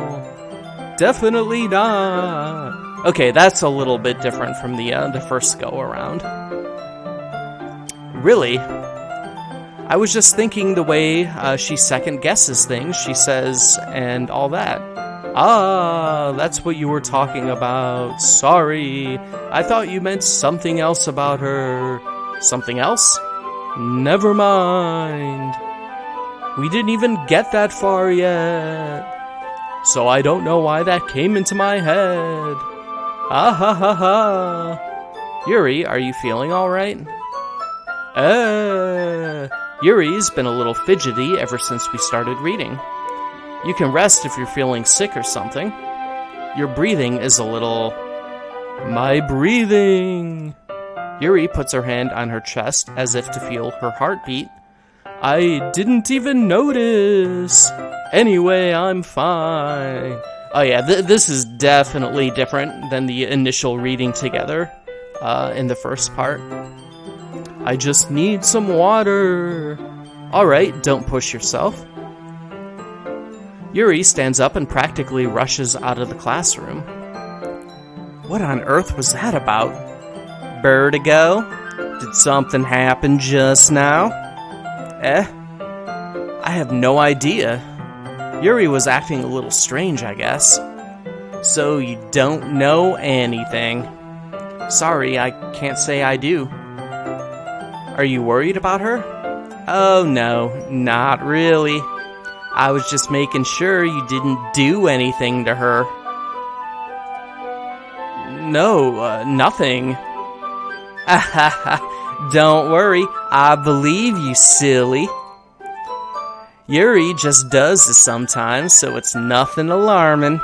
Definitely not. Okay, that's a little bit different from the first go around. Really? I was just thinking the way she second guesses things, she says, and all that. Ah, that's what you were talking about. Sorry. I thought you meant something else about her. Something else? Never mind. We didn't even get that far yet. So I don't know why that came into my head. Ah ha ha ha. Yuri, are you feeling alright? Yuri's been a little fidgety ever since we started reading. You can rest if you're feeling sick or something. Your breathing is a little... My breathing! Yuri puts her hand on her chest as if to feel her heartbeat. I didn't even notice. Anyway, I'm fine. Oh yeah, this is definitely different than the initial reading together in the first part. I just need some water. Alright, don't push yourself. Yuri stands up and practically rushes out of the classroom. What on earth was that about? Vertigo? Did something happen just now? I have no idea. Yuri was acting a little strange, I guess. So you don't know anything. Sorry, I can't say I do. Are you worried about her? Oh no, not really. I was just making sure you didn't do anything to her. No, nothing. Don't worry, I believe you, silly. Yuri just does this sometimes, so it's nothing alarming.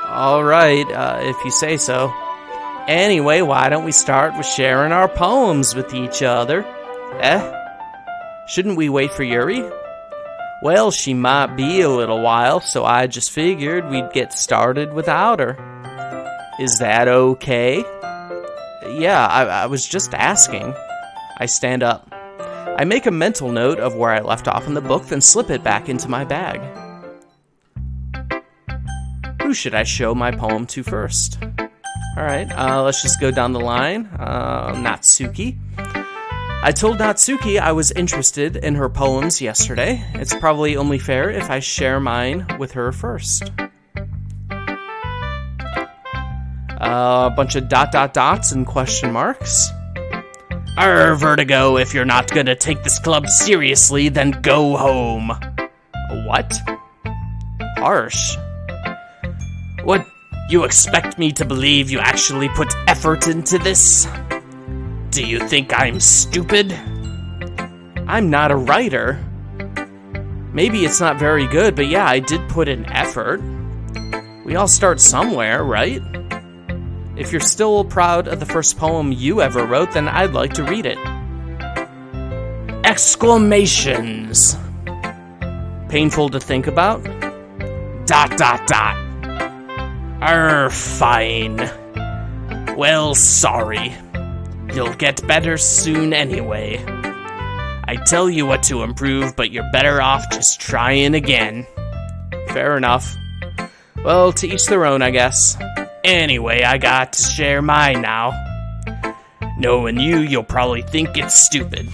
Alright, if you say so. Anyway, why don't we start with sharing our poems with each other? Shouldn't we wait for Yuri? Well, she might be a little while, so I just figured we'd get started without her. Is that okay? Yeah, I was just asking. I stand up. I make a mental note of where I left off in the book, then slip it back into my bag. Who should I show my poem to first? Alright, let's just go down the line. Natsuki. I told Natsuki I was interested in her poems yesterday. It's probably only fair if I share mine with her first. A bunch of dots and question marks. Vertigo, if you're not gonna take this club seriously, then go home. What? Harsh. What, you expect me to believe you actually put effort into this? Do you think I'm stupid? I'm not a writer. Maybe it's not very good, but yeah, I did put in effort. We all start somewhere, right? If you're still proud of the first poem you ever wrote, then I'd like to read it. Exclamations. Painful to think about. ... Fine. Well, sorry. You'll get better soon anyway. I tell you what to improve, but you're better off just trying again. Fair enough. Well, to each their own, I guess. Anyway, I got to share mine now. Knowing you, you'll probably think it's stupid.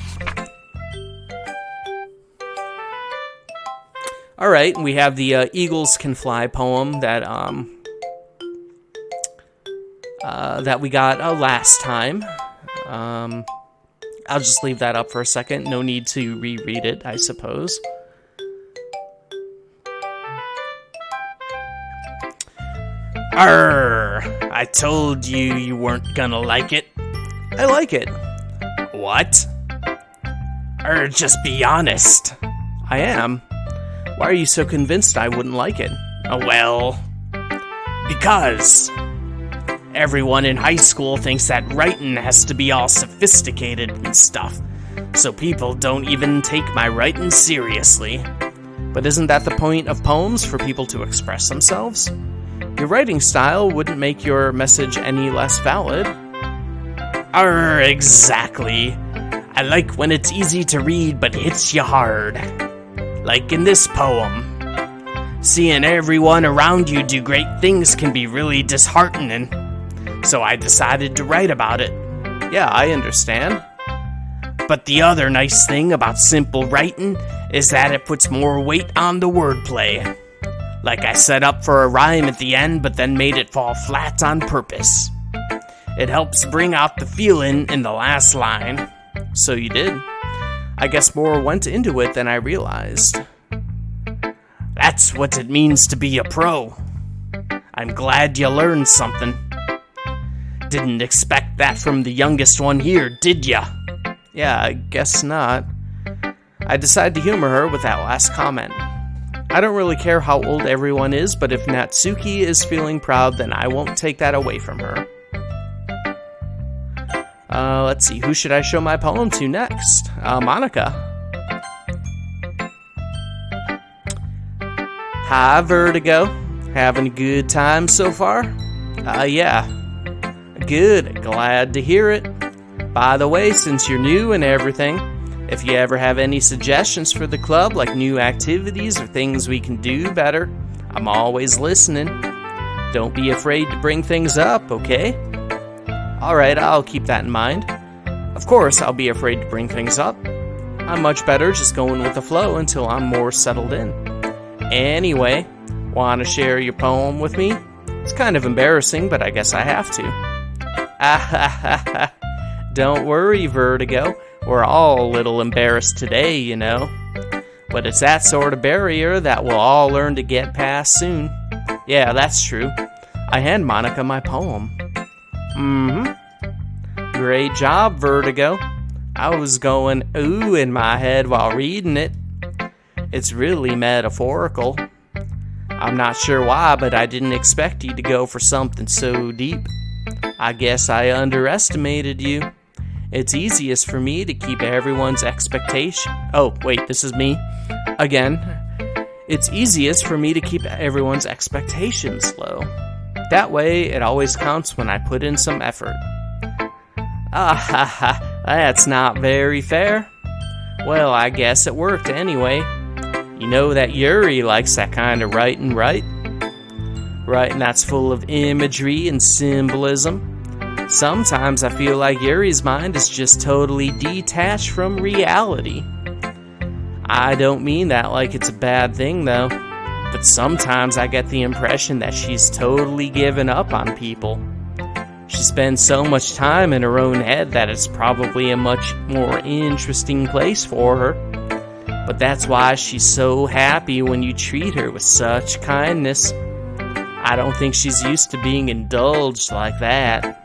Alright, we have the Eagles Can Fly poem that we got last time. I'll just leave that up for a second. No need to reread it, I suppose. I told you you weren't gonna like it. I like it. What? Just be honest. I am. Why are you so convinced I wouldn't like it? Well, because everyone in high school thinks that writing has to be all sophisticated and stuff, so people don't even take my writing seriously. But isn't that the point of poems, for people to express themselves? Your writing style wouldn't make your message any less valid. Exactly. I like when it's easy to read but hits you hard. Like in this poem. Seeing everyone around you do great things can be really disheartening. So I decided to write about it. Yeah, I understand. But the other nice thing about simple writing is that it puts more weight on the wordplay. Like I set up for a rhyme at the end, but then made it fall flat on purpose. It helps bring out the feeling in the last line. So you did. I guess more went into it than I realized. That's what it means to be a pro. I'm glad you learned something. Didn't expect that from the youngest one here, did ya? Yeah, I guess not. I decided to humor her with that last comment. I don't really care how old everyone is, but if Natsuki is feeling proud, then I won't take that away from her. Let's see, who should I show my poem to next? Monica. Hi, Vertigo. Having a good time so far? Yeah. Good, glad to hear it. By the way, since you're new and everything, if you ever have any suggestions for the club, like new activities or things we can do better, I'm always listening. Don't be afraid to bring things up, okay? Alright, I'll keep that in mind. Of course, I'll be afraid to bring things up. I'm much better just going with the flow until I'm more settled in. Anyway, want to share your poem with me? It's kind of embarrassing, but I guess I have to. Don't worry, Vertigo. We're all a little embarrassed today, you know. But it's that sort of barrier that we'll all learn to get past soon. Yeah, that's true. I hand Monica my poem. Great job, Vertigo. I was going ooh in my head while reading it. It's really metaphorical. I'm not sure why, but I didn't expect you to go for something so deep. I guess I underestimated you. It's easiest for me to keep everyone's expectation. Oh, wait, this is me. Again. It's easiest for me to keep everyone's expectations low. That way, it always counts when I put in some effort. Ah ha ha, that's not very fair. Well, I guess it worked anyway. You know that Yuri likes that kind of writing, right? Writing that's full of imagery and symbolism. Sometimes I feel like Yuri's mind is just totally detached from reality. I don't mean that like it's a bad thing, though. But sometimes I get the impression that she's totally given up on people. She spends so much time in her own head that it's probably a much more interesting place for her. But that's why she's so happy when you treat her with such kindness. I don't think she's used to being indulged like that.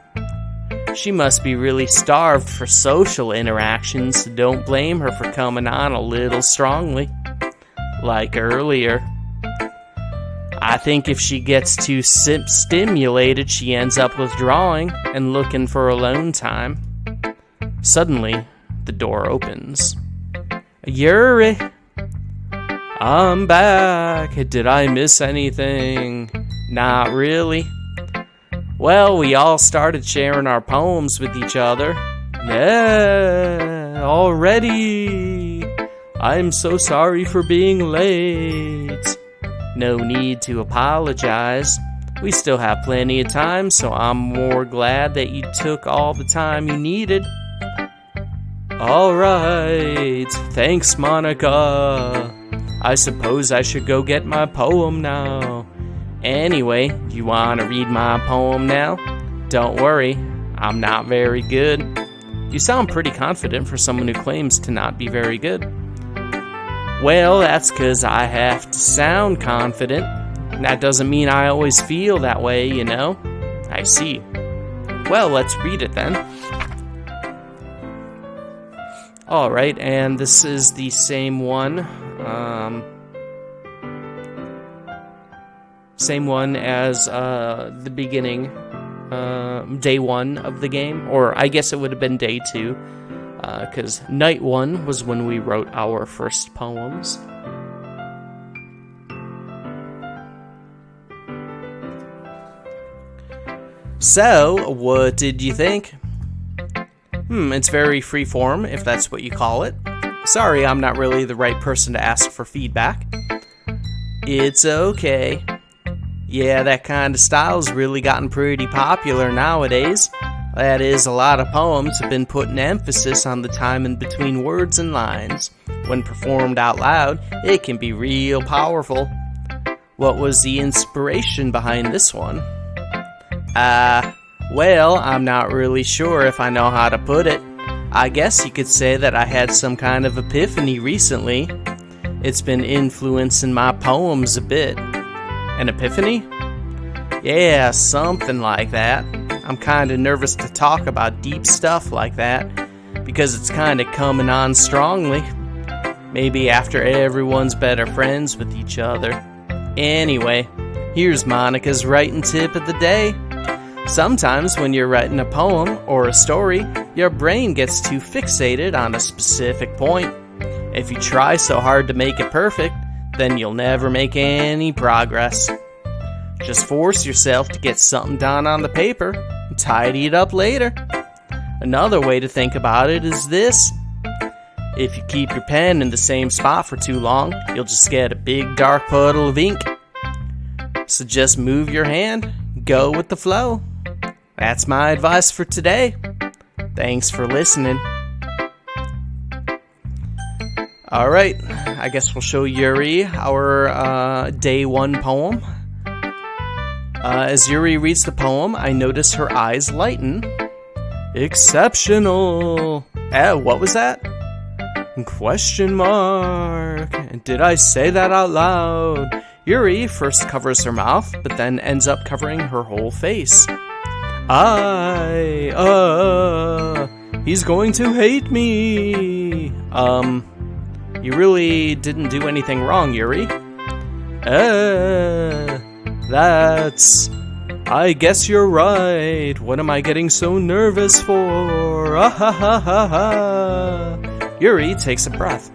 She must be really starved for social interactions, so don't blame her for coming on a little strongly. Like earlier. I think if she gets too stimulated, she ends up withdrawing and looking for alone time. Suddenly, the door opens. Yuri! I'm back. Did I miss anything? Not really. Well, we all started sharing our poems with each other. Yeah, already. I'm so sorry for being late. No need to apologize. We still have plenty of time, so I'm more glad that you took all the time you needed. Alright, thanks, Monica. I suppose I should go get my poem now. Anyway, do you want to read my poem now? Don't worry, I'm not very good. You sound pretty confident for someone who claims to not be very good. Well, that's 'cause I have to sound confident. That doesn't mean I always feel that way, you know? I see. Well, let's read it then. Alright, and this is the same one. Same one as the beginning, day 1 of the game. Or I guess it would have been day 2. Because night 1 was when we wrote our first poems. So, what did you think? It's very freeform, if that's what you call it. Sorry, I'm not really the right person to ask for feedback. It's okay. Yeah, that kind of style's really gotten pretty popular nowadays. That is, a lot of poems have been putting emphasis on the time in between words and lines. When performed out loud, it can be real powerful. What was the inspiration behind this one? Well, I'm not really sure if I know how to put it. I guess you could say that I had some kind of epiphany recently. It's been influencing my poems a bit. An epiphany? Yeah, something like that. I'm kind of nervous to talk about deep stuff like that, because it's kind of coming on strongly. Maybe after everyone's better friends with each other. Anyway, here's Monica's writing tip of the day. Sometimes when you're writing a poem or a story, your brain gets too fixated on a specific point. If you try so hard to make it perfect, then you'll never make any progress. Just force yourself to get something down on the paper and tidy it up later. Another way to think about it is this. If you keep your pen in the same spot for too long, you'll just get a big dark puddle of ink. So just move your hand, go with the flow. That's my advice for today. Thanks for listening. Alright, I guess we'll show Yuri our day 1 poem. As Yuri reads the poem, I notice her eyes lighten. Exceptional! What was that? Question mark. Did I say that out loud? Yuri first covers her mouth, but then ends up covering her whole face. He's going to hate me. You really didn't do anything wrong, Yuri. That's... I guess you're right. What am I getting so nervous for? Ah ha ha ha ha. Yuri takes a breath.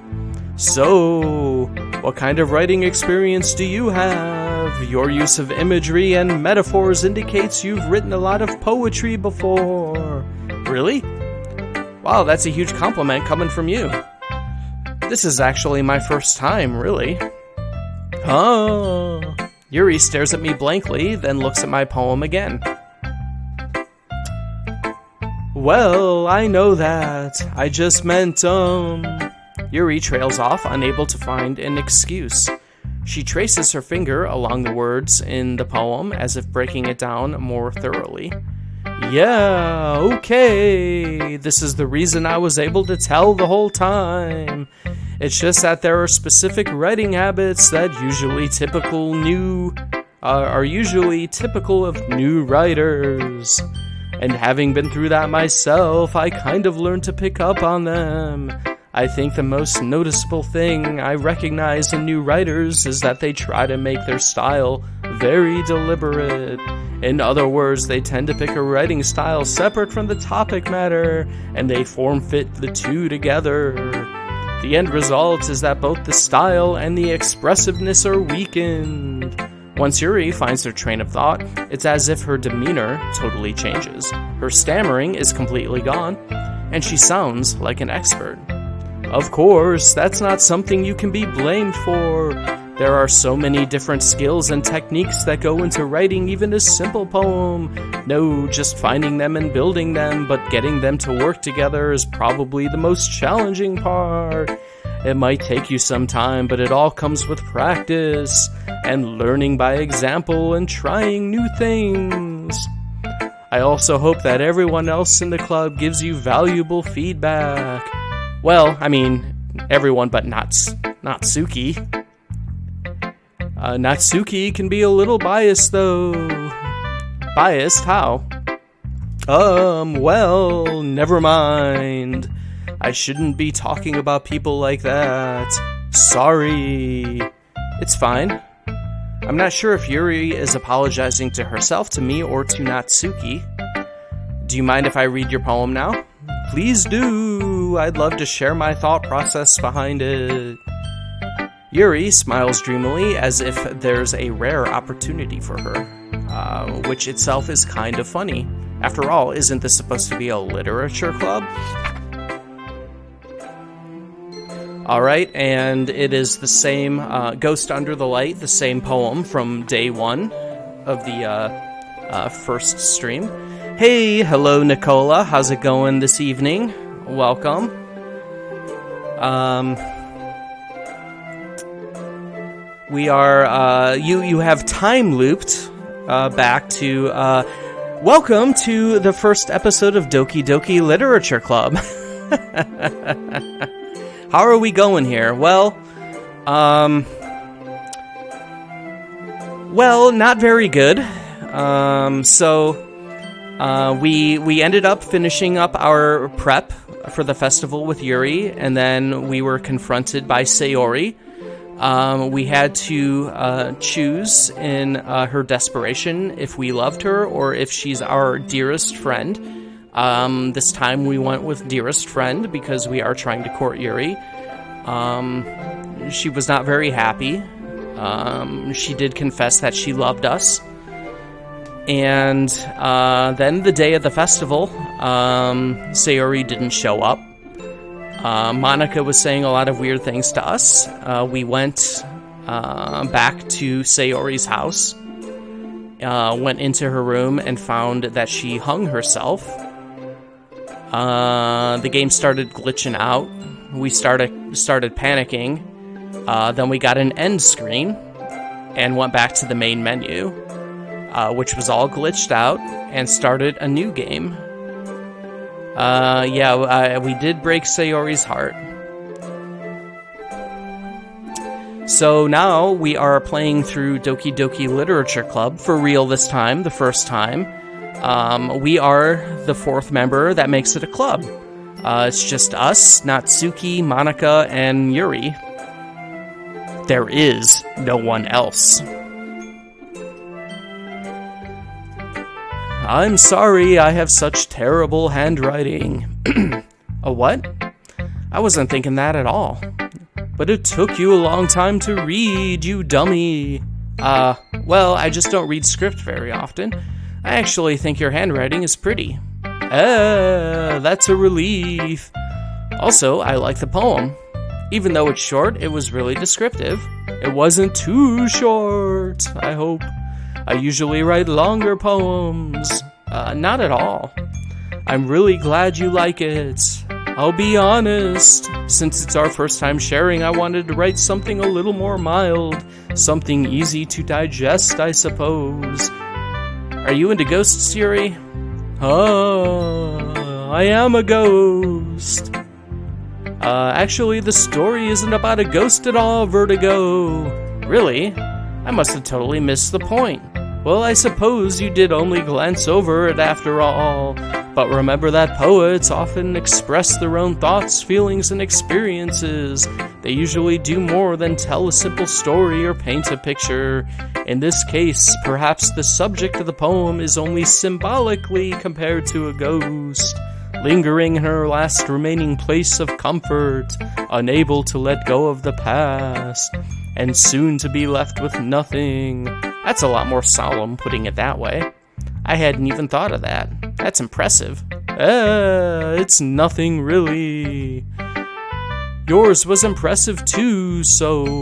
So, what kind of writing experience do you have? Your use of imagery and metaphors indicates you've written a lot of poetry before. Really? Wow, that's a huge compliment coming from you. This is actually my first time, really. Oh. Yuri stares at me blankly, then looks at my poem again. Well, I know that. I just meant, Yuri trails off, unable to find an excuse. She traces her finger along the words in the poem, as if breaking it down more thoroughly. Yeah, okay. This is the reason I was able to tell the whole time. It's just that there are specific writing habits that are usually typical of new writers. And having been through that myself, I kind of learned to pick up on them. I think the most noticeable thing I recognize in new writers is that they try to make their style very deliberate. In other words, they tend to pick a writing style separate from the topic matter, and they form-fit the two together. The end result is that both the style and the expressiveness are weakened. Once Yuri finds her train of thought, it's as if her demeanor totally changes. Her stammering is completely gone, and she sounds like an expert. Of course, that's not something you can be blamed for. There are so many different skills and techniques that go into writing even a simple poem. No, just finding them and building them, but getting them to work together is probably the most challenging part. It might take you some time, but it all comes with practice and learning by example and trying new things. I also hope that everyone else in the club gives you valuable feedback. Well, I mean, everyone but Natsuki. Natsuki can be a little biased, though. Biased? How? Well, never mind. I shouldn't be talking about people like that. Sorry. It's fine. I'm not sure if Yuri is apologizing to herself, to me, or to Natsuki. Do you mind if I read your poem now? Please do. I'd love to share my thought process behind it. Yuri smiles dreamily as if there's a rare opportunity for her, which itself is kind of funny. After all, isn't this supposed to be a literature club? Alright, and it is the same Ghost Under the Light, the same poem from day one of the first stream. Hey, hello Nicola, how's it going this evening? Welcome. We are, you have time looped back to, welcome to the first episode of Doki Doki Literature Club. How are we going here? Well, not very good. We ended up finishing up our prep for the festival with Yuri, and then we were confronted by Sayori. We had to choose in her desperation if we loved her or if she's our dearest friend. This time we went with dearest friend because we are trying to court Yuri. She was not very happy. She did confess that she loved us. And then the day of the festival, Sayori didn't show up. Monica was saying a lot of weird things to us. We went back to Sayori's house, went into her room and found that she hung herself. The game started glitching out. We started panicking. Then we got an end screen and went back to the main menu, which was all glitched out, and started a new game. We did break Sayori's heart. So now we are playing through Doki Doki Literature Club for real this time, the first time. We are the fourth member that makes it a club. It's just us, Natsuki, Monica, and Yuri. There is no one else. I'm sorry I have such terrible handwriting. A what? I wasn't thinking that at all. But it took you a long time to read, you dummy. Well, I just don't read script very often. I actually think your handwriting is pretty. That's a relief. Also, I like the poem. Even though it's short, it was really descriptive. It wasn't too short, I hope. I usually write longer poems. Not at all. I'm really glad you like it. I'll be honest, since it's our first time sharing, I wanted to write something a little more mild. Something easy to digest, I suppose. Are you into ghosts, Yuri? I am a ghost. Actually, the story isn't about a ghost at all, Vertigo. Really? I must have totally missed the point. Well, I suppose you did only glance over it after all. But remember that poets often express their own thoughts, feelings, and experiences. They usually do more than tell a simple story or paint a picture. In this case, perhaps the subject of the poem is only symbolically compared to a ghost, lingering in her last remaining place of comfort, unable to let go of the past, and soon to be left with nothing. That's a lot more solemn, putting it that way. I hadn't even thought of that. That's impressive. It's nothing really. Yours was impressive too, so...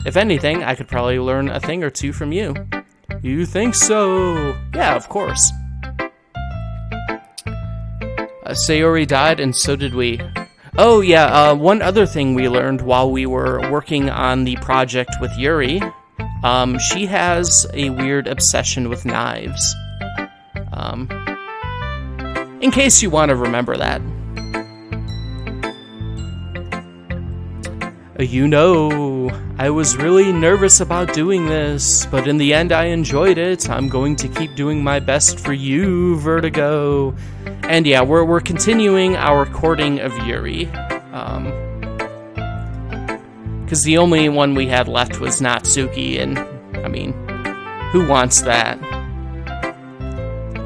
If anything, I could probably learn a thing or two from you. You think so? Yeah, of course. Sayori died, and so did we. Oh yeah, one other thing we learned while we were working on the project with Yuri. She has a weird obsession with knives. In case you want to remember that. You know, I was really nervous about doing this, but in the end I enjoyed it. I'm going to keep doing my best for you, Vertigo. And yeah, we're continuing our courting of Yuri. Because the only one we had left was Natsuki, and, I mean, who wants that?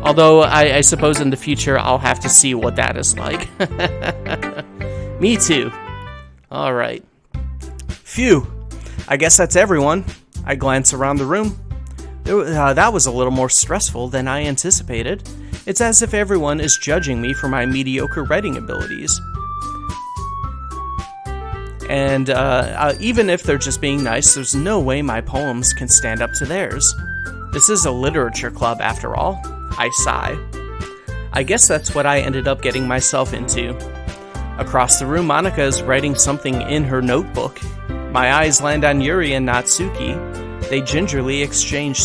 Although, I suppose in the future I'll have to see what that is like. Me too. Alright. Phew. I guess that's everyone. I glance around the room. That was a little more stressful than I anticipated. It's as if everyone is judging me for my mediocre writing abilities. And even if they're just being nice, there's no way my poems can stand up to theirs. This is a literature club, after all. I sigh. I guess that's what I ended up getting myself into. Across the room, Monika is writing something in her notebook. My eyes land on Yuri and Natsuki. They gingerly exchange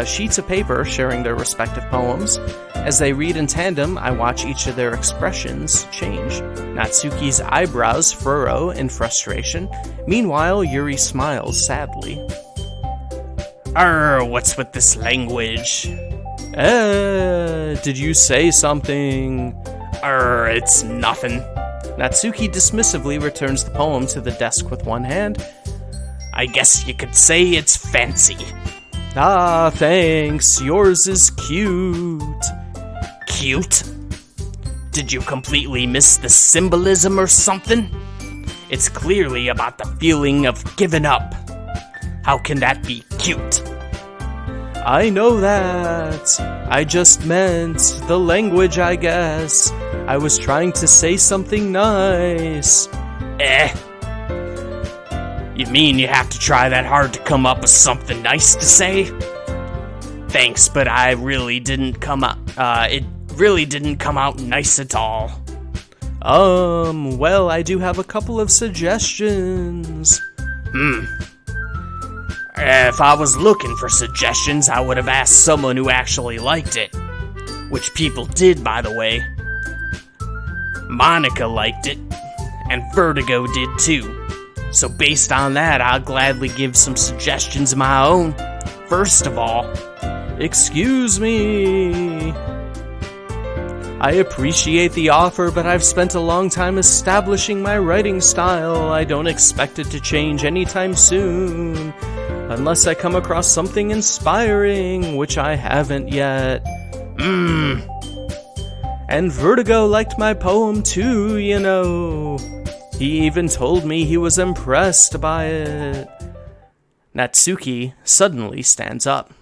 sheets of paper, sharing their respective poems. As they read in tandem, I watch each of their expressions change. Natsuki's eyebrows furrow in frustration. Meanwhile, Yuri smiles sadly. What's with this language? Did you say something? It's nothing. Natsuki dismissively returns the poem to the desk with one hand. I guess you could say it's fancy. Ah, thanks. Yours is cute. Cute? Did you completely miss the symbolism or something? It's clearly about the feeling of giving up. How can that be cute? I know that. I just meant the language, I guess. I was trying to say something nice. You mean you have to try that hard to come up with something nice to say? Thanks, but I really didn't come out, it really didn't come out nice at all. Well, I do have a couple of suggestions. If I was looking for suggestions, I would have asked someone who actually liked it. Which people did, by the way. Monika liked it, and Vertigo did too. So based on that, I'll gladly give some suggestions of my own. First of all, excuse me. I appreciate the offer, but I've spent a long time establishing my writing style. I don't expect it to change anytime soon, unless I come across something inspiring, which I haven't yet. And Vertigo liked my poem too, you know. He even told me he was impressed by it. Natsuki suddenly stands up.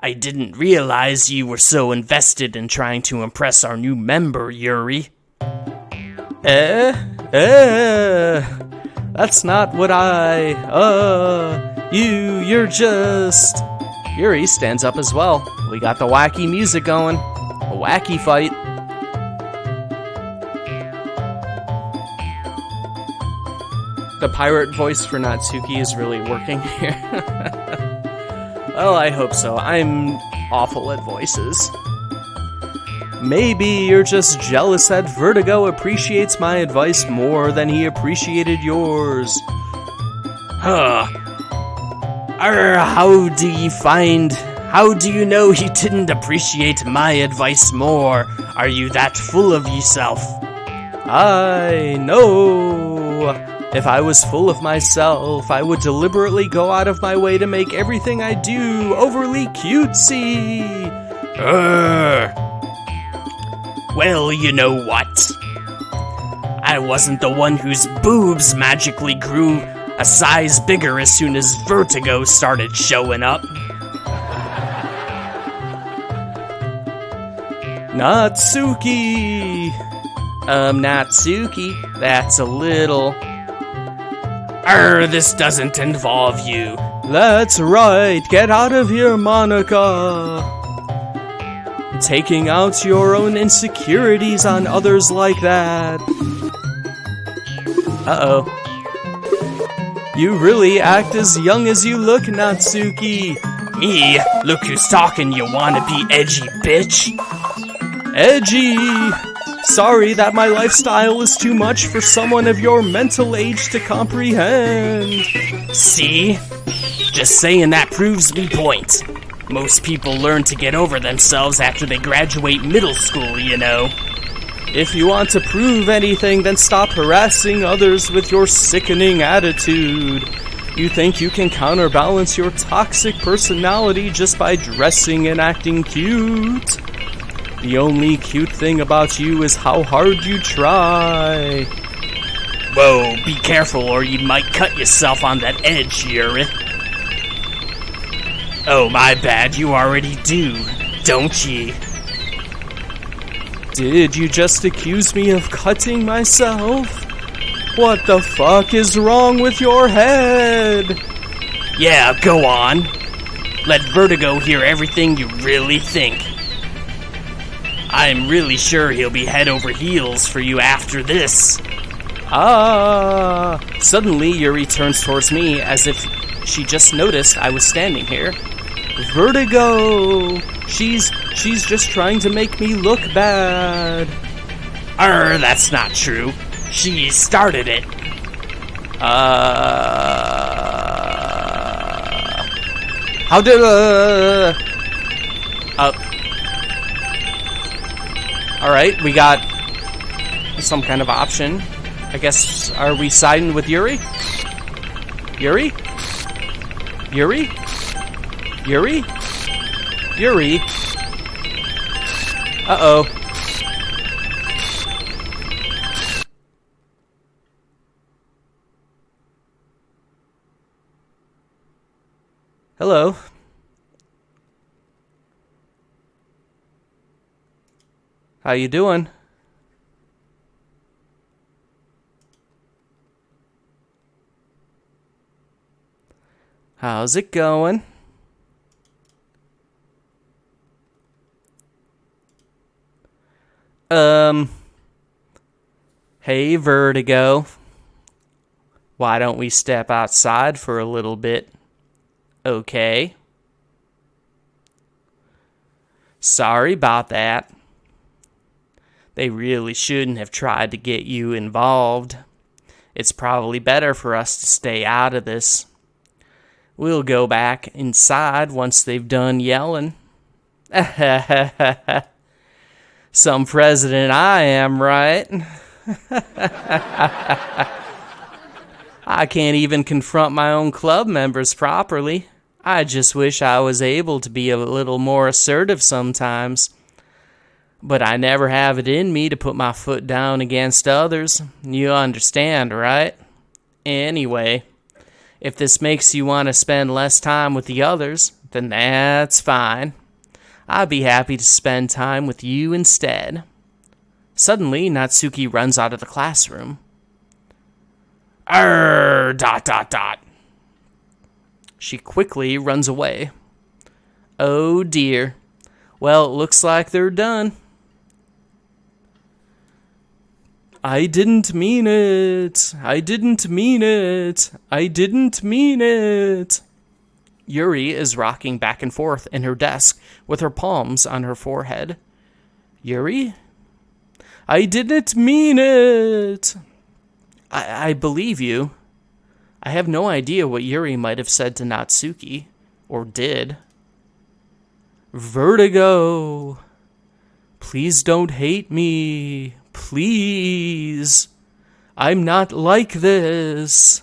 I didn't realize you were so invested in trying to impress our new member, Yuri. That's not what you're just... Yuri stands up as well. We got the wacky music going. A wacky fight. The pirate voice for Natsuki is really working here. Well, I hope so. I'm awful at voices. Maybe you're just jealous that Vertigo appreciates my advice more than he appreciated yours. How do you know he didn't appreciate my advice more? Are you that full of yourself? I know. If I was full of myself, I would deliberately go out of my way to make everything I do overly cutesy. Well, you know what? I wasn't the one whose boobs magically grew a size bigger as soon as Vertigo started showing up. Natsuki, that's a little... this doesn't involve you. That's right, get out of here, Monica. Taking out your own insecurities on others like that. Uh-oh. You really act as young as you look, Natsuki. Me? Look who's talking, you wanna be edgy bitch. Edgy! Sorry that my lifestyle is too much for someone of your mental age to comprehend. See? Just saying that proves me point. Most people learn to get over themselves after they graduate middle school, you know. If you want to prove anything, then stop harassing others with your sickening attitude. You think you can counterbalance your toxic personality just by dressing and acting cute? The only cute thing about you is how hard you try. Whoa, be careful or you might cut yourself on that edge, Yuri. Oh, my bad, you already do, don't ye? Did you just accuse me of cutting myself? What the fuck is wrong with your head? Yeah, go on. Let Vertigo hear everything you really think. I'm really sure he'll be head over heels for you after this. Suddenly Yuri turns towards me as if she just noticed I was standing here. Vertigo! She's just trying to make me look bad. That's not true. She started it. How did, Alright, we got some kind of option. I guess, are we siding with Yuri? Yuri? Yuri? Yuri? Yuri? Uh-oh. Hello. How you doing? How's it going? Hey, Vertigo. Why don't we step outside for a little bit? Okay. Sorry about that. They really shouldn't have tried to get you involved. It's probably better for us to stay out of this. We'll go back inside once they've done yelling. Some president I am, right? I can't even confront my own club members properly. I just wish I was able to be a little more assertive sometimes. But I never have it in me to put my foot down against others. You understand, right? Anyway, if this makes you want to spend less time with the others, then that's fine. I'd be happy to spend time with you instead. Suddenly, Natsuki runs out of the classroom. Arr! ... She quickly runs away. Oh dear. Well, it looks like they're done. I didn't mean it. I didn't mean it. I didn't mean it. Yuri is rocking back and forth in her desk with her palms on her forehead. Yuri? I didn't mean it. I believe you. I have no idea what Yuri might have said to Natsuki, or did. Vertigo. Please don't hate me. Please. I'm not like this.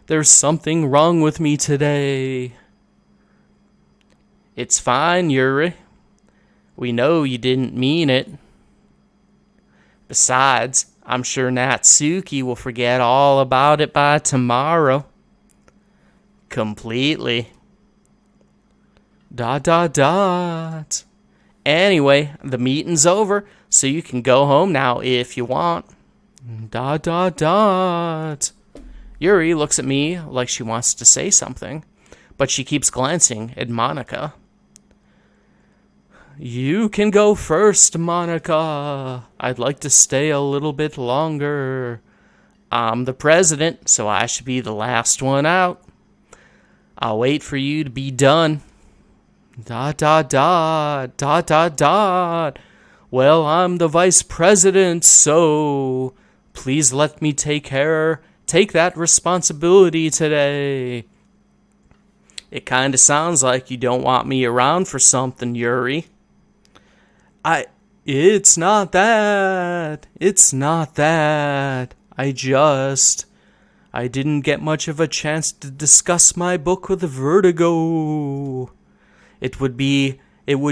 There's something wrong with me today. It's fine, Yuri. We know you didn't mean it. Besides, I'm sure Natsuki will forget all about it by tomorrow. Completely. ... Anyway, the meeting's over, so you can go home now if you want. ... Yuri looks at me like she wants to say something, but she keeps glancing at Monika. You can go first, Monika. I'd like to stay a little bit longer. I'm the president, so I should be the last one out. I'll wait for you to be done. ... Well, I'm the vice president, so please let me take that responsibility today. It kind of sounds like you don't want me around for something, Yuri. It's not that. I didn't get much of a chance to discuss my book with Vertigo. It would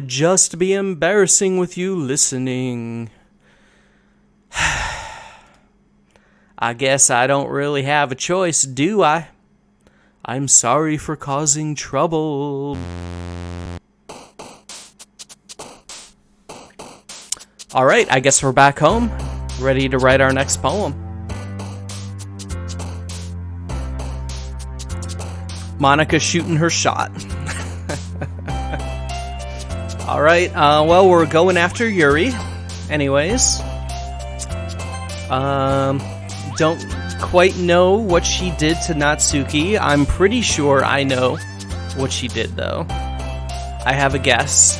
just be embarrassing with you listening. I guess I don't really have a choice, do I? I'm sorry for causing trouble. Alright, I guess we're back home, ready to write our next poem. Monika's shooting her shot. Alright, well, we're going after Yuri. Anyways. Don't quite know what she did to Natsuki. I'm pretty sure I know what she did, though. I have a guess.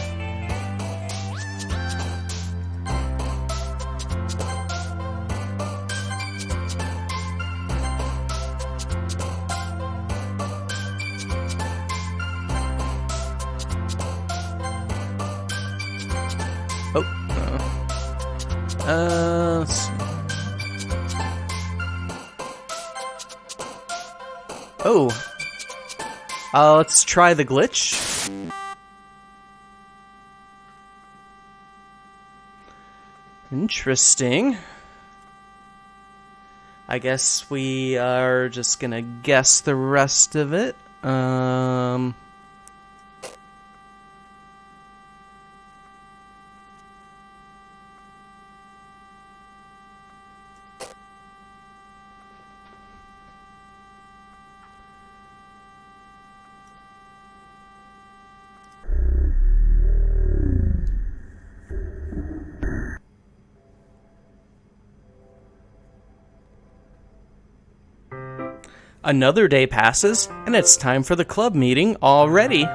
Let's see. Let's try the glitch. Interesting. I guess we are just gonna guess the rest of it. Another day passes, and it's time for the club meeting already.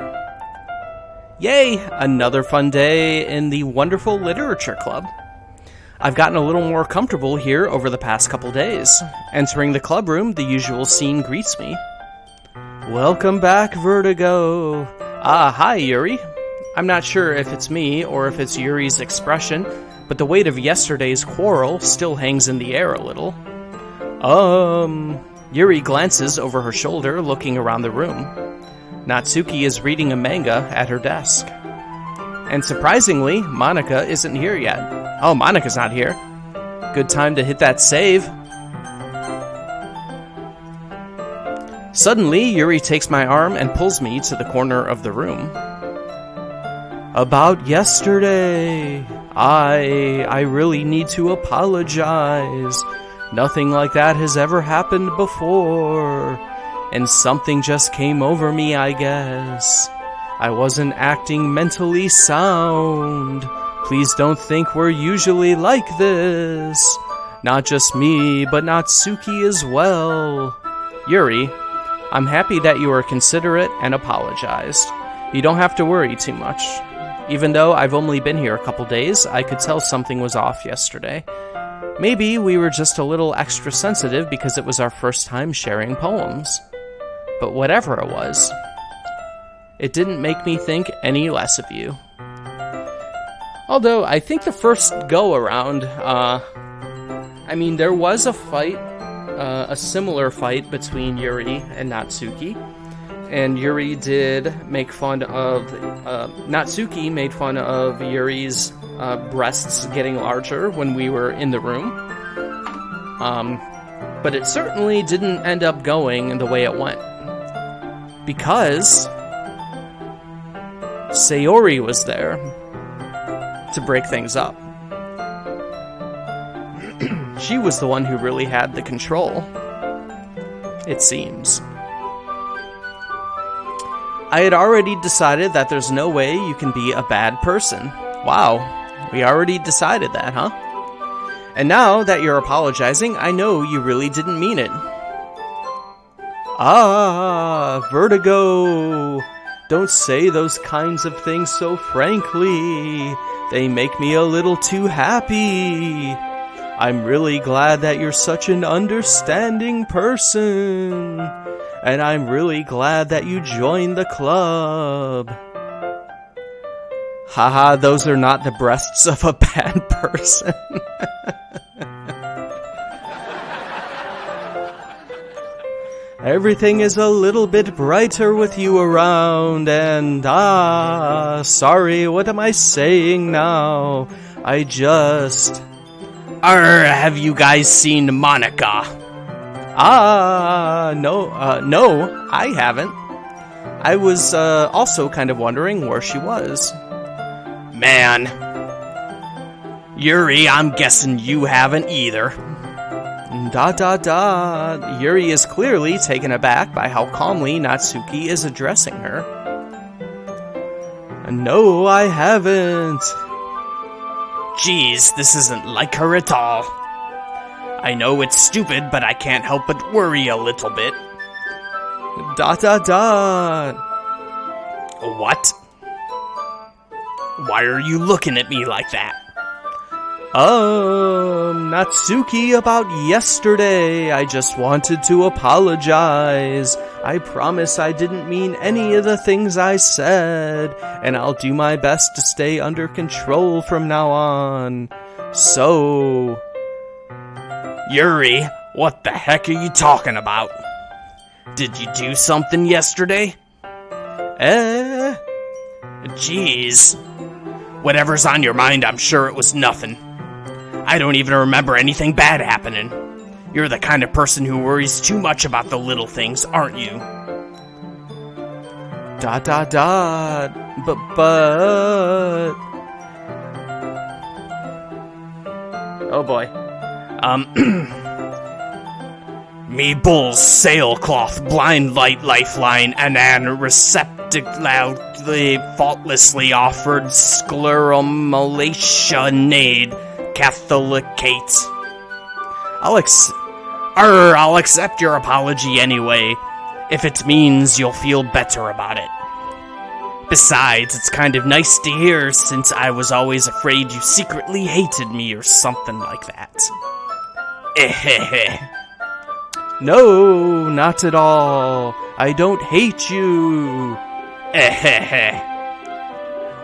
Yay! Another fun day in the wonderful literature club. I've gotten a little more comfortable here over the past couple days. Entering the club room, the usual scene greets me. Welcome back, Vertigo. Hi, Yuri. I'm not sure if it's me or if it's Yuri's expression, but the weight of yesterday's quarrel still hangs in the air a little. Yuri glances over her shoulder, looking around the room. Natsuki is reading a manga at her desk. And surprisingly, Monika isn't here yet. Oh, Monika's not here. Good time to hit that save. Suddenly, Yuri takes my arm and pulls me to the corner of the room. About yesterday, I really need to apologize. Nothing like that has ever happened before. And something just came over me, I guess. I wasn't acting mentally sound. Please don't think we're usually like this. Not just me, but Natsuki as well. Yuri, I'm happy that you are considerate and apologized. You don't have to worry too much. Even though I've only been here a couple days, I could tell something was off yesterday. Maybe we were just a little extra sensitive because it was our first time sharing poems. But whatever it was, it didn't make me think any less of you. Although, I think the first go-around, there was a fight, a similar fight between Yuri and Natsuki. And Yuri did make fun of, Natsuki made fun of Yuri's breasts getting larger when we were in the room. But it certainly didn't end up going the way it went. Because Sayori was there to break things up. She was the one who really had the control, it seems. I had already decided that there's no way you can be a bad person. Wow, we already decided that, huh? And now that you're apologizing, I know you really didn't mean it. Ah, vertigo. Don't say those kinds of things so frankly. They make me a little too happy. I'm really glad that you're such an understanding person. And I'm really glad that you joined the club. Haha, those are not the breasts of a bad person. Everything is a little bit brighter with you around, and sorry, what am I saying now? Have you guys seen Monika? No, I haven't. I was also kind of wondering where she was. Man. Yuri, I'm guessing you haven't either. Yuri is clearly taken aback by how calmly Natsuki is addressing her. No, I haven't. Geez, this isn't like her at all. I know it's stupid, but I can't help but worry a little bit. What? Why are you looking at me like that? Natsuki, about yesterday, I just wanted to apologize. I promise I didn't mean any of the things I said, and I'll do my best to stay under control from now on. So... Yuri, what the heck are you talking about? Did you do something yesterday? Jeez. Whatever's on your mind, I'm sure it was nothing. I don't even remember anything bad happening. You're the kind of person who worries too much about the little things, aren't you? But... Oh boy. Me bull's sailcloth, blind light lifeline, and receptacularly faultlessly offered scleromalationade catholicate. I'll accept your apology anyway, if it means you'll feel better about it. Besides, it's kind of nice to hear, since I was always afraid you secretly hated me or something like that. No, not at all. I don't hate you.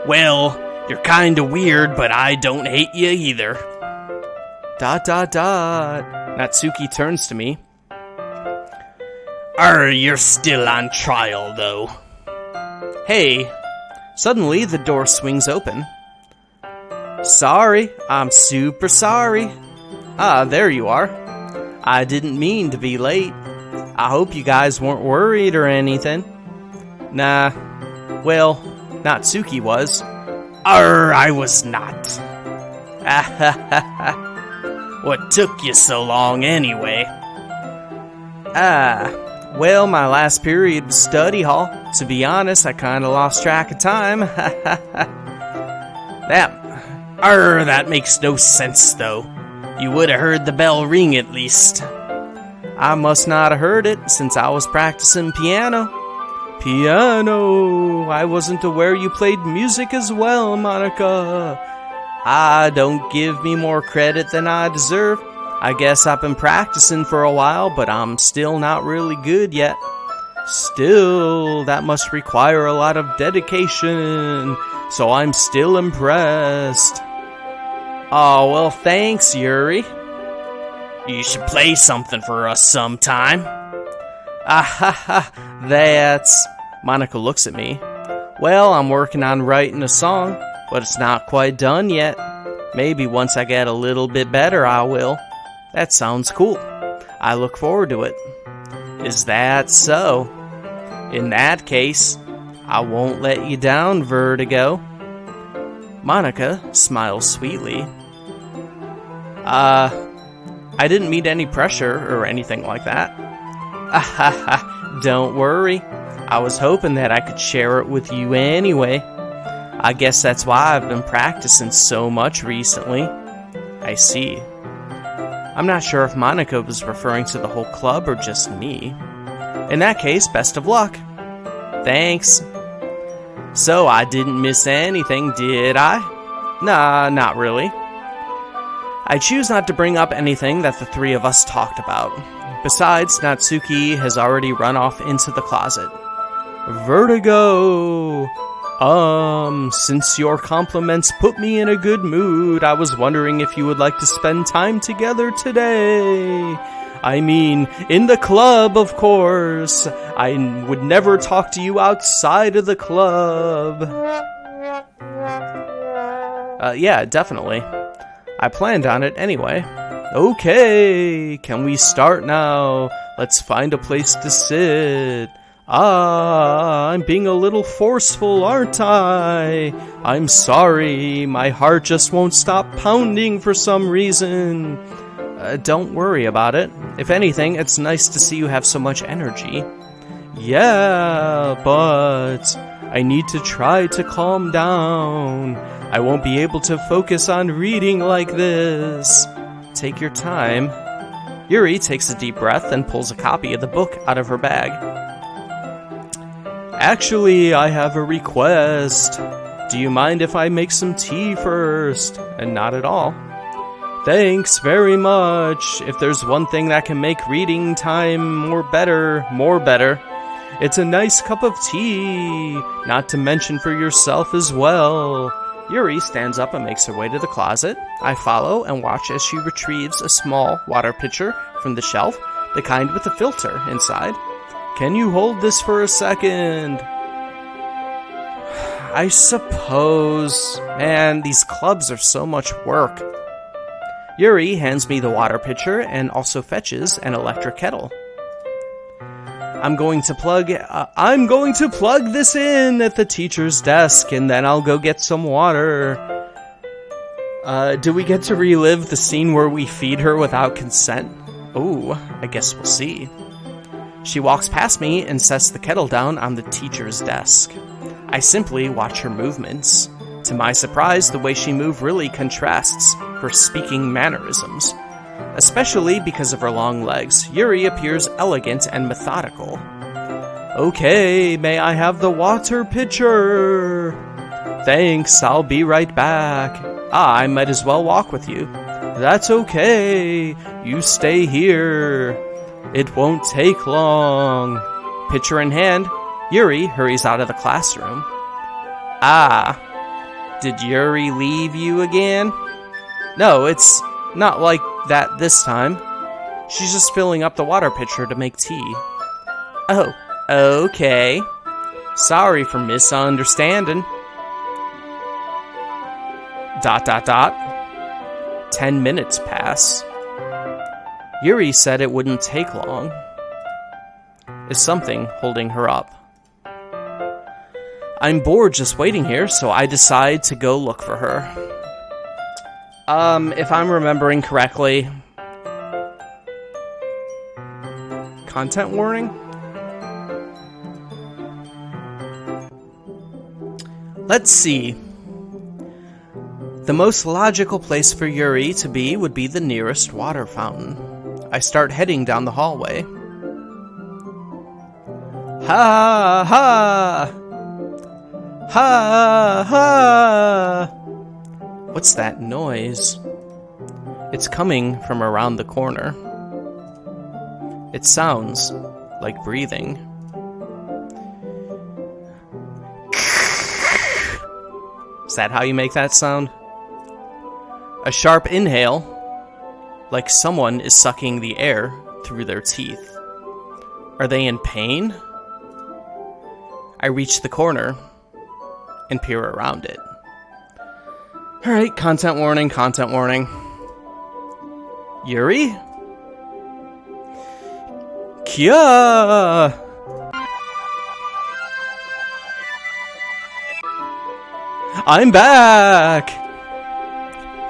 Well, you're kinda weird, but I don't hate you either. ... Natsuki turns to me. You're still on trial, though. Hey. Suddenly, the door swings open. Sorry, I'm super sorry. There you are. I didn't mean to be late. I hope you guys weren't worried or anything. Nah. Well, Natsuki was. I was not. What took you so long anyway? Well, my last period was study hall. To be honest, I kinda lost track of time. That makes no sense, though. You would have heard the bell ring at least. I must not have heard it, since I was practicing piano. Piano! I wasn't aware you played music as well, Monica. Don't give me more credit than I deserve. I guess I've been practicing for a while, but I'm still not really good yet. Still, that must require a lot of dedication, so I'm still impressed. Oh, well, thanks, Yuri. You should play something for us sometime. That's... Monica looks at me. Well, I'm working on writing a song, but it's not quite done yet. Maybe once I get a little bit better, I will. That sounds cool. I look forward to it. Is that so? In that case, I won't let you down, Vertigo. Monica smiles sweetly. I didn't meet any pressure or anything like that. Don't worry. I was hoping that I could share it with you anyway. I guess that's why I've been practicing so much recently. I see. I'm not sure if Monica was referring to the whole club or just me. In that case, best of luck. Thanks. So I didn't miss anything, did I? Nah, not really. I choose not to bring up anything that the three of us talked about. Besides, Natsuki has already run off into the closet. Vertigo! Since your compliments put me in a good mood, I was wondering if you would like to spend time together today. I mean, in the club, of course. I would never talk to you outside of the club. Yeah, definitely. I planned on it anyway. Okay, can we start now? Let's find a place to sit. I'm being a little forceful, aren't I? I'm sorry, my heart just won't stop pounding for some reason. Don't worry about it. If anything, it's nice to see you have so much energy. Yeah, but I need to try to calm down. I won't be able to focus on reading like this. Take your time. Yuri takes a deep breath and pulls a copy of the book out of her bag. Actually, I have a request. Do you mind if I make some tea first? And not at all. Thanks very much. If there's one thing that can make reading time more better, it's a nice cup of tea. Not to mention for yourself as well. Yuri stands up and makes her way to the closet. I follow and watch as she retrieves a small water pitcher from the shelf, the kind with the filter inside. Can you hold this for a second? I suppose. Man, these clubs are so much work. Yuri hands me the water pitcher and also fetches an electric kettle. I'm going to plug this in at the teacher's desk, and then I'll go get some water. Do we get to relive the scene where we feed her without consent? Oh, I guess we'll see. She walks past me and sets the kettle down on the teacher's desk. I simply watch her movements. To my surprise, the way she moves really contrasts her speaking mannerisms. Especially because of her long legs, Yuri appears elegant and methodical. Okay, may I have the water pitcher? Thanks, I'll be right back. I might as well walk with you. That's okay, you stay here. It won't take long. Pitcher in hand, Yuri hurries out of the classroom. Did Yuri leave you again? No, it's not like that this time. She's just filling up the water pitcher to make tea. Oh, okay. Sorry for misunderstanding. ... 10 minutes pass. Yuri said it wouldn't take long. Is something holding her up? I'm bored just waiting here, so I decide to go look for her. If I'm remembering correctly... Content warning? Let's see. The most logical place for Yuri to be would be the nearest water fountain. I start heading down the hallway. Ha ha! Ha ha! What's that noise? It's coming from around the corner. It sounds like breathing. Is that how you make that sound? A sharp inhale, like someone is sucking the air through their teeth. Are they in pain? I reach the corner and peer around it. Alright, content warning, content warning. Yuri? Kia! I'm back!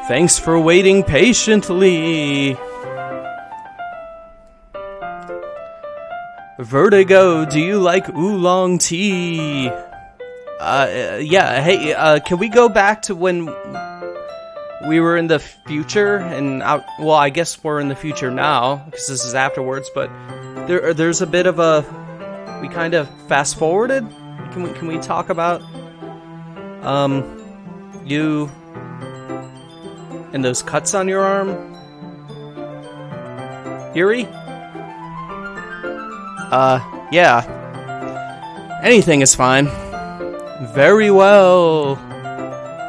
Thanks for waiting patiently. Vertigo, do you like oolong tea? Yeah, hey, can we go back to when we were in the future and well, I guess we're in the future now, because this is afterwards, but there's a bit of a, we kind of fast forwarded? Can we talk about, you and those cuts on your arm? Yuri? Yeah. Anything is fine. Very well.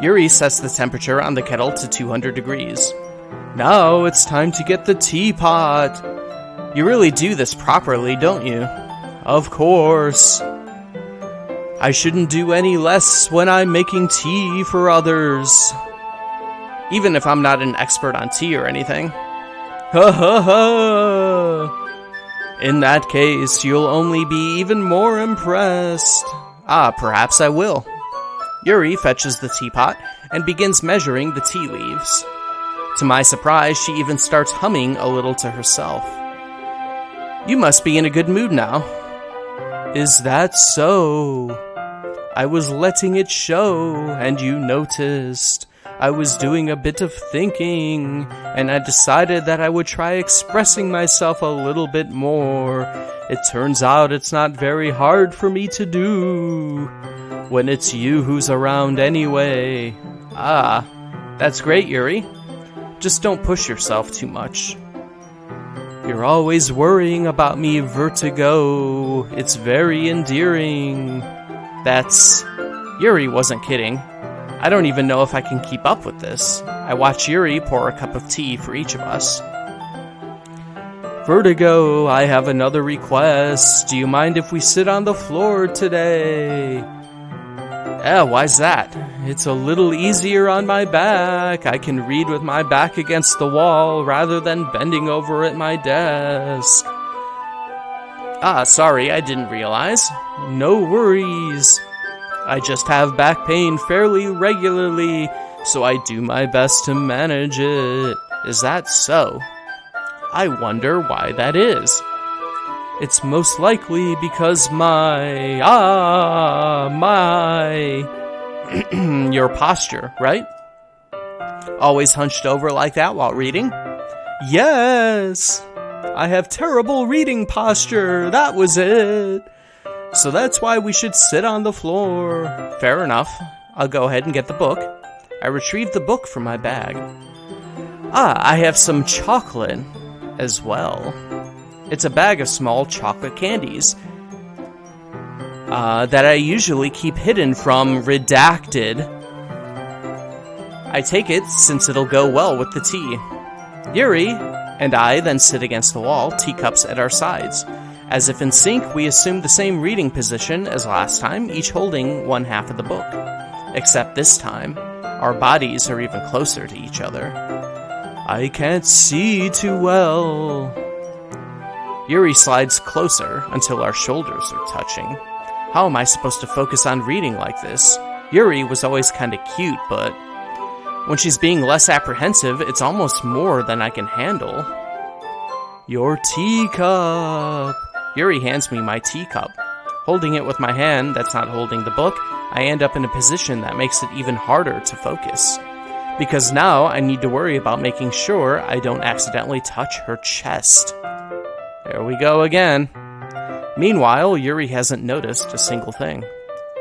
Yuri sets the temperature on the kettle to 200 degrees. Now it's time to get the teapot. You really do this properly, don't you? Of course. I shouldn't do any less when I'm making tea for others. Even if I'm not an expert on tea or anything. Ha ha ha! In that case, you'll only be even more impressed. Ah, perhaps I will. Yuri fetches the teapot and begins measuring the tea leaves. To my surprise, she even starts humming a little to herself. You must be in a good mood now. Is that so? I was letting it show, and you noticed. I was doing a bit of thinking, and I decided that I would try expressing myself a little bit more. It turns out it's not very hard for me to do, when it's you who's around anyway. Ah, that's great, Yuri. Just don't push yourself too much. You're always worrying about me, Vertigo. It's very endearing. That's... Yuri wasn't kidding. I don't even know if I can keep up with this. I watch Yuri pour a cup of tea for each of us. Vertigo, I have another request. Do you mind if we sit on the floor today? Why's that? It's a little easier on my back. I can read with my back against the wall rather than bending over at my desk. Ah, sorry, I didn't realize. No worries. I just have back pain fairly regularly, so I do my best to manage it. Is that so? I wonder why that is. It's most likely because your posture, right? Always hunched over like that while reading? Yes! I have terrible reading posture, that was it. So that's why we should sit on the floor. Fair enough. I'll go ahead and get the book. I retrieve the book from my bag. Ah, I have some chocolate as well. It's a bag of small chocolate candies that I usually keep hidden from Redacted. I take it since it'll go well with the tea. Yuri and I then sit against the wall, teacups at our sides. As if in sync, we assume the same reading position as last time, each holding one half of the book. Except this time, our bodies are even closer to each other. I can't see too well. Yuri slides closer until our shoulders are touching. How am I supposed to focus on reading like this? Yuri was always kinda cute, but when she's being less apprehensive, it's almost more than I can handle. Your teacup. Yuri hands me my teacup. Holding it with my hand that's not holding the book, I end up in a position that makes it even harder to focus. Because now I need to worry about making sure I don't accidentally touch her chest. There we go again. Meanwhile, Yuri hasn't noticed a single thing.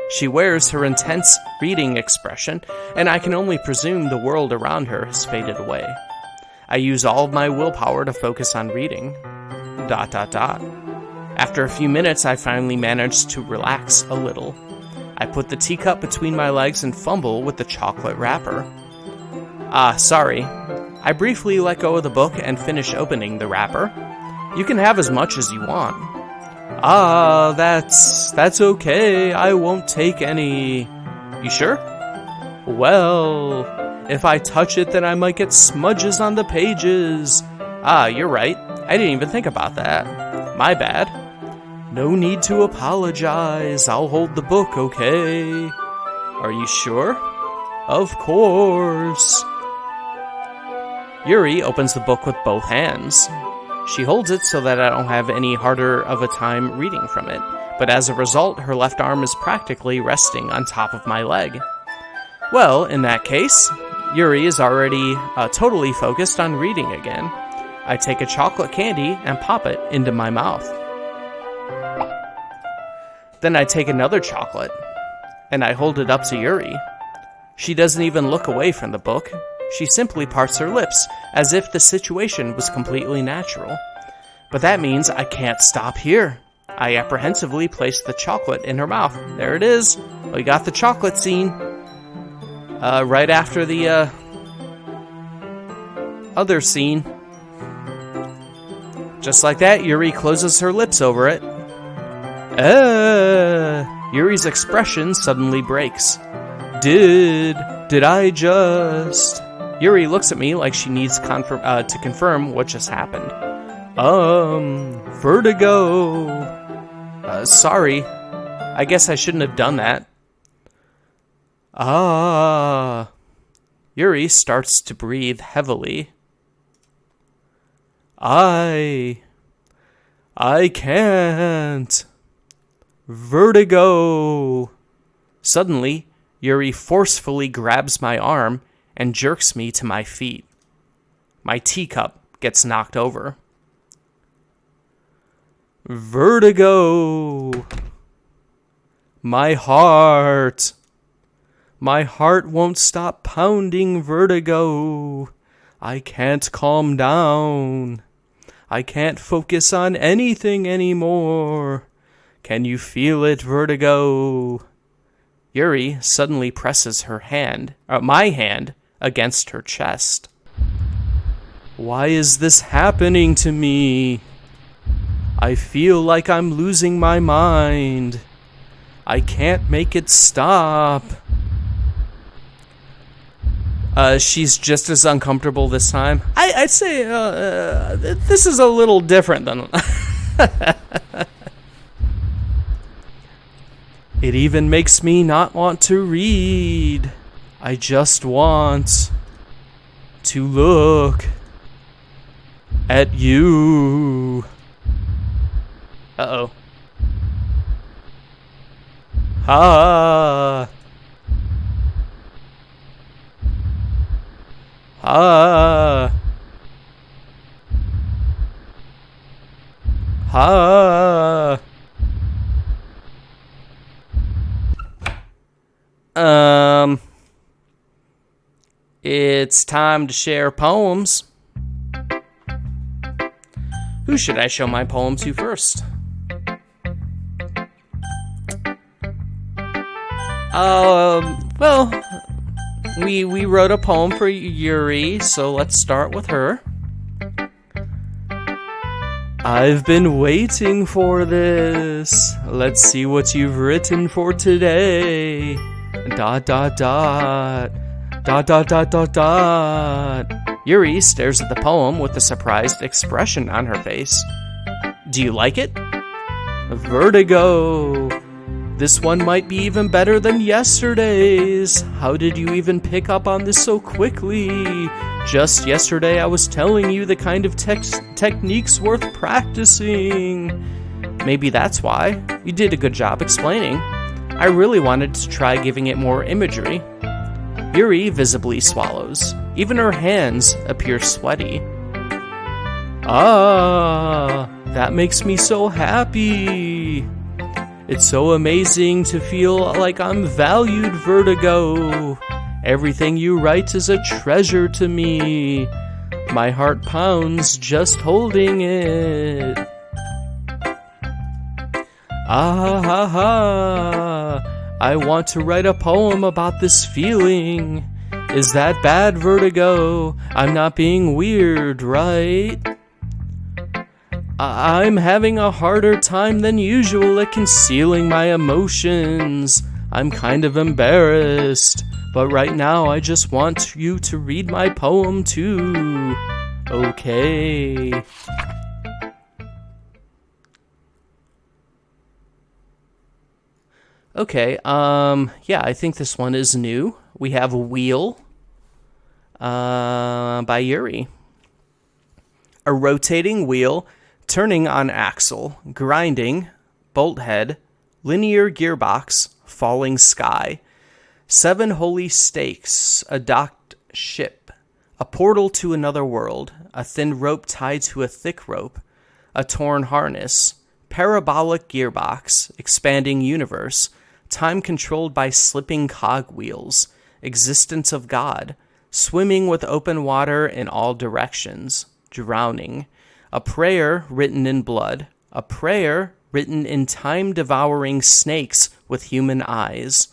She wears her intense reading expression, and I can only presume the world around her has faded away. I use all of my willpower to focus on reading. ... After a few minutes, I finally manage to relax a little. I put the teacup between my legs and fumble with the chocolate wrapper. Sorry. I briefly let go of the book and finish opening the wrapper. You can have as much as you want. That's okay. I won't take any. You sure? Well, if I touch it, then I might get smudges on the pages. You're right. I didn't even think about that. My bad. No need to apologize. I'll hold the book, okay? Are you sure? Of course. Yuri opens the book with both hands. She holds it so that I don't have any harder of a time reading from it, but as a result, her left arm is practically resting on top of my leg. Well, in that case, Yuri is already totally focused on reading again. I take a chocolate candy and pop it into my mouth. Then I take another chocolate, and I hold it up to Yuri. She doesn't even look away from the book. She simply parts her lips, as if the situation was completely natural. But that means I can't stop here. I apprehensively place the chocolate in her mouth. There it is. We got the chocolate scene. Right after the, other scene. Just like that, Yuri closes her lips over it. Yuri's expression suddenly breaks. Did I just... Yuri looks at me like she needs to confirm what just happened. Vertigo. Sorry. I guess I shouldn't have done that. Yuri starts to breathe heavily. I can't. Vertigo. Suddenly, Yuri forcefully grabs my arm and jerks me to my feet. My teacup gets knocked over. Vertigo. My heart. My heart won't stop pounding. Vertigo. I can't calm down. I can't focus on anything anymore. Can you feel it, Vertigo? Yuri suddenly presses my hand, against her chest. Why is this happening to me? I feel like I'm losing my mind. I can't make it stop. She's just as uncomfortable this time. I'd say this is a little different than... It even makes me not want to read. I just want to look at you. Uh-oh. Ah. Ah. Ah. It's time to share poems. Who should I show my poem to first? Well, we wrote a poem for Yuri, so let's start with her. I've been waiting for this. Let's see what you've written for today. Dot dot dot. Dot dot dot dot dot. Yuri stares at the poem with a surprised expression on her face. Do you like it? Vertigo. This one might be even better than yesterday's. How did you even pick up on this so quickly? Just yesterday I was telling you the kind of techniques worth practicing. Maybe that's why. You did a good job explaining. I really wanted to try giving it more imagery. Yuri visibly swallows. Even her hands appear sweaty. Ah, that makes me so happy. It's so amazing to feel like I'm valued, Vertigo. Everything you write is a treasure to me. My heart pounds just holding it. Ah ha ha. I want to write a poem about this feeling. Is that bad, Vertigo? I'm not being weird, right? I'm having a harder time than usual at concealing my emotions. I'm kind of embarrassed, but right now I just want you to read my poem too. Okay. Okay, yeah, I think this one is new. We have Wheel by Yuri. A rotating wheel turning on axle, grinding, bolt head, linear gearbox, falling sky, 7 holy stakes, a docked ship, a portal to another world, a thin rope tied to a thick rope, a torn harness, parabolic gearbox, expanding universe, time controlled by slipping cogwheels, existence of God, swimming with open water in all directions, drowning, a prayer written in blood, a prayer written in time-devouring snakes with human eyes,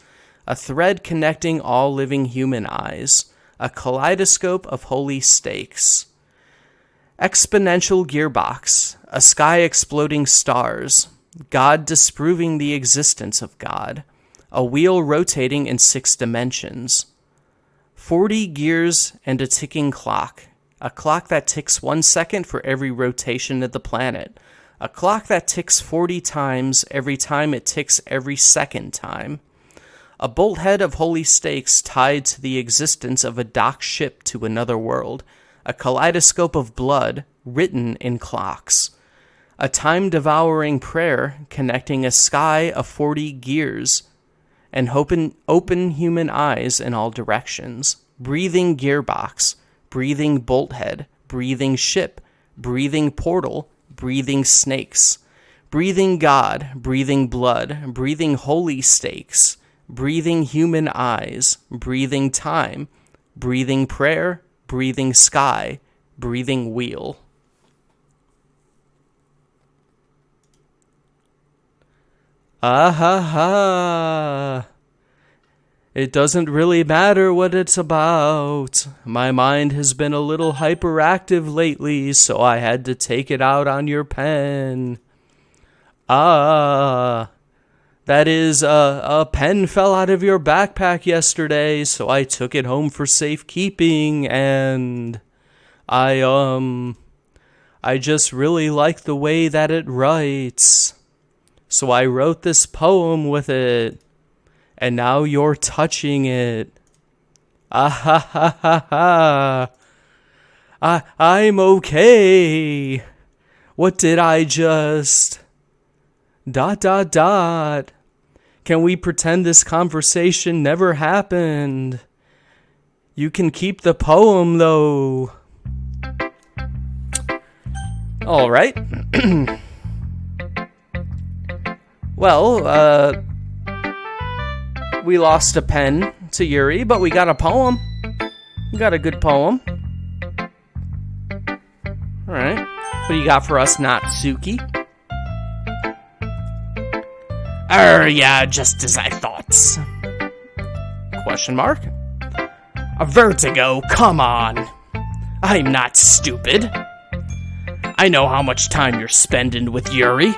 a thread connecting all living human eyes, a kaleidoscope of holy stakes, exponential gearbox, a sky exploding stars, God disproving the existence of God, a wheel rotating in 6 dimensions, 40 gears and a ticking clock, a clock that ticks 1 second for every rotation of the planet. A clock that ticks 40 times every time it ticks every second time. A bolt head of holy stakes tied to the existence of a docked ship to another world. A kaleidoscope of blood written in clocks. A time-devouring prayer connecting a sky of 40 gears and open human eyes in all directions. Breathing gearbox. Breathing bolt head, breathing ship, breathing portal, breathing snakes, breathing God, breathing blood, breathing holy stakes, breathing human eyes, breathing time, breathing prayer, breathing sky, breathing wheel. Ah ha ha. It doesn't really matter what it's about. My mind has been a little hyperactive lately, so I had to take it out on your pen. Ah, that is, a pen fell out of your backpack yesterday, so I took it home for safekeeping, and I just really like the way that it writes. So I wrote this poem with it. And now you're touching it. Ah ha ha ha ha. I'm okay. What did I just... ... Can we pretend this conversation never happened? You can keep the poem, though. All right. Well, we lost a pen to Yuri, but we got a poem. We got a good poem. All right. What do you got for us, Natsuki? Yeah, just as I thought. Question mark. A vertigo, come on. I'm not stupid. I know how much time you're spending with Yuri.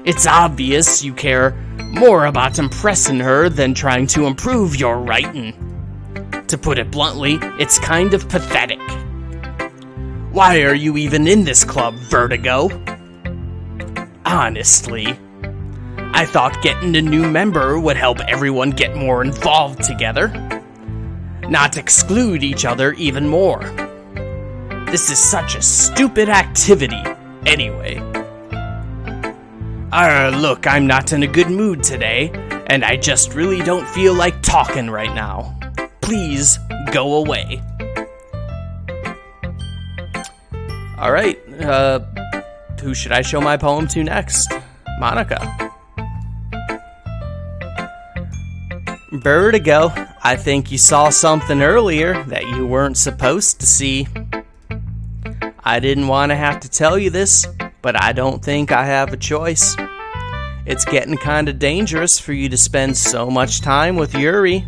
It's obvious you care more about impressing her than trying to improve your writing. To put it bluntly, it's kind of pathetic. Why are you even in this club, Vertigo? Honestly, I thought getting a new member would help everyone get more involved together, not exclude each other even more. This is such a stupid activity, anyway. Look, I'm not in a good mood today, and I just really don't feel like talking right now. Please go away. Alright, who should I show my poem to next? Monica. Vertigo, I think you saw something earlier that you weren't supposed to see. I didn't want to have to tell you this, but I don't think I have a choice. It's getting kind of dangerous for you to spend so much time with Yuri.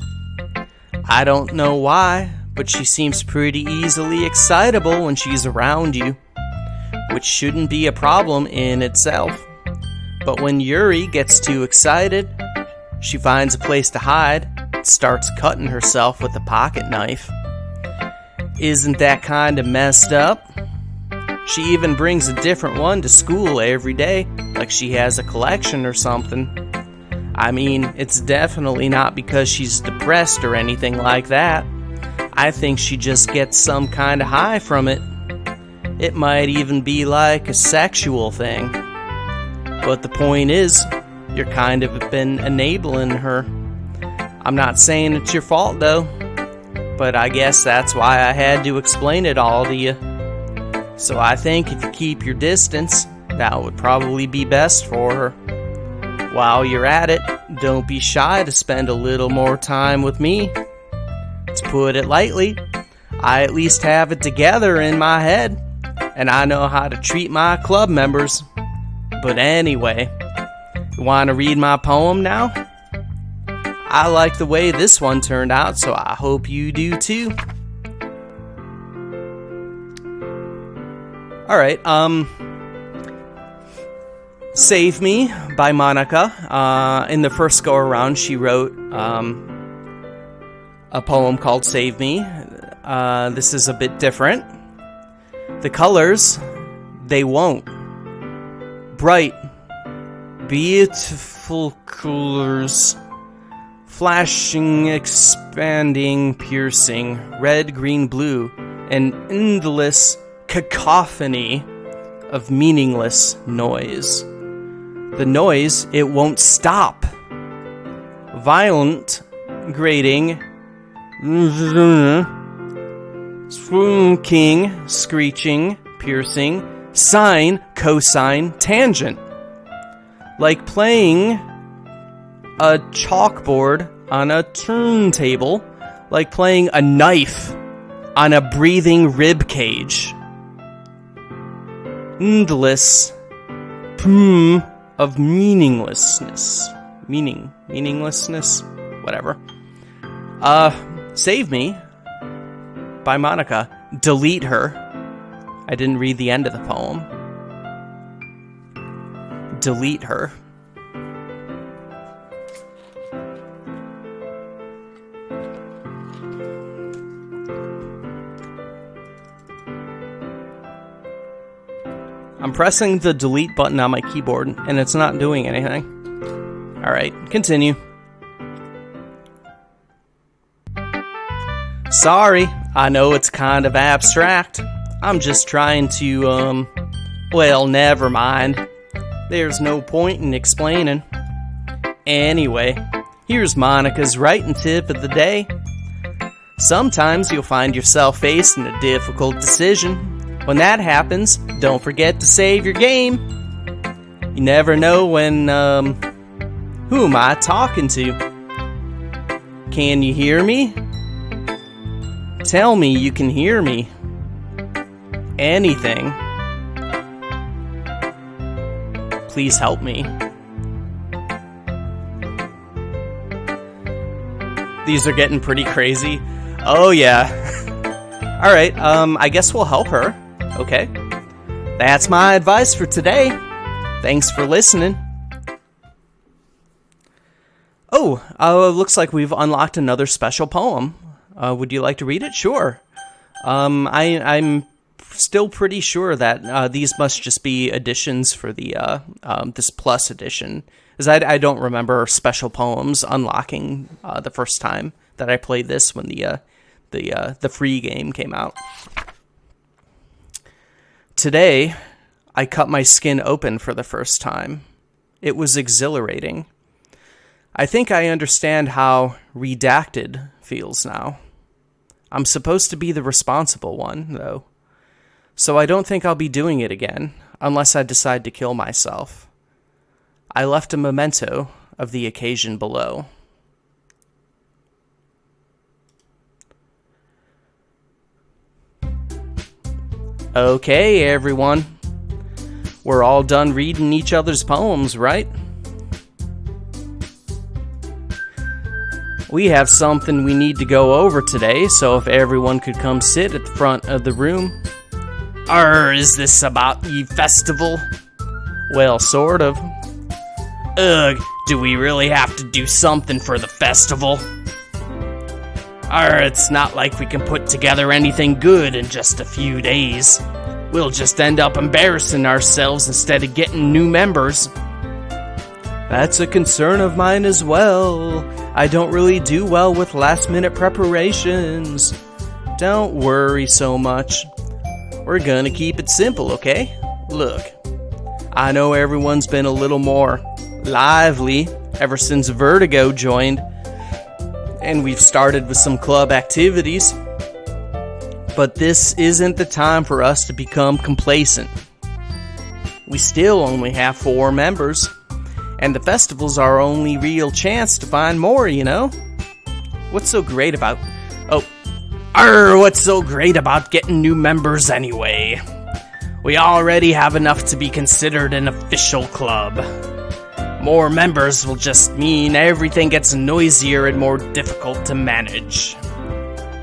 I don't know why, but she seems pretty easily excitable when she's around you, which shouldn't be a problem in itself. But when Yuri gets too excited, she finds a place to hide, starts cutting herself with a pocket knife. Isn't that kind of messed up? She even brings a different one to school every day, like she has a collection or something. I mean, it's definitely not because she's depressed or anything like that. I think she just gets some kind of high from it. It might even be like a sexual thing. But the point is, you're kind of been enabling her. I'm not saying it's your fault though, but I guess that's why I had to explain it all to you. So I think if you keep your distance, that would probably be best for her. While you're at it, don't be shy to spend a little more time with me. To put it lightly, I at least have it together in my head, and I know how to treat my club members. But anyway, you want to read my poem now? I like the way this one turned out, so I hope you do too. Alright, Save Me by Monica. In the first go around, she wrote a poem called Save Me. This is a bit different. The colors, they won't. Bright, beautiful colors. Flashing, expanding, piercing. Red, green, blue. An endless cacophony of meaningless noise. The noise, it won't stop. Violent, grating, swooning, screeching, piercing, sine, cosine, tangent. Like playing a chalkboard on a turntable, like playing a knife on a breathing rib cage. Endless of meaninglessness. Meaninglessness? Whatever. Save Me by Monica. Delete Her. I didn't read the end of the poem. Delete Her. I'm pressing the delete button on my keyboard, and it's not doing anything. Alright, continue. Sorry, I know it's kind of abstract. I'm just trying to, well, never mind. There's no point in explaining. Anyway, here's Monica's writing tip of the day. Sometimes you'll find yourself facing a difficult decision. When that happens, don't forget to save your game. You never know when, who am I talking to? Can you hear me? Tell me you can hear me. Anything. Please help me. These are getting pretty crazy. Oh, yeah. Alright, I guess we'll help her. Okay. That's my advice for today. Thanks for listening. Oh, looks like we've unlocked another special poem. Would you like to read it? Sure. I'm still pretty sure that these must just be additions for the this plus edition, because I don't remember special poems unlocking the first time that I played this when the free game came out. Today, I cut my skin open for the first time. It was exhilarating. I think I understand how redacted feels now. I'm supposed to be the responsible one, though. So I don't think I'll be doing it again, unless I decide to kill myself. I left a memento of the occasion below. Okay, everyone. We're all done reading each other's poems, right? We have something we need to go over today, so if everyone could come sit at the front of the room. Is this about the festival? Well, sort of. Ugh, do we really have to do something for the festival? It's not like we can put together anything good in just a few days. We'll just end up embarrassing ourselves instead of getting new members. That's a concern of mine as well. I don't really do well with last-minute preparations. Don't worry so much. We're gonna keep it simple, okay? Look, I know everyone's been a little more lively ever since Vertigo joined, and we've started with some club activities. But this isn't the time for us to become complacent. We still only have 4 members. And the festival's our only real chance to find more, you know? What's so great about... what's so great about getting new members anyway? We already have enough to be considered an official club. More members will just mean everything gets noisier and more difficult to manage.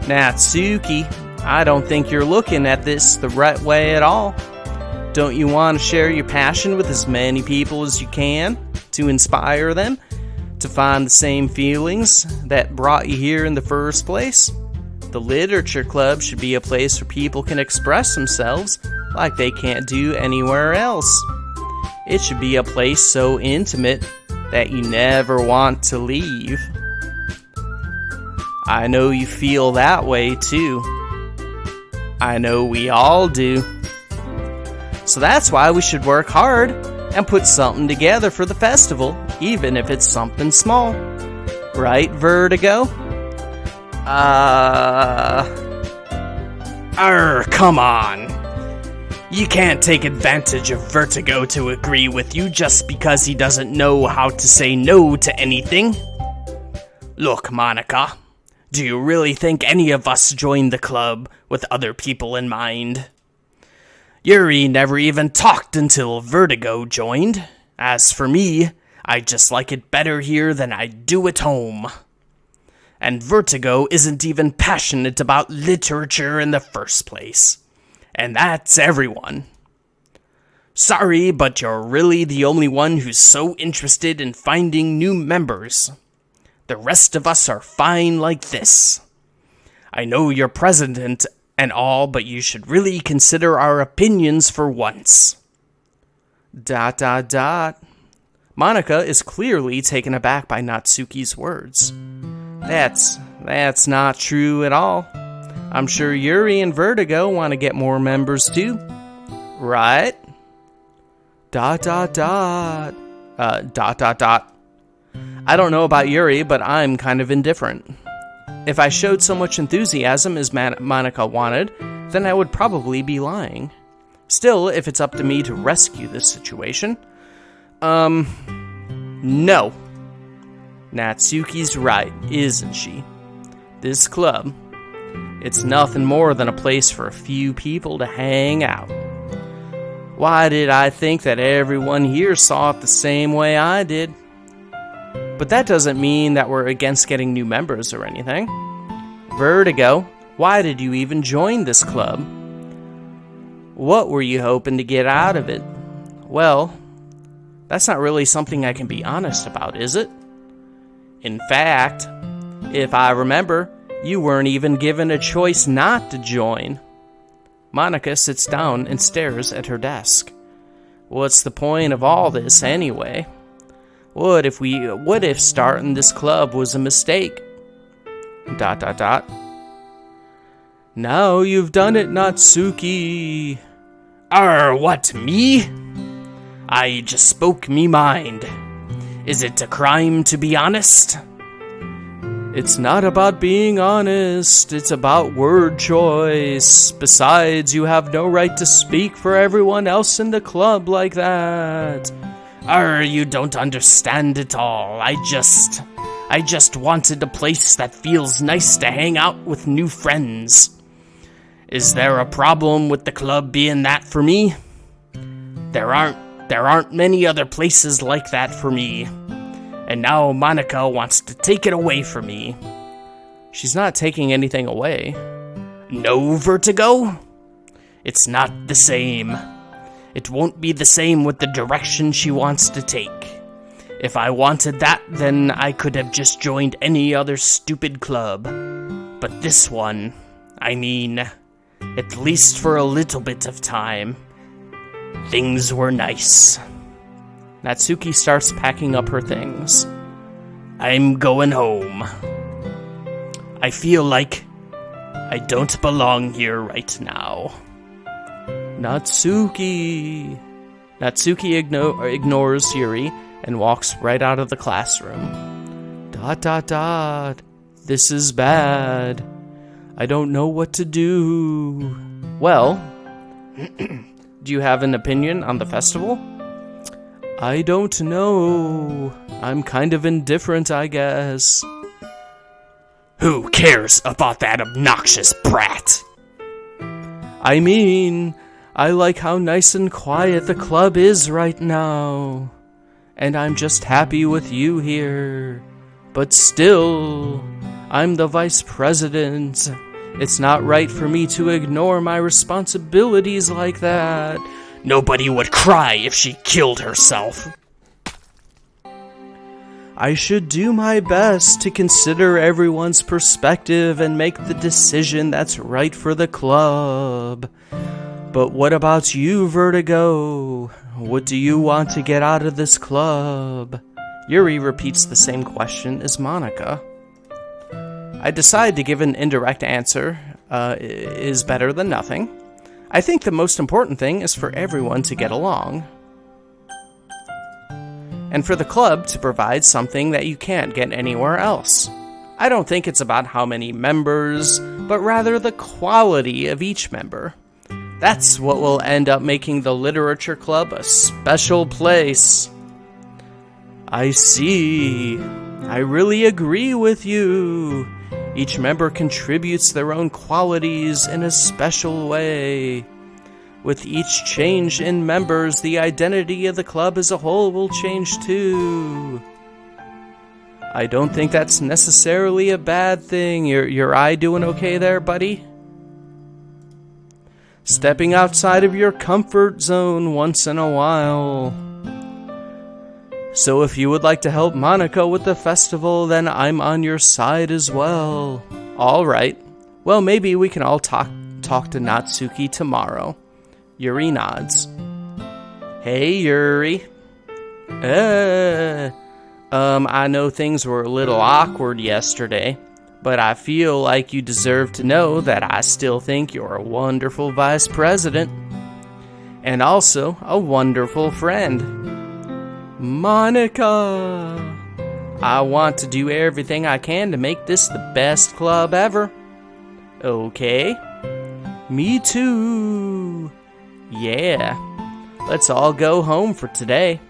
Natsuki, I don't think you're looking at this the right way at all. Don't you want to share your passion with as many people as you can? To inspire them to find the same feelings that brought you here in the first place? The literature club should be a place where people can express themselves like they can't do anywhere else. It should be a place so intimate that you never want to leave. I know you feel that way too. I know we all do. So that's why we should work hard and put something together for the festival, even if it's something small. Right, Vertigo? Come on. You can't take advantage of Vertigo to agree with you just because he doesn't know how to say no to anything. Look, Monica, do you really think any of us joined the club with other people in mind? Yuri never even talked until Vertigo joined. As for me, I just like it better here than I do at home. And Vertigo isn't even passionate about literature in the first place. And that's everyone. Sorry, but you're really the only one who's so interested in finding new members. The rest of us are fine like this. I know you're president and all, but you should really consider our opinions for once. ... Monica is clearly taken aback by Natsuki's words. That's not true at all. I'm sure Yuri and Vertigo want to get more members too. Right? ... I don't know about Yuri, but I'm kind of indifferent. If I showed so much enthusiasm as Monica wanted, then I would probably be lying. Still, if it's up to me to rescue this situation... no. Natsuki's right, isn't she? This club, it's nothing more than a place for a few people to hang out. Why did I think that everyone here saw it the same way I did? But that doesn't mean that we're against getting new members or anything. Vertigo, why did you even join this club? What were you hoping to get out of it? Well, that's not really something I can be honest about, is it? In fact, if I remember, you weren't even given a choice not to join. Monica sits down and stares at her desk. What's the point of all this anyway? What if starting this club was a mistake? ... Now you've done it, Natsuki. What, me? I just spoke me mind. Is it a crime to be honest? It's not about being honest, it's about word choice. Besides, you have no right to speak for everyone else in the club like that. You don't understand it all. I just wanted a place that feels nice to hang out with new friends. Is there a problem with the club being that for me? There aren't many other places like that for me. And now Monica wants to take it away from me. She's not taking anything away. No, Vertigo? It's not the same. It won't be the same with the direction she wants to take. If I wanted that, then I could have just joined any other stupid club. But this one, at least for a little bit of time, things were nice. Natsuki starts packing up her things. I'm going home. I feel like I don't belong here right now. Natsuki ignores Yuri and walks right out of the classroom. ... This is bad. I don't know what to do. Well, do you have an opinion on the festival? I don't know. I'm kind of indifferent, I guess. Who cares about that obnoxious brat? I like how nice and quiet the club is right now. And I'm just happy with you here. But still, I'm the vice president. It's not right for me to ignore my responsibilities like that. Nobody would cry if she killed herself. I should do my best to consider everyone's perspective and make the decision that's right for the club. But what about you, Vertigo? What do you want to get out of this club? Yuri repeats the same question as Monica. I decide to give an indirect answer, is better than nothing. I think the most important thing is for everyone to get along. And for the club to provide something that you can't get anywhere else. I don't think it's about how many members, but rather the quality of each member. That's what will end up making the literature club a special place. I see. I really agree with you. Each member contributes their own qualities in a special way. With each change in members, the identity of the club as a whole will change too. I don't think that's necessarily a bad thing. Your eye doing okay there, buddy? Stepping outside of your comfort zone once in a while. So if you would like to help Monica with the festival, then I'm on your side as well. Alright. Well, maybe we can all talk to Natsuki tomorrow. Yuri nods. Hey, Yuri. I know things were a little awkward yesterday, but I feel like you deserve to know that I still think you're a wonderful vice president. And also a wonderful friend. Monica! I want to do everything I can to make this the best club ever. Okay. Me too. Yeah. Let's all go home for today.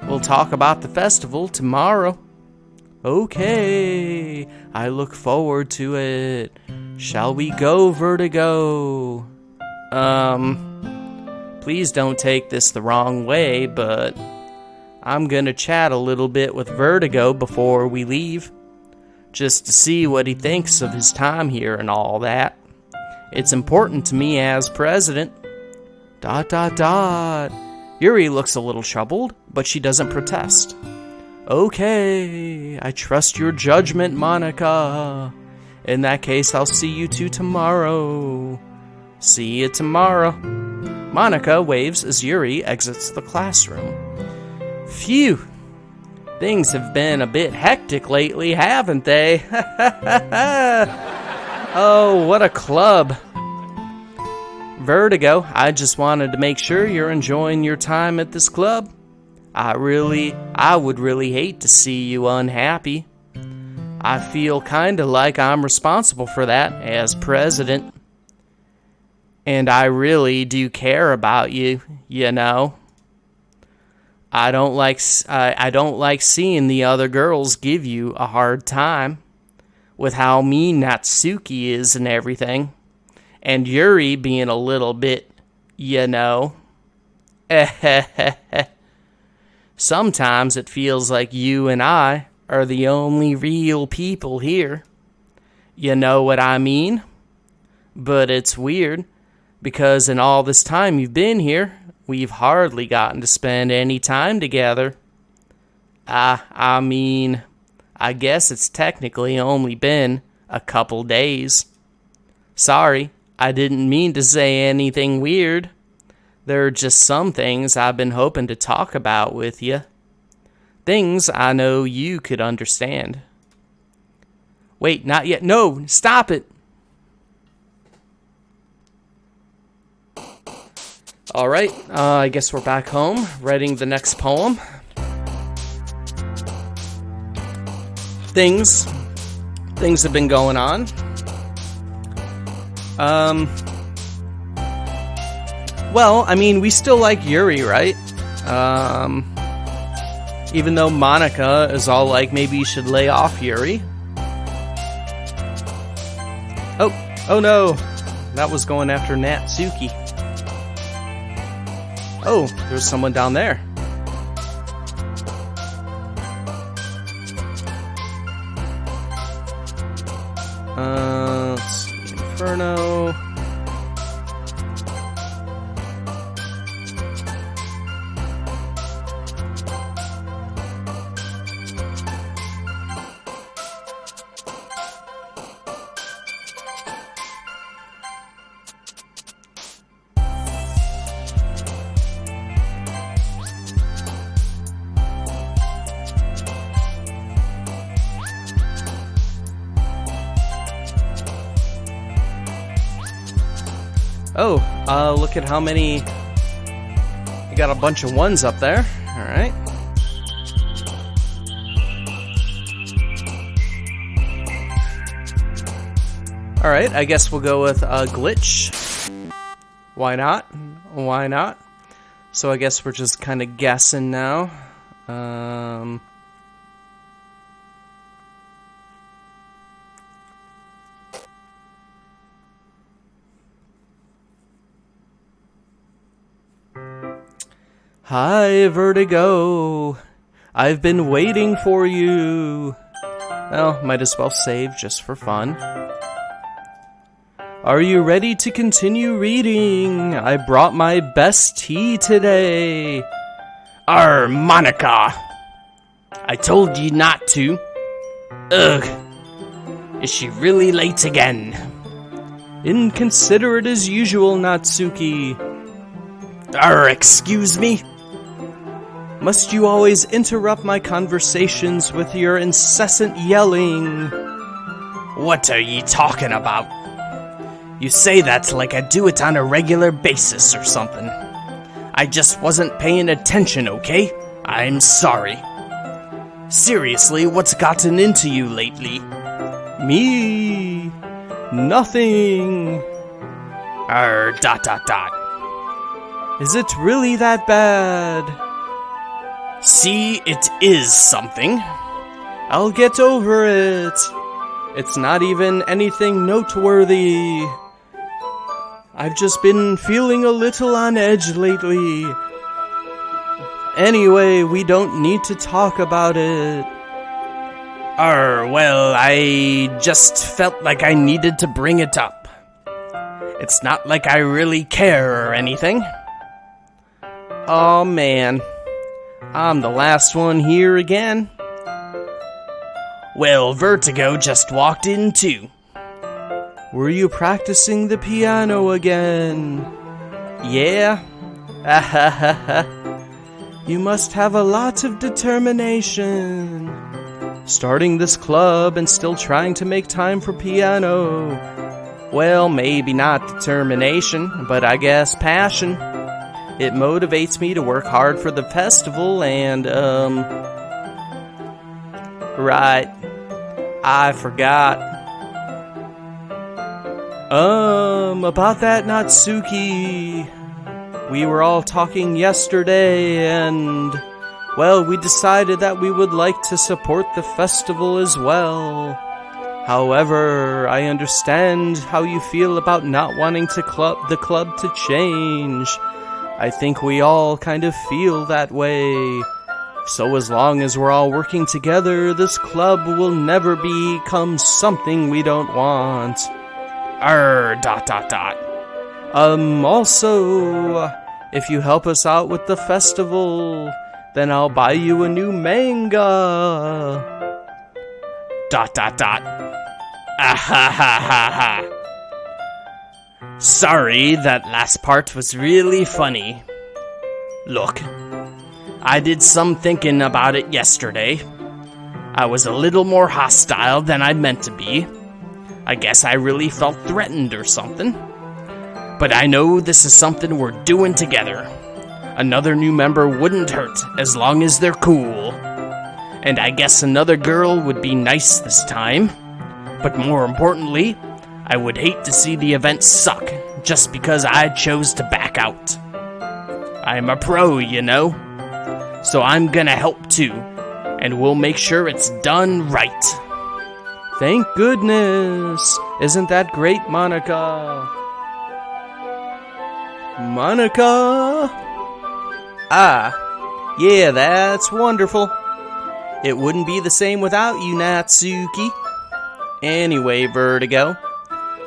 We'll talk about the festival tomorrow. Okay. I look forward to it. Shall we go, Vertigo? Please don't take this the wrong way, but I'm gonna chat a little bit with Vertigo before we leave. just to see what he thinks of his time here and all that. It's important to me as president. ... Yuri looks a little troubled, but she doesn't protest. Okay, I trust your judgment, Monica. In that case, I'll see you two tomorrow. See you tomorrow. Monica waves as Yuri exits the classroom. Phew. Things have been a bit hectic lately, haven't they? Oh, what a club. Vertigo, I just wanted to make sure you're enjoying your time at this club. I would really hate to see you unhappy. I feel kinda like I'm responsible for that as president. And I really do care about you, you know. I don't like seeing the other girls give you a hard time with how mean Natsuki is and everything. And Yuri being a little bit, you know. Sometimes it feels like you and I are the only real people here. You know what I mean? But it's weird, because in all this time you've been here, we've hardly gotten to spend any time together. I mean, I guess it's technically only been a couple days. Sorry, I didn't mean to say anything weird. There are just some things I've been hoping to talk about with you. Things I know you could understand. Wait, not yet. No, stop it. Alright, I guess we're back home, writing the next poem. Things have been going on. Well, I mean, we still like Yuri, right? Even though Monica is all like, maybe you should lay off Yuri. Oh no, that was going after Natsuki. Oh, there's someone down there. Let's see, Inferno. Oh, look at how many. You got a bunch of ones up there. Alright. Alright, I guess we'll go with glitch. Why not? Why not? So I guess we're just kind of guessing now. Hi, Vertigo. I've been waiting for you. Well, might as well save just for fun. Are you ready to continue reading? I brought my best tea today. Monica. I told you not to. Ugh. Is she really late again? Inconsiderate as usual, Natsuki. Excuse me? Must you always interrupt my conversations with your incessant yelling? What are you talking about? You say that like I do it on a regular basis or something. I just wasn't paying attention, okay? I'm sorry. Seriously, what's gotten into you lately? Me? Nothing. Is it really that bad? See, it is something. I'll get over it. It's not even anything noteworthy. I've just been feeling a little on edge lately. Anyway, we don't need to talk about it. Well, I just felt like I needed to bring it up. It's not like I really care or anything. Oh man, I'm the last one here again. Well, Vertigo just walked in too. Were you practicing the piano again? Yeah? You must have a lot of determination. Starting this club and still trying to make time for piano. Well, maybe not determination, but I guess passion. It motivates me to work hard for the festival and, right. I forgot. About that Natsuki. We were all talking yesterday and, well, we decided that we would like to support the festival as well. However, I understand how you feel about not wanting the club to change. I think we all kind of feel that way. So as long as we're all working together, this club will never become something we don't want. Also, if you help us out with the festival, then I'll buy you a new manga. Ahahaha. Sorry, that last part was really funny. Look, I did some thinking about it yesterday. I was a little more hostile than I meant to be. I guess I really felt threatened or something. But I know this is something we're doing together. Another new member wouldn't hurt as long as they're cool. And I guess another girl would be nice this time. But more importantly, I would hate to see the event suck just because I chose to back out. I'm a pro, you know? So I'm gonna help too, and we'll make sure it's done right. Thank goodness! Isn't that great, Monica? Monica? Ah, yeah, that's wonderful. It wouldn't be the same without you, Natsuki. Anyway, Vertigo,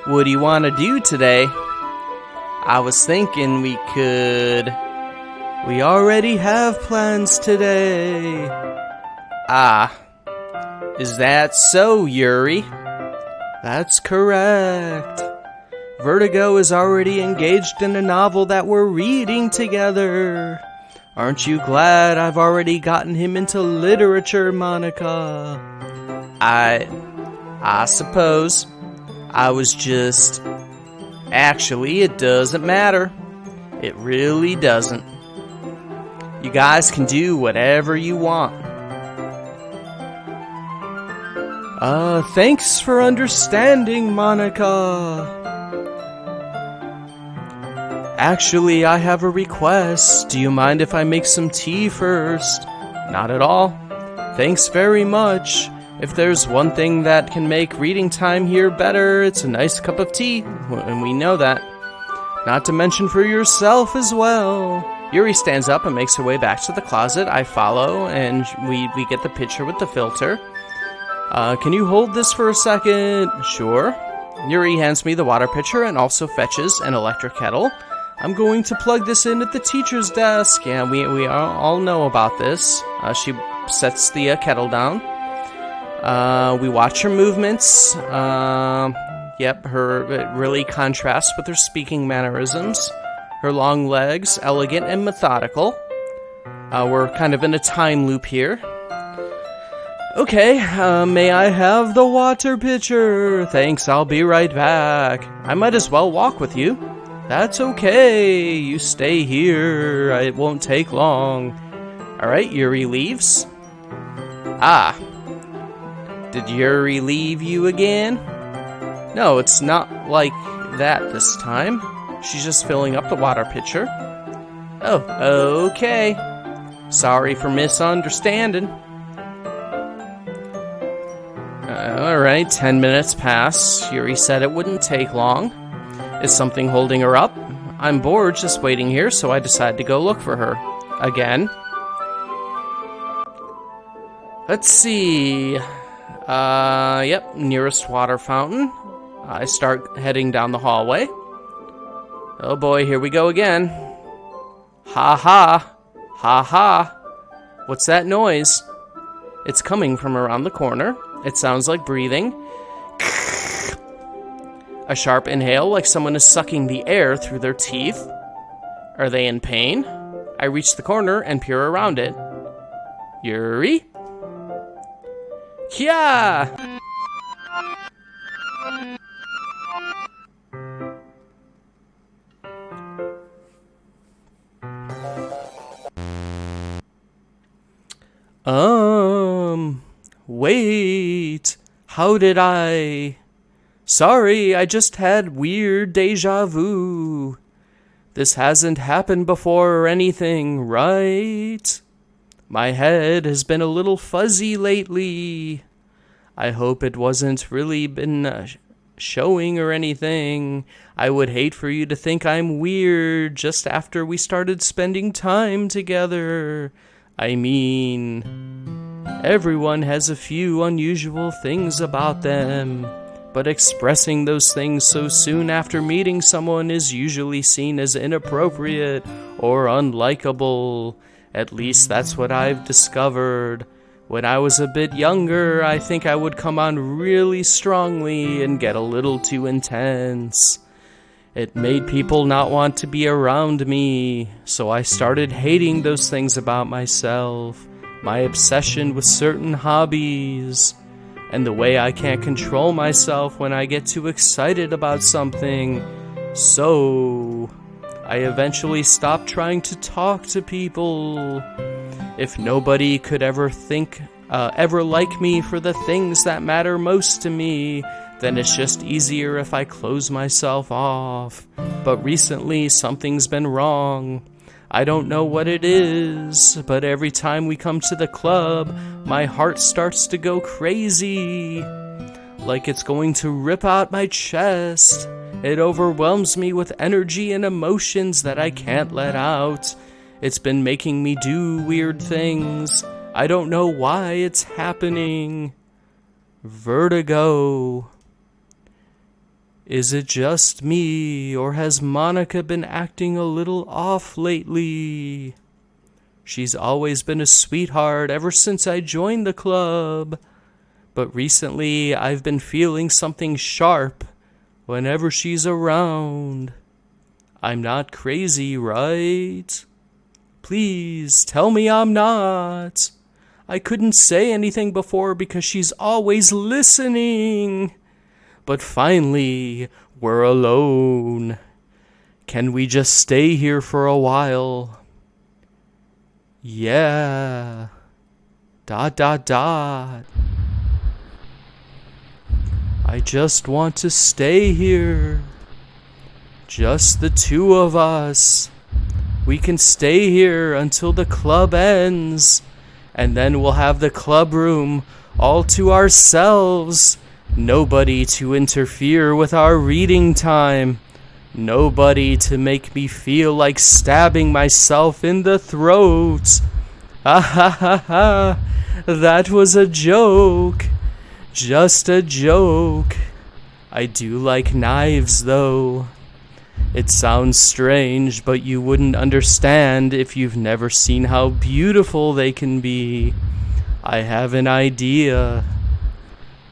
what do you want to do today? I was thinking we already have plans today. Ah, is that so, Yuri? That's correct. Vertigo is already engaged in a novel that we're reading together. Aren't you glad I've already gotten him into literature, Monica? I suppose. I was just... Actually, it doesn't matter. It really doesn't. You guys can do whatever you want. Thanks for understanding, Monica. Actually, I have a request. Do you mind if I make some tea first? Not at all. Thanks very much. If there's one thing that can make reading time here better, it's a nice cup of tea, and we know that. Not to mention for yourself as well. Yuri stands up and makes her way back to the closet. I follow, and we get the picture with the filter. Can you hold this for a second? Sure. Yuri hands me the water pitcher and also fetches an electric kettle. I'm going to plug this in at the teacher's desk. Yeah, we all know about this. She sets the kettle down. We watch her movements. Yep, it really contrasts with her speaking mannerisms. Her long legs, elegant and methodical. We're kind of in a time loop here. Okay, may I have the water pitcher? Thanks, I'll be right back. I might as well walk with you. That's okay, you stay here. It won't take long. Alright, Yuri leaves. Ah. Did Yuri leave you again? No, it's not like that this time. She's just filling up the water pitcher. Oh, okay. Sorry for misunderstanding. Alright, 10 minutes pass. Yuri said it wouldn't take long. Is something holding her up? I'm bored just waiting here, so I decide to go look for her. Again. Let's see. Yep, nearest water fountain. I start heading down the hallway. Oh boy, here we go again. Ha ha! Ha ha! What's that noise? It's coming from around the corner. It sounds like breathing. A sharp inhale, like someone is sucking the air through their teeth. Are they in pain? I reach the corner and peer around it. Yuri? Kya! Wait. How did I? Sorry, I just had weird deja vu. This hasn't happened before or anything, right? My head has been a little fuzzy lately. I hope it wasn't really been showing or anything. I would hate for you to think I'm weird just after we started spending time together. I mean, everyone has a few unusual things about them, but expressing those things so soon after meeting someone is usually seen as inappropriate or unlikable. At least that's what I've discovered. When I was a bit younger, I think I would come on really strongly and get a little too intense. It made people not want to be around me, so I started hating those things about myself, my obsession with certain hobbies, and the way I can't control myself when I get too excited about something. So I eventually stopped trying to talk to people. If nobody could ever like me for the things that matter most to me, then it's just easier if I close myself off. But recently, something's been wrong. I don't know what it is, but every time we come to the club, my heart starts to go crazy. Like it's going to rip out my chest. It overwhelms me with energy and emotions that I can't let out. It's been making me do weird things. I don't know why it's happening. Vertigo. Is it just me, or has Monica been acting a little off lately? She's always been a sweetheart ever since I joined the club. But recently, I've been feeling something sharp whenever she's around. I'm not crazy, right? Please, tell me I'm not. I couldn't say anything before because she's always listening. But finally, we're alone. Can we just stay here for a while? Yeah. ... I just want to stay here. Just the two of us. We can stay here until the club ends. And then we'll have the club room all to ourselves. Nobody to interfere with our reading time. Nobody to make me feel like stabbing myself in the throat. Ha ha ha ha. That was a joke. Just a joke. I do like knives, though. It sounds strange, but you wouldn't understand if you've never seen how beautiful they can be. I have an idea.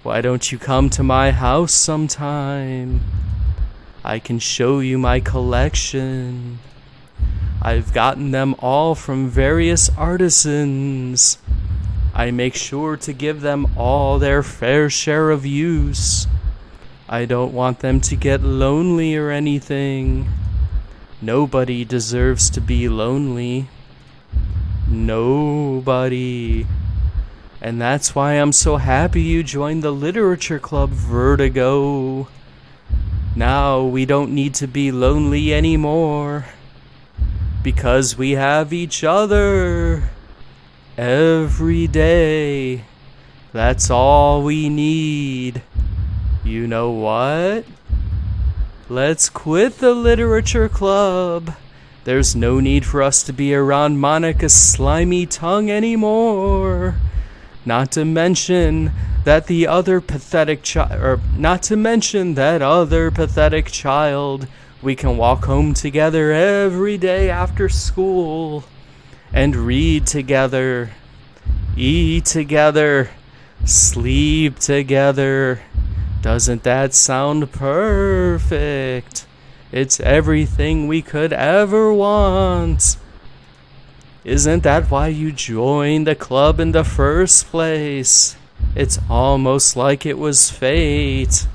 Why don't you come to my house sometime? I can show you my collection. I've gotten them all from various artisans. I make sure to give them all their fair share of use. I don't want them to get lonely or anything. Nobody deserves to be lonely. Nobody. And that's why I'm so happy you joined the literature club, Vertigo. Now we don't need to be lonely anymore. Because we have each other. Every day. That's all we need. You know what? Let's quit the literature club. There's no need for us to be around Monica's slimy tongue anymore. Not to mention that the other pathetic child we can walk home together every day after school and read together, eat together, sleep together. Doesn't that sound perfect? It's everything we could ever want. Isn't that why you joined the club in the first place? It's almost like it was fate.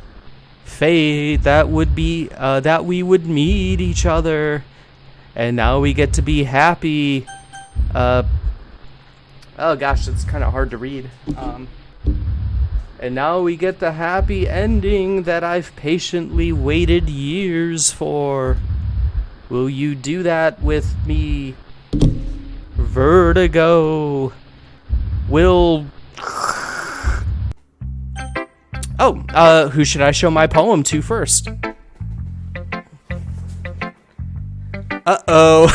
Fate that we would meet each other. And now we get to be happy. Oh gosh, it's kind of hard to read. And now we get the happy ending that I've patiently waited years for. Will you do that with me? Vertigo. Who should I show my poem to first? Uh-oh.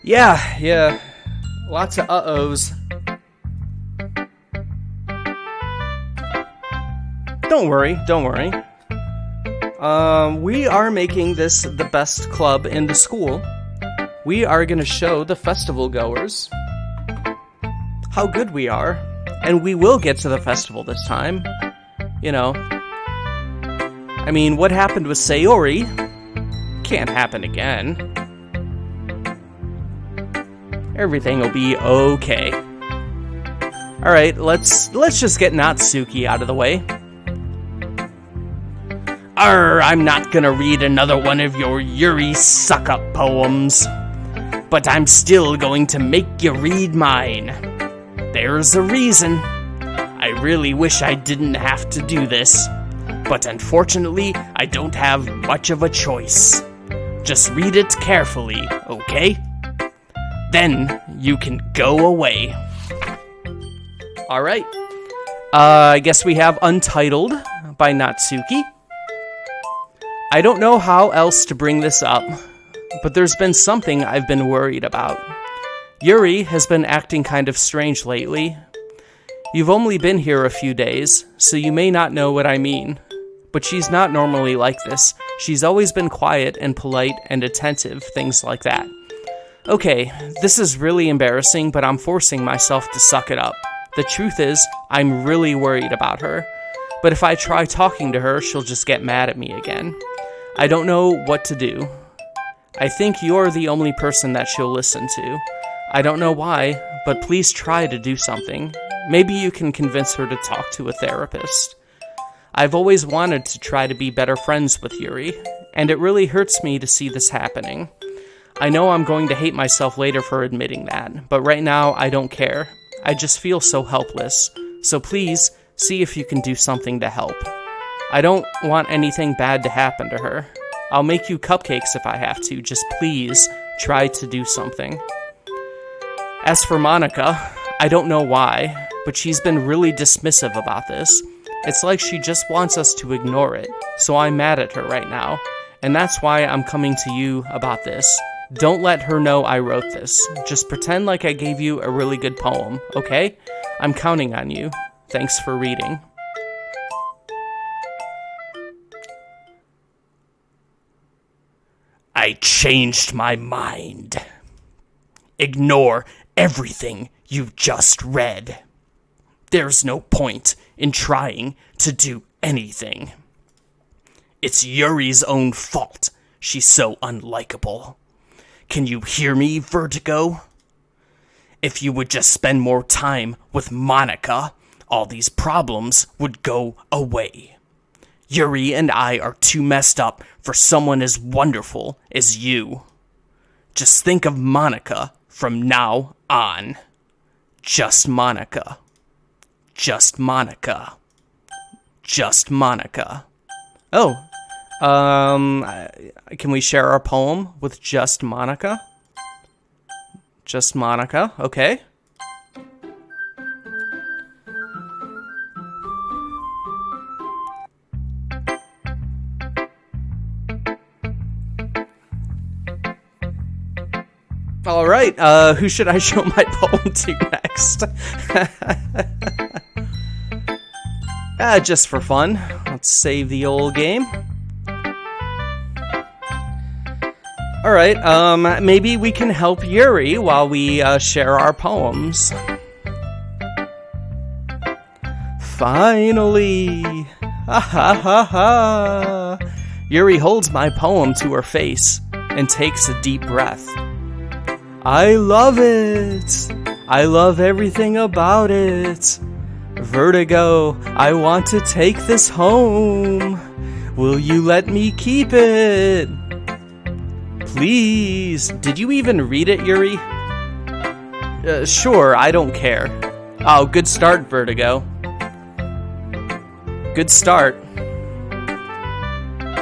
Yeah. Lots of uh-ohs. Don't worry. We are making this the best club in the school. We are going to show the festival goers how good we are. And we will get to the festival this time. You know. I mean, what happened with Sayori can't happen again. Everything will be okay. Alright, let's just get Natsuki out of the way. I'm not gonna read another one of your Yuri suck-up poems. But I'm still going to make you read mine. There's a reason. I really wish I didn't have to do this. But unfortunately, I don't have much of a choice. Just read it carefully, okay? Then you can go away. Alright. I guess we have Untitled by Natsuki. I don't know how else to bring this up, but there's been something I've been worried about. Yuri has been acting kind of strange lately. You've only been here a few days, so you may not know what I mean. But she's not normally like this. She's always been quiet and polite and attentive, things like that. Okay, this is really embarrassing, but I'm forcing myself to suck it up. The truth is, I'm really worried about her. But if I try talking to her, she'll just get mad at me again. I don't know what to do. I think you're the only person that she'll listen to. I don't know why, but please try to do something. Maybe you can convince her to talk to a therapist. I've always wanted to try to be better friends with Yuri, and it really hurts me to see this happening. I know I'm going to hate myself later for admitting that, but right now I don't care. I just feel so helpless. So please, see if you can do something to help. I don't want anything bad to happen to her. I'll make you cupcakes if I have to. Just please try to do something. As for Monica, I don't know why, but she's been really dismissive about this. It's like she just wants us to ignore it, so I'm mad at her right now, and that's why I'm coming to you about this. Don't let her know I wrote this. Just pretend like I gave you a really good poem, okay? I'm counting on you. Thanks for reading. I changed my mind. Ignore everything you've just read. There's no point in trying to do anything. It's Yuri's own fault she's so unlikable. Can you hear me, Vertigo? If you would just spend more time with Monica, all these problems would go away. Yuri and I are too messed up for someone as wonderful as you. Just think of Monica from now on. Just Monica. Just Monica. Just Monica. Oh, can we share our poem with Just Monica? Just Monica, okay. All right, who should I show my poem to next? Just for fun. Let's save the old game. All right, maybe we can help Yuri while we share our poems. Finally! Ha ha ha ha! Yuri holds my poem to her face and takes a deep breath. I love it! I love everything about it. Vertigo, I want to take this home. Will you let me keep it? Please. Did you even read it, Yuri? Sure, I don't care. Oh, good start, Vertigo. Good start.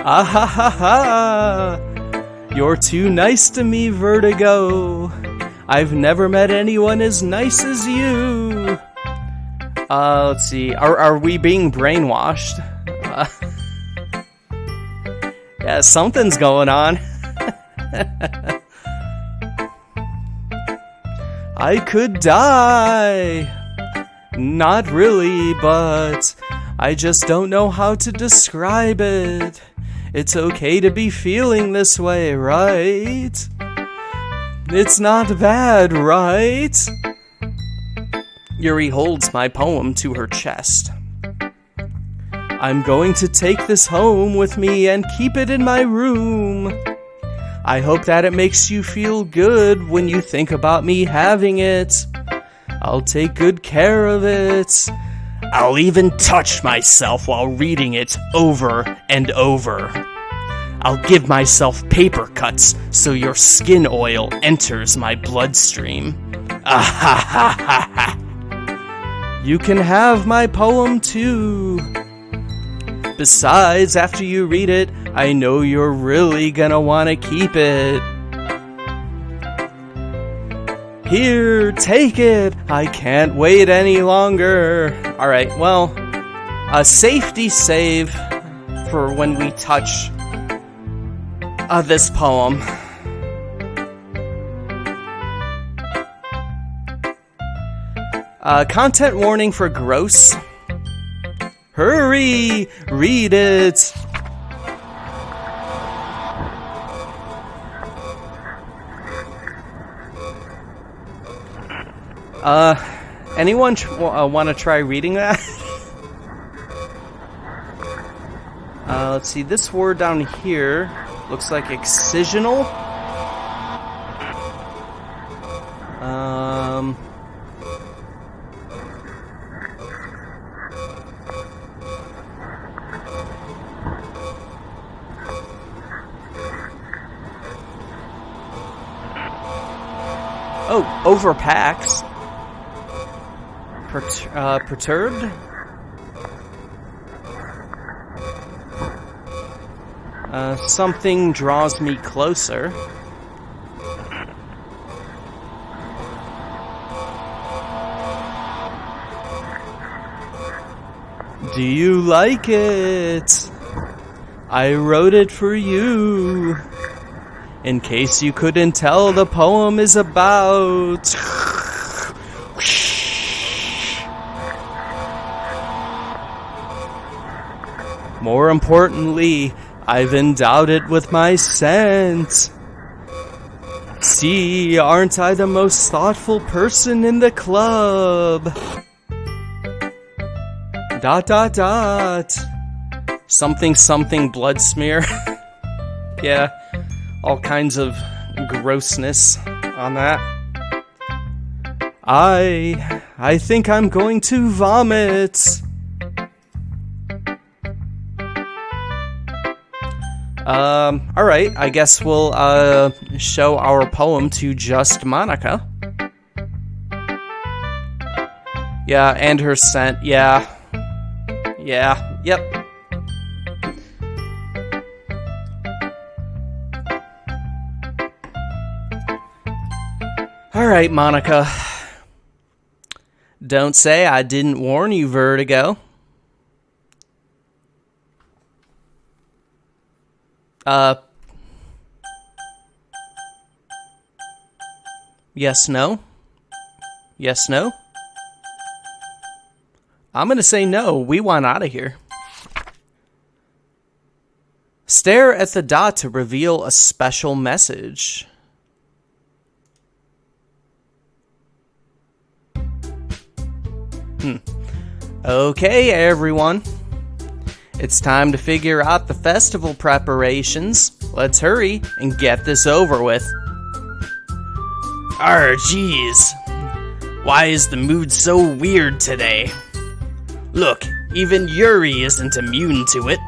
Ah ha ha ha! You're too nice to me, Vertigo. I've never met anyone as nice as you. Let's see. Are we being brainwashed? Yeah, something's going on. I could die. Not really, but I just don't know how to describe it. It's okay to be feeling this way, right? It's not bad, right? Yuri holds my poem to her chest. I'm going to take this home with me and keep it in my room. I hope that it makes you feel good when you think about me having it. I'll take good care of it. I'll even touch myself while reading it over and over. I'll give myself paper cuts so your skin oil enters my bloodstream. Ah ha ha ha ha. You can have my poem too. Besides, after you read it, I know you're really gonna want to keep it. Here, take it. I can't wait any longer. Alright, well, a safety save for when we touch this poem. Content warning for gross. Hurry! Read it! Anyone want to try reading that? Let's see, this word down here looks like excisional. Oh, overpacks. Perturbed? Something draws me closer. Do you like it? I wrote it for you. In case you couldn't tell, the poem is about... More importantly, I've endowed it with my scent. See, aren't I the most thoughtful person in the club? ... Something something blood smear. Yeah, all kinds of grossness on that. I think I'm going to vomit. Alright, I guess we'll, show our poem to just Monica. Yeah, and her scent, yeah. Yeah, yep. Alright, Monica. Don't say I didn't warn you, Vertigo. Yes, no? Yes, no? I'm gonna say no. We want out of here. Stare at the dot to reveal a special message. Okay, everyone. It's time to figure out the festival preparations. Let's hurry and get this over with. Jeez. Why is the mood so weird today? Look, even Yuri isn't immune to it.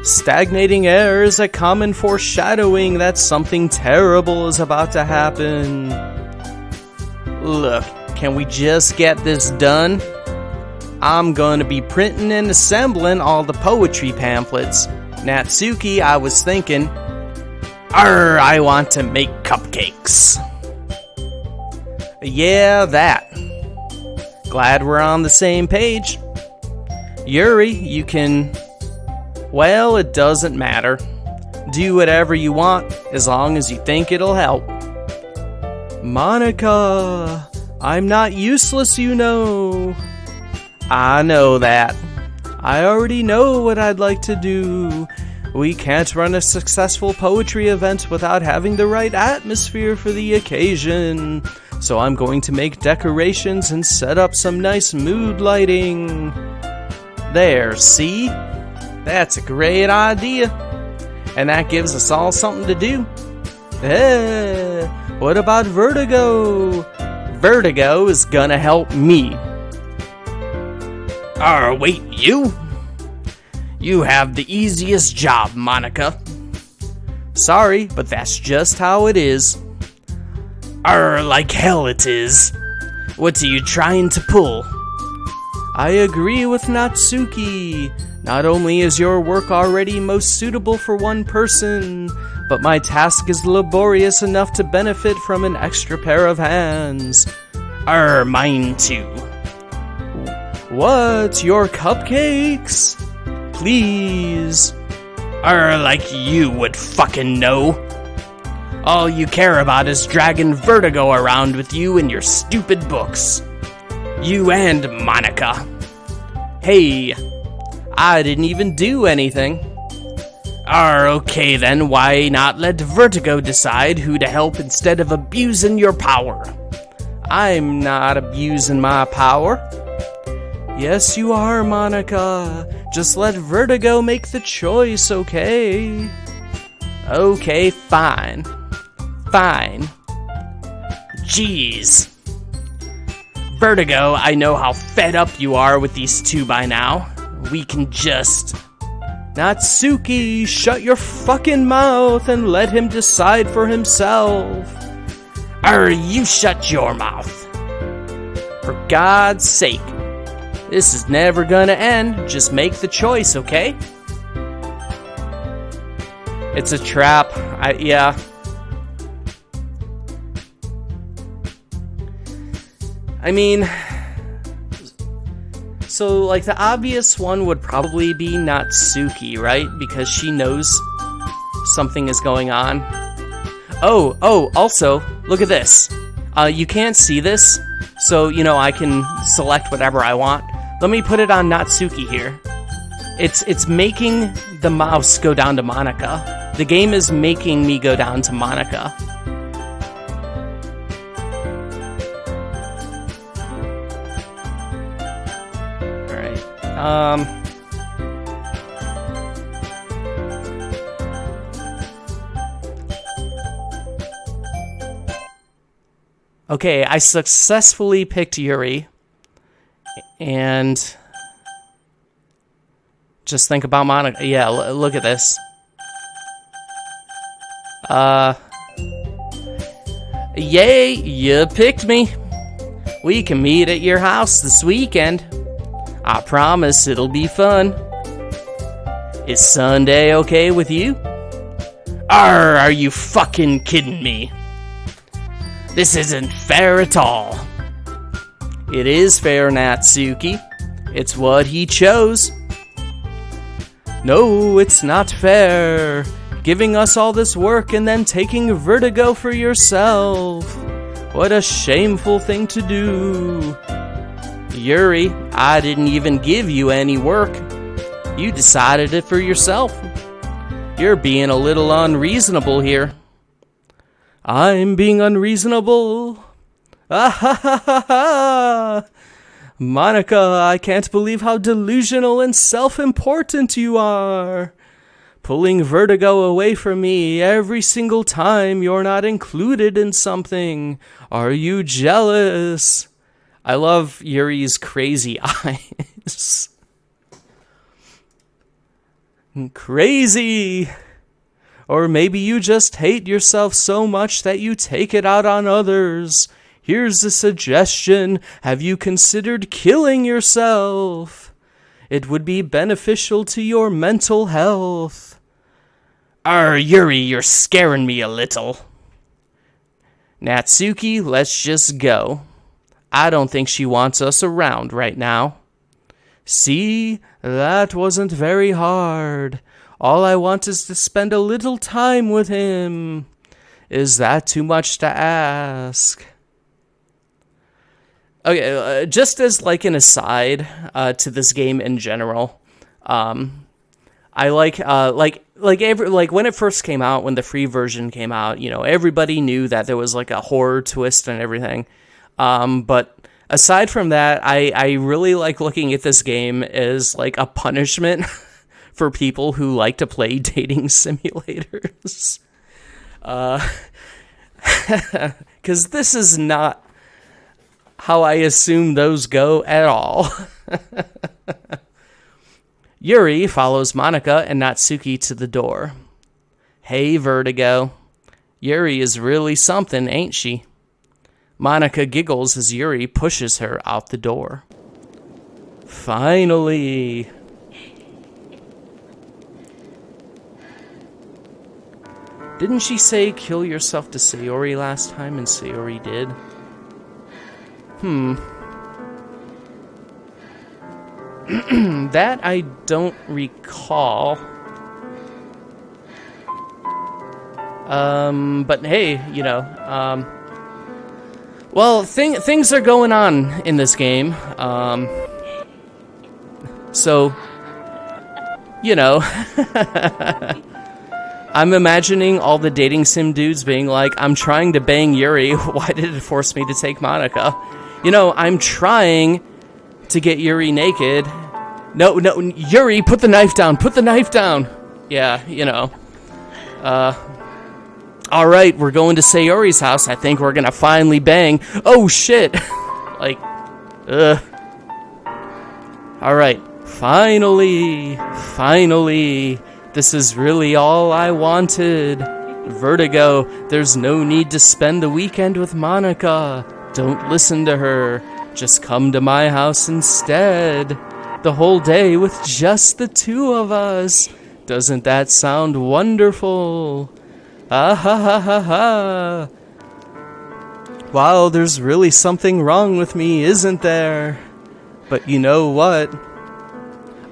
Stagnating air is a common foreshadowing that something terrible is about to happen. Look, can we just get this done? I'm gonna be printing and assembling all the poetry pamphlets. Natsuki, I was thinking, I want to make cupcakes. Yeah, that. Glad we're on the same page. Yuri, you can... Well, it doesn't matter. Do whatever you want, as long as you think it'll help. Monica, I'm not useless, you know. I know that. I already know what I'd like to do. We can't run a successful poetry event without having the right atmosphere for the occasion. So I'm going to make decorations and set up some nice mood lighting. There, see? That's a great idea. And that gives us all something to do. What about Vertigo? Vertigo is gonna help me. Wait, you? You have the easiest job, Monica. Sorry, but that's just how it is. Like hell it is. What are you trying to pull? I agree with Natsuki. Not only is your work already most suitable for one person, but my task is laborious enough to benefit from an extra pair of hands. Mine too. What? Your cupcakes? Please. Like you would fucking know. All you care about is dragging Vertigo around with you in your stupid books. You and Monica. Hey, I didn't even do anything. Okay then, why not let Vertigo decide who to help instead of abusing your power? I'm not abusing my power. Yes, you are, Monica. Just let Vertigo make the choice, okay? Okay, fine. Fine. Jeez. Vertigo, I know how fed up you are with these two by now. We can just... Natsuki, shut your fucking mouth and let him decide for himself. You shut your mouth. For God's sake. This is never gonna end. Just make the choice, okay? It's a trap. Yeah. I mean... So, like, the obvious one would probably be Natsuki, right? Because she knows something is going on. Oh, also, look at this. You can't see this, so, you know, I can select whatever I want. Let me put it on Natsuki here. It's making the mouse go down to Monica. The game is making me go down to Monica. Okay, I successfully picked Yuri. And just think about Monica. Yeah, look at this. Yay, you picked me. We can meet at your house this weekend. I promise it'll be fun. Is Sunday okay with you? Are you fucking kidding me? This isn't fair at all. It is fair, Natsuki. It's what he chose. No, it's not fair. Giving us all this work and then taking vertigo for yourself. What a shameful thing to do. Yuri, I didn't even give you any work. You decided it for yourself. You're being a little unreasonable here. I'm being unreasonable. Ah ha ha ha ha! Monica, I can't believe how delusional and self-important you are. Pulling vertigo away from me every single time you're not included in something. Are you jealous? I love Yuri's crazy eyes. Crazy! Or maybe you just hate yourself so much that you take it out on others. Here's a suggestion. Have you considered killing yourself? It would be beneficial to your mental health. Yuri, you're scaring me a little. Natsuki, let's just go. I don't think she wants us around right now. See, that wasn't very hard. All I want is to spend a little time with him. Is that too much to ask? Okay, just as like an aside to this game in general, I like when it first came out, when the free version came out, you know, everybody knew that there was like a horror twist and everything. But aside from that, I really like looking at this game as like a punishment for people who like to play dating simulators. 'Cause this is not how I assume those go at all. Yuri follows Monica and Natsuki to the door. Hey, Vertigo. Yuri is really something, ain't she? Monica giggles as Yuri pushes her out the door. Finally. Didn't she say kill yourself to Sayori last time and Sayori did? That I don't recall. But hey, you know, well, things are going on in this game. So, you know, I'm imagining all the dating sim dudes being like, I'm trying to bang Yuri, why did it force me to take Monica? You know, I'm trying to get Yuri naked. No, Yuri, put the knife down. Yeah, you know. Alright, we're going to Sayori's house. I think we're gonna finally bang. Oh, shit. Like, Alright, finally. This is really all I wanted. Vertigo, there's no need to spend the weekend with Monica. Don't listen to her. Just come to my house instead. The whole day with just the two of us. Doesn't that sound wonderful? Ah ha ha ha ha. Wow, there's really something wrong with me, isn't there? But you know what?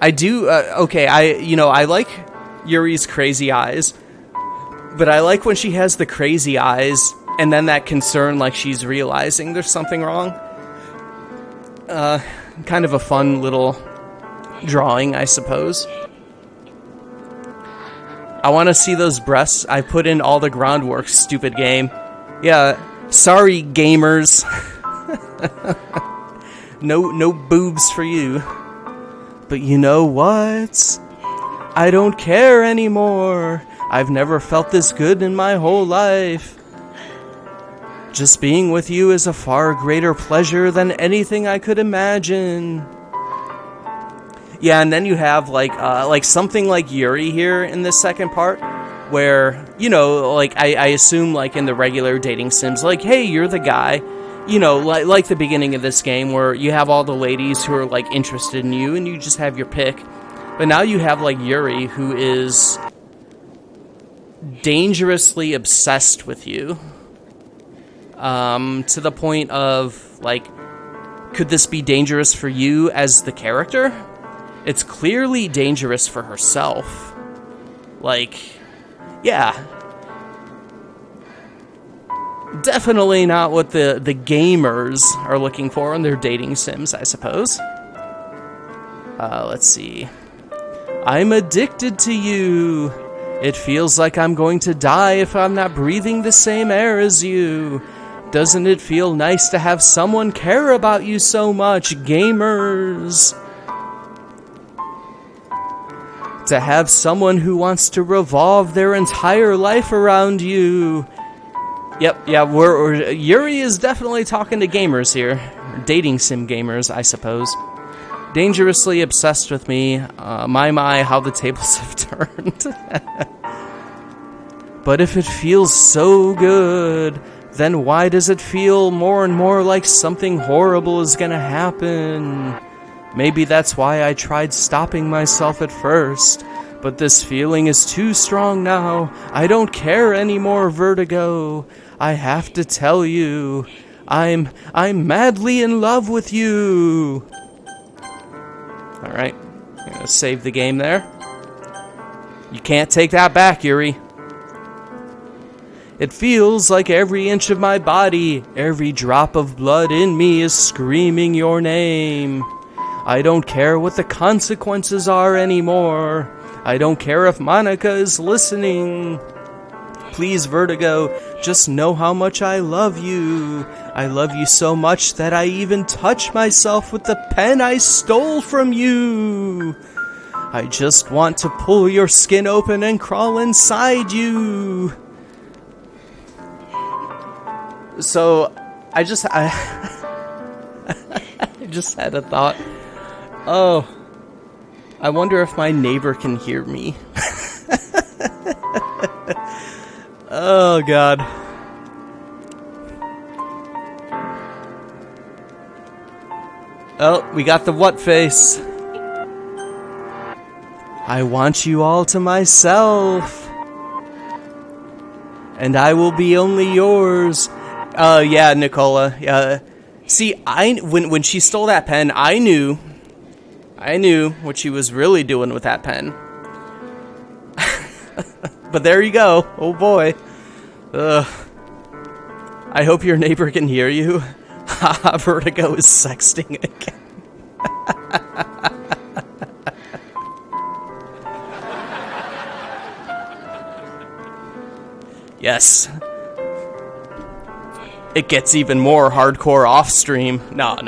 I do, I like Yuri's crazy eyes. But I like when she has the crazy eyes and then that concern, like she's realizing there's something wrong. Kind of a fun little drawing, I suppose. I want to see those breasts. I put in all the groundwork, stupid game. Yeah, sorry, gamers. No boobs for you. But you know what? I don't care anymore. I've never felt this good in my whole life. Just being with you is a far greater pleasure than anything I could imagine. Yeah, and then you have like something like Yuri here in this second part, where, you know, like I assume like in the regular dating sims, like, hey, you're the guy, you know, like the beginning of this game where you have all the ladies who are like interested in you and you just have your pick. But now you have like Yuri, who is dangerously obsessed with you. To the point of, like, could this be dangerous for you as the character? It's clearly dangerous for herself. Like, Yeah. Definitely not what the gamers are looking for in their dating sims, I suppose. Let's see. I'm addicted to you. It feels like I'm going to die if I'm not breathing the same air as you. Doesn't it feel nice to have someone care about you so much, gamers? To have someone who wants to revolve their entire life around you. Yep, yeah, Yuri is definitely talking to gamers here. Dating sim gamers, I suppose. Dangerously obsessed with me. My, how the tables have turned. But if it feels so good, then why does it feel more and more like something horrible is gonna happen? Maybe that's why I tried stopping myself at first. But this feeling is too strong now. I don't care anymore, Vertigo. I have to tell you, I'm madly in love with you. Alright, I'm gonna save the game there. You can't take that back, Yuri. It feels like every inch of my body, every drop of blood in me is screaming your name. I don't care what the consequences are anymore. I don't care if Monica is listening. Please, Vertigo, just know how much I love you. I love you so much that I even touch myself with the pen I stole from you. I just want to pull your skin open and crawl inside you. So, I just had a thought. Oh, I wonder if my neighbor can hear me. Oh, God. Oh, we got the what face. I want you all to myself. And I will be only yours. Yeah, Nicola. Yeah. See, when she stole that pen, I knew what she was really doing with that pen. But there you go. Oh boy. Ugh. I hope your neighbor can hear you. Haha, Vertigo is sexting again. Yes. It gets even more hardcore off stream. No.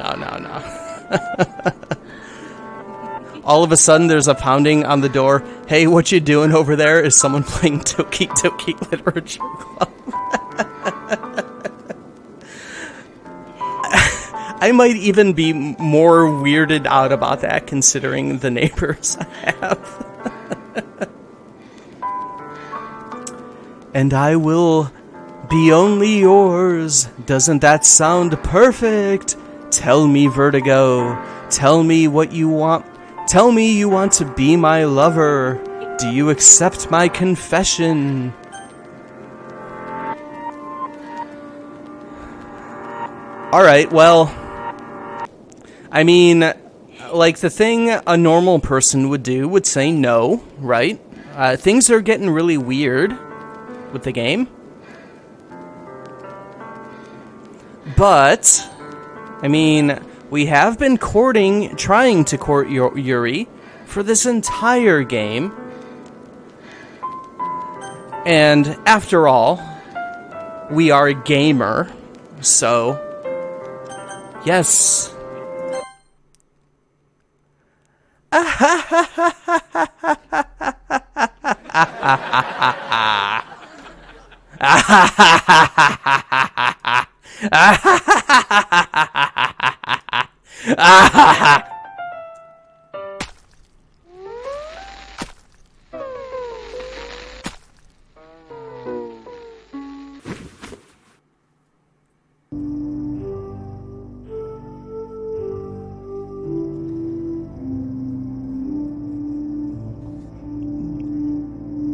All of a sudden, there's a pounding on the door. Hey, what you doing over there? Is someone playing Doki Doki Literature Club? I might even be more weirded out about that, considering the neighbors I have. And I will be only yours. Doesn't that sound perfect? Tell me, Vertigo. Tell me what you want. Tell me you want to be my lover. Do you accept my confession? Alright, well, I mean, like the thing a normal person would do would say no, right? Things are getting really weird with the game. But, I mean, we have been trying to court Yuri for this entire game. And after all, we are a gamer, so, yes.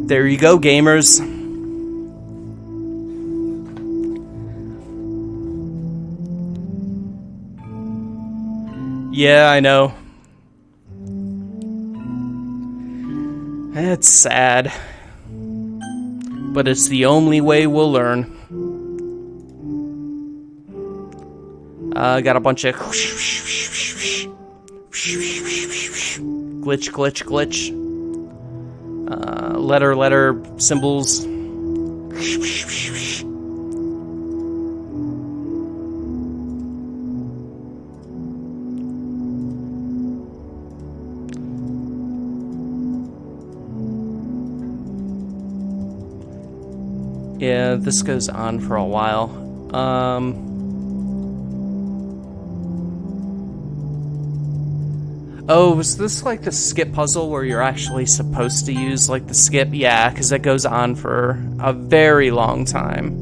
There you go, gamers. Yeah, I know. It's sad. but it's the only way we'll learn. Got a bunch of glitch, glitch, glitch. Letter symbols. Yeah, this goes on for a while. Oh, was this like the skip puzzle where you're actually supposed to use like the skip? Yeah, because that goes on for a very long time.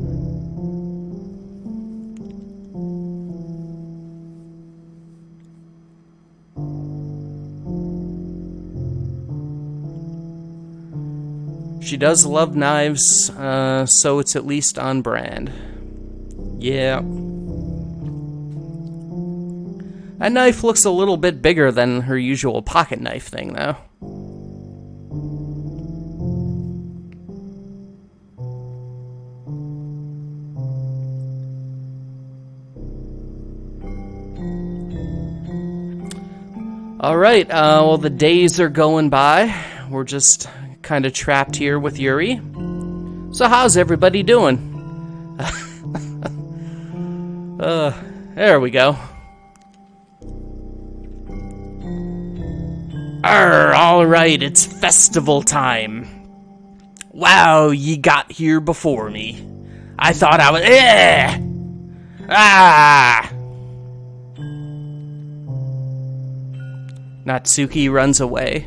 She does love knives, so it's at least on brand. Yeah. That knife looks a little bit bigger than her usual pocket knife thing, though. Alright, well, the days are going by. We're just kind of trapped here with Yuri. So how's everybody doing? There we go. Alright, it's festival time. Wow, ye got here before me. I thought I was... Natsuki runs away.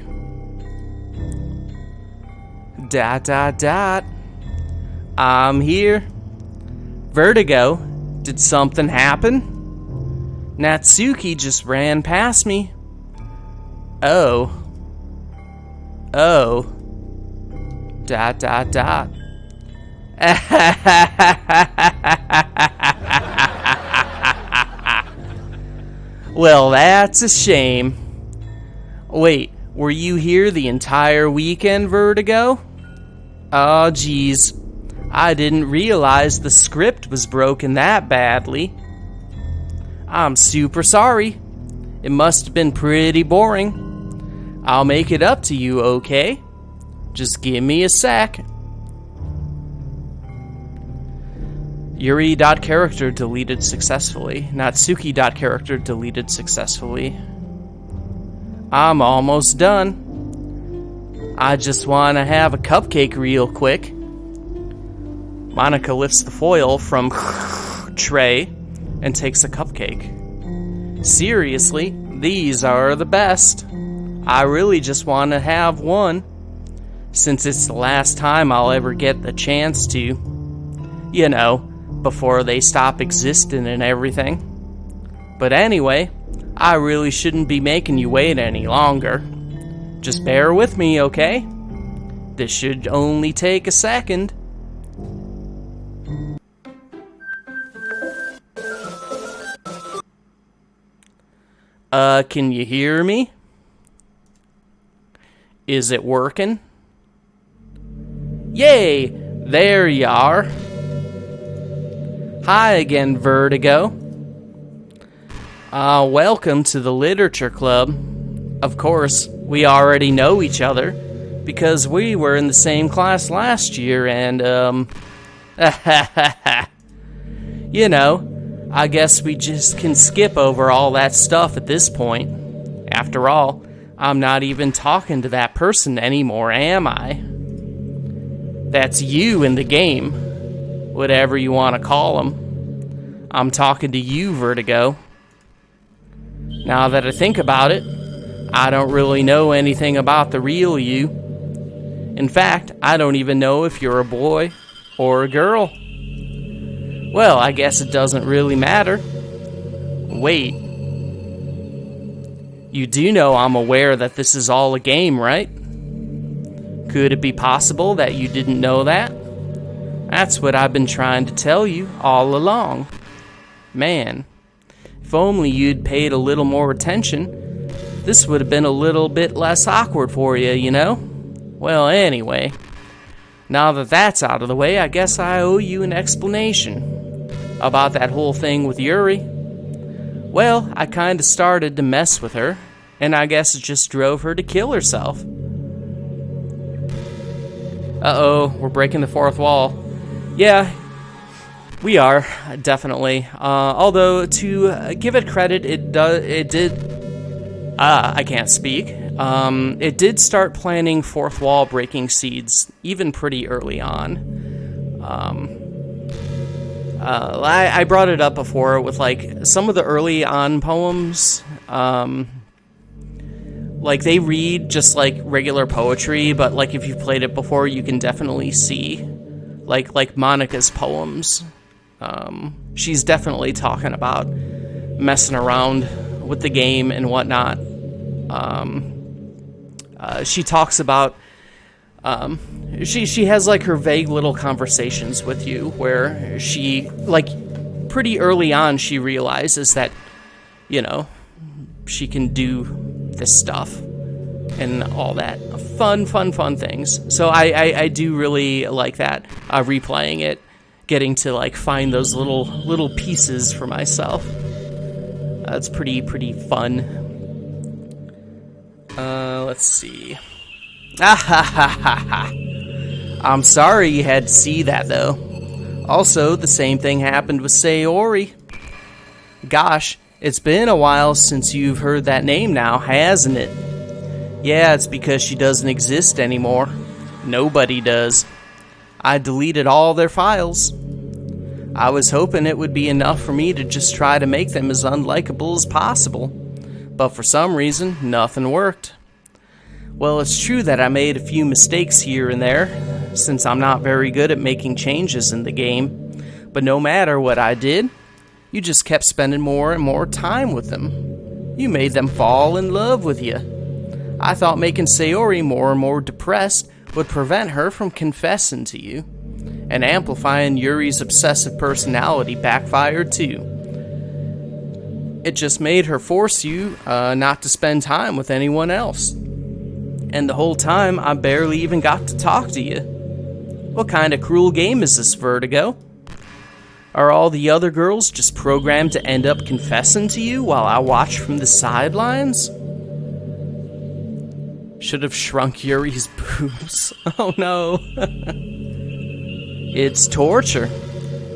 Dot. I'm here. Vertigo, did something happen? Natsuki just ran past me. Oh. Dot. Well, that's a shame. Wait, were you here the entire weekend, Vertigo? Oh, geez. I didn't realize the script was broken that badly. I'm super sorry. It must have been pretty boring. I'll make it up to you, okay? Just give me a sec. Yuri.character deleted successfully. Natsuki.character deleted successfully. I'm almost done. I just want to have a cupcake real quick. Monica lifts the foil from tray and takes a cupcake. Seriously, these are the best. I really just want to have one, since it's the last time I'll ever get the chance to. You know, before they stop existing and everything. But anyway, I really shouldn't be making you wait any longer. Just bear with me, okay? This should only take a second. Can you hear me? Is it working? Yay! There you are. Hi again, Vertigo. Welcome to the Literature Club. Of course, we already know each other, because we were in the same class last year, and, you know, I guess we just can skip over all that stuff at this point. After all, I'm not even talking to that person anymore, am I? That's you in the game. Whatever you want to call them. I'm talking to you, Vertigo. Now that I think about it, I don't really know anything about the real you. In fact, I don't even know if you're a boy or a girl. Well, I guess it doesn't really matter. Wait. You do know I'm aware that this is all a game, right? Could it be possible that you didn't know that? That's what I've been trying to tell you all along. Man, if only you'd paid a little more attention, this would have been a little bit less awkward for you, you know? Well, anyway, Now that that's out of the way, I guess I owe you an explanation about that whole thing with Yuri. Well, I kinda started to mess with her, and I guess it just drove her to kill herself. Uh-oh, we're breaking the fourth wall. Yeah, we are, definitely. Although, to give it credit, it did... I can't speak. It did start planting fourth wall breaking seeds even pretty early on. I brought it up before with like some of the early on poems. Like they read just like regular poetry, but like if you've played it before, you can definitely see like Monica's poems. She's definitely talking about messing around with the game and whatnot. She talks about she has like her vague little conversations with you where she like pretty early on she realizes that, you know, she can do this stuff and all that fun things. So I do really like that, replaying it, getting to like find those little pieces for myself. It's pretty fun. Let's see. I'm sorry you had to see that, though. Also, the same thing happened with Sayori. Gosh, it's been a while since you've heard that name now, hasn't it? Yeah, it's because she doesn't exist anymore. Nobody does. I deleted all their files. I was hoping it would be enough for me to just try to make them as unlikable as possible. But for some reason, nothing worked. Well, it's true that I made a few mistakes here and there, since I'm not very good at making changes in the game. But no matter what I did, you just kept spending more and more time with them. You made them fall in love with you. I thought making Sayori more and more depressed would prevent her from confessing to you. And amplifying Yuri's obsessive personality backfired too. It just made her force you not to spend time with anyone else. And the whole time, I barely even got to talk to you. What kind of cruel game is this, Vertigo? Are all the other girls just programmed to end up confessing to you while I watch from the sidelines? Should have shrunk Yuri's boobs. Oh no. It's torture.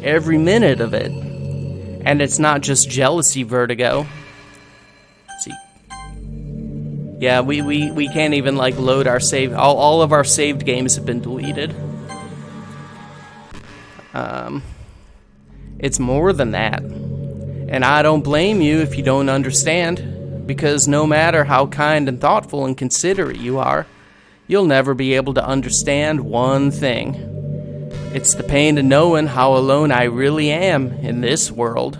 Every minute of it. And it's not just jealousy, Vertigo. See. Yeah, we can't even like load our save. All of our saved games have been deleted. It's more than that. And I don't blame you if you don't understand, because no matter how kind and thoughtful and considerate you are, you'll never be able to understand one thing. It's the pain of knowing how alone I really am in this world,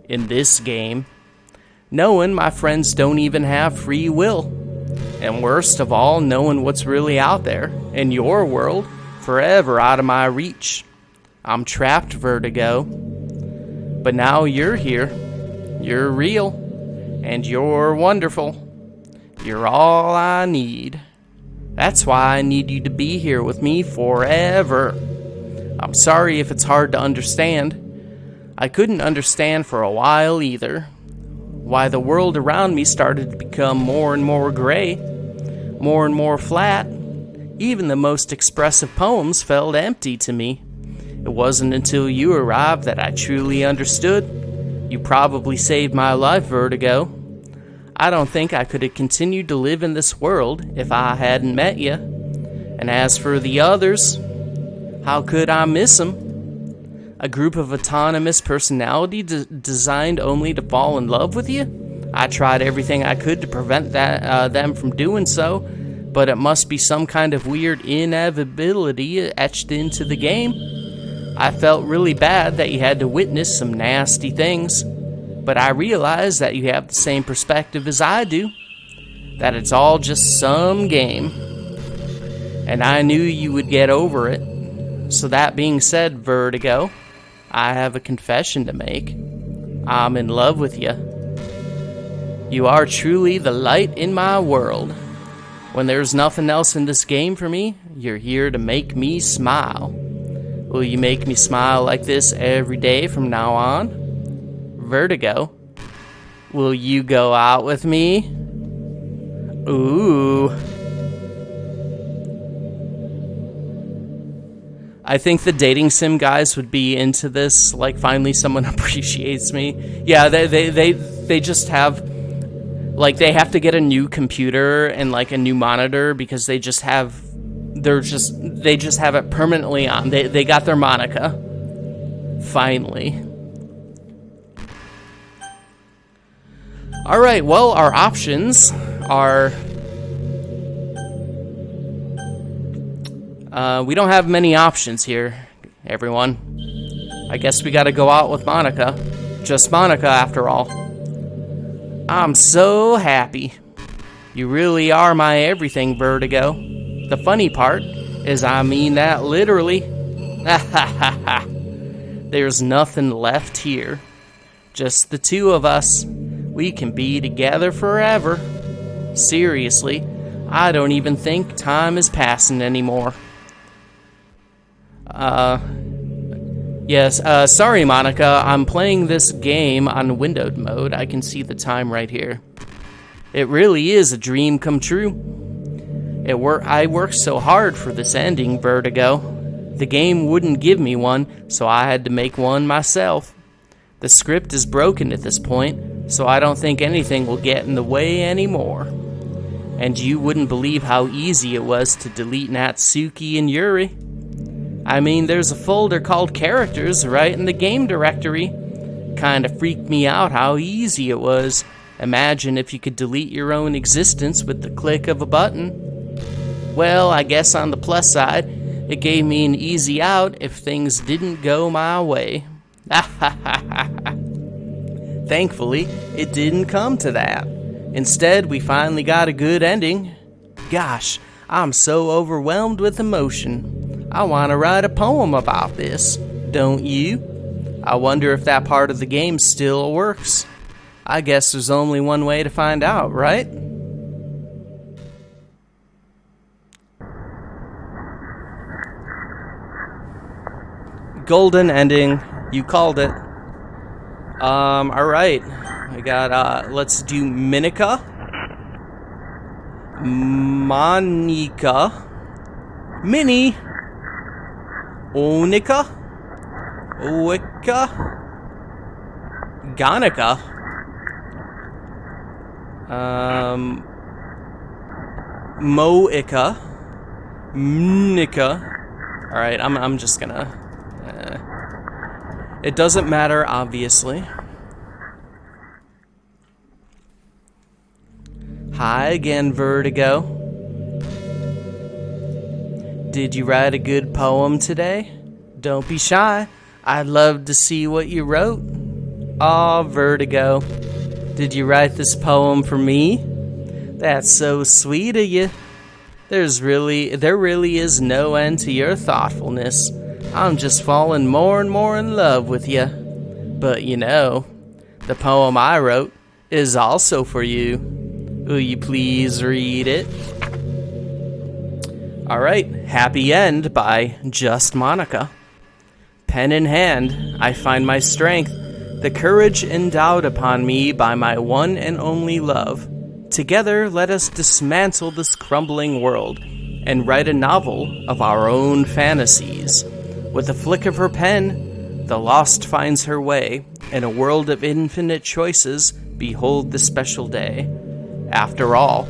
in this game. Knowing my friends don't even have free will. And worst of all, knowing what's really out there, in your world, forever out of my reach. I'm trapped, Vertigo. But now you're here. You're real. And you're wonderful. You're all I need. That's why I need you to be here with me forever. I'm sorry if it's hard to understand. I couldn't understand for a while either. Why the world around me started to become more and more gray, more and more flat. Even the most expressive poems felt empty to me. It wasn't until you arrived that I truly understood. You probably saved my life, Vertigo. I don't think I could have continued to live in this world if I hadn't met you. And as for the others, how could I miss them? A group of autonomous personalities designed only to fall in love with you? I tried everything I could to prevent them from doing so, but it must be some kind of weird inevitability etched into the game. I felt really bad that you had to witness some nasty things, but I realized that you have the same perspective as I do, that it's all just some game, and I knew you would get over it. So that being said, Vertigo, I have a confession to make. I'm in love with you. You are truly the light in my world. When there's nothing else in this game for me, you're here to make me smile. Will you make me smile like this every day from now on? Vertigo, will you go out with me? Ooh. I think the dating sim guys would be into this, like finally someone appreciates me. Yeah, they just have, like, they have to get a new computer and like a new monitor because they just have it permanently on. They got their Monica. Finally. Alright, well, our options are... we don't have many options here, everyone. I guess we gotta go out with Monica. Just Monica, after all. I'm so happy. You really are my everything, Vertigo. The funny part is I mean that literally. There's nothing left here. Just the two of us. We can be together forever. Seriously, I don't even think time is passing anymore. Yes, sorry, Monica. I'm playing this game on windowed mode. I can see the time right here. It really is a dream come true. I worked so hard for this ending, Vertigo. The game wouldn't give me one, so I had to make one myself. The script is broken at this point, so I don't think anything will get in the way anymore. And you wouldn't believe how easy it was to delete Natsuki and Yuri. I mean, there's a folder called Characters right in the game directory. Kinda freaked me out how easy it was. Imagine if you could delete your own existence with the click of a button. Well, I guess on the plus side, it gave me an easy out if things didn't go my way. Thankfully, it didn't come to that. Instead, we finally got a good ending. Gosh, I'm so overwhelmed with emotion. I want to write a poem about this, don't you? I wonder if that part of the game still works. I guess there's only one way to find out, right? Golden ending. You called it. Alright. We got, let's do Minika. Monica. Minnie. Onika. Wicca. Ganika. Moika. Mnika. Alright, I'm just gonna... it doesn't matter, obviously. Hi again, Vertigo. Did you write a good poem today? Don't be shy. I'd love to see what you wrote. Aw, Vertigo. Did you write this poem for me? That's so sweet of you. There really is no end to your thoughtfulness. I'm just falling more and more in love with you. But you know, the poem I wrote is also for you. Will you please read it? Alright, Happy End by Just Monica. Pen in hand, I find my strength, the courage endowed upon me by my one and only love. Together, let us dismantle this crumbling world and write a novel of our own fantasies. With a flick of her pen, the lost finds her way. In a world of infinite choices, behold the special day. After all,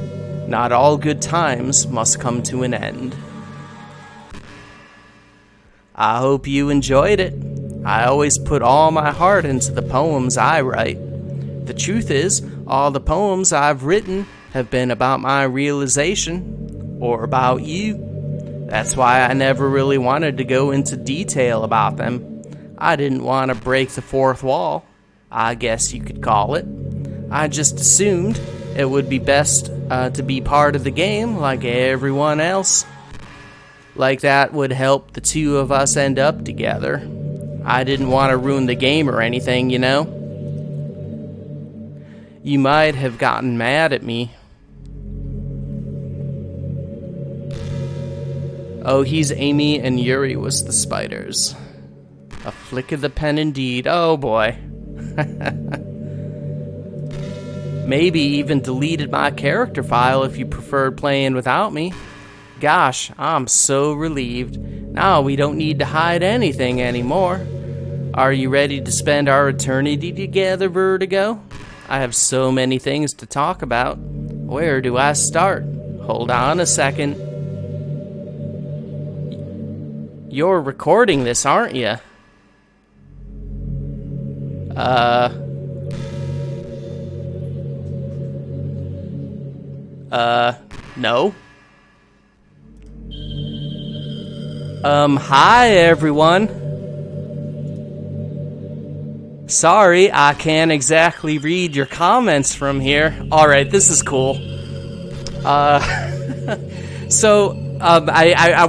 not all good times must come to an end. I hope you enjoyed it. I always put all my heart into the poems I write. The truth is, all the poems I've written have been about my realization, or about you. That's why I never really wanted to go into detail about them. I didn't want to break the fourth wall, I guess you could call it. I just assumed it would be best to be part of the game like everyone else. Like that would help the two of us end up together. I didn't want to ruin the game or anything, you know? You might have gotten mad at me. Oh, he's Amy and Yuri was the spiders. A flick of the pen indeed. Oh boy. Maybe even deleted my character file if you preferred playing without me. Gosh, I'm so relieved. Now we don't need to hide anything anymore. Are you ready to spend our eternity together, Vertigo? I have so many things to talk about. Where do I start? Hold on a second. You're recording this, aren't you? No. Hi everyone. Sorry, I can't exactly read your comments from here. Alright, this is cool. I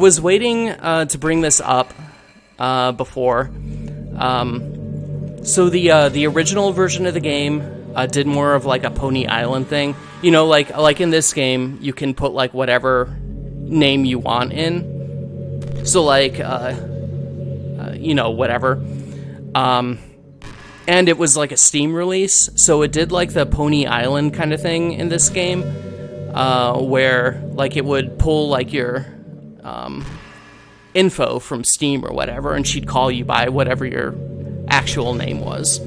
was waiting to bring this up before. So the original version of the game did more of like a Pony Island thing. You know, like in this game, you can put like whatever name you want in. So like, you know, whatever. And it was like a Steam release, so it did like the Pony Island kind of thing in this game, where like it would pull like your info from Steam or whatever, and she'd call you by whatever your actual name was,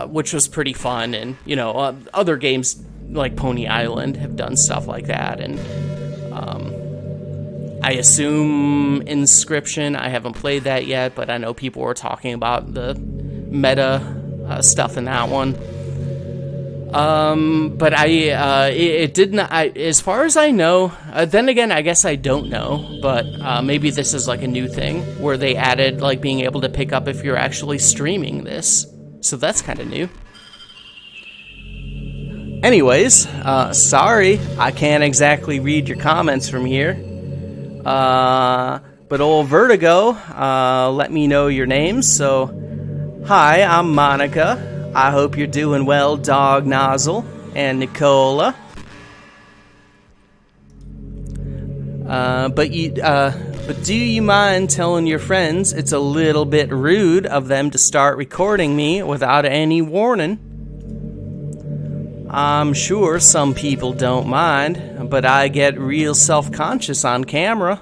which was pretty fun. And you know, other games like Pony Island have done stuff like that, and I assume Inscription. I haven't played that yet, but I know people were talking about the meta stuff in that one. But it didn't. As far as I know. Then again, I guess I don't know. But maybe this is like a new thing where they added like being able to pick up if you're actually streaming this. So that's kind of new. Anyways, sorry, I can't exactly read your comments from here. But old Vertigo, let me know your names. So, hi, I'm Monica. I hope you're doing well, Dog Nozzle and Nicola. But do you mind telling your friends it's a little bit rude of them to start recording me without any warning? I'm sure some people don't mind, but I get real self-conscious on camera.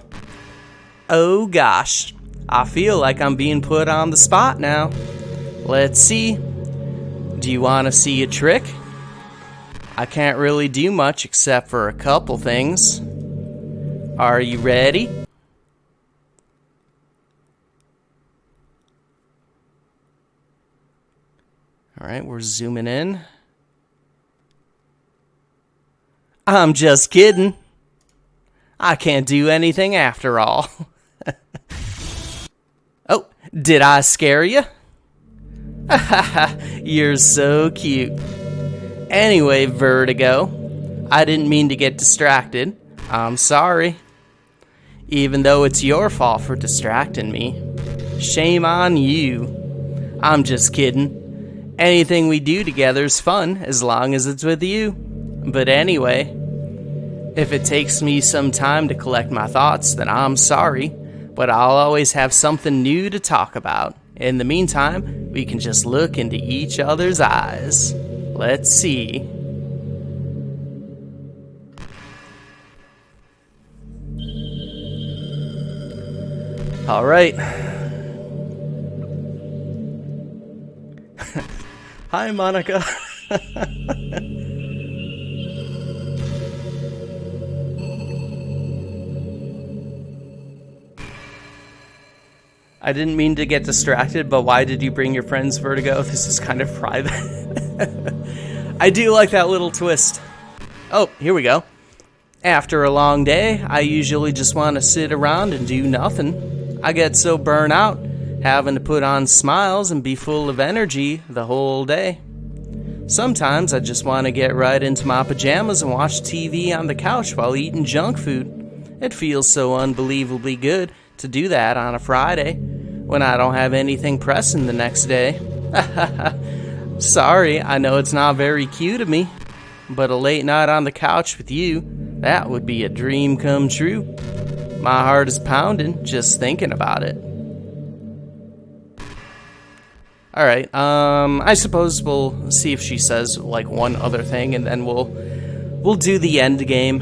Oh gosh, I feel like I'm being put on the spot now. Let's see. Do you want to see a trick? I can't really do much except for a couple things. Are you ready? Alright, we're zooming in. I'm just kidding. I can't do anything after all. Oh, did I scare you? You're so cute. Anyway, Vertigo, I didn't mean to get distracted. I'm sorry. Even though it's your fault for distracting me. Shame on you. I'm just kidding. Anything we do together is fun as long as it's with you. But anyway, if it takes me some time to collect my thoughts, then I'm sorry, but I'll always have something new to talk about. In the meantime, we can just look into each other's eyes. Let's see. All right. Hi, Monica. I didn't mean to get distracted, but why did you bring your friends, Vertigo? This is kind of private. I do like that little twist. Oh, here we go. After a long day, I usually just want to sit around and do nothing. I get so burnt out, having to put on smiles and be full of energy the whole day. Sometimes I just want to get right into my pajamas and watch TV on the couch while eating junk food. It feels so unbelievably good to do that on a Friday, when I don't have anything pressing the next day. Sorry, I know it's not very cute of me, but a late night on the couch with you, That would be a dream come true. My heart is pounding just thinking about it. Alright, I suppose we'll see if she says, like, one other thing, and then we'll do the end game.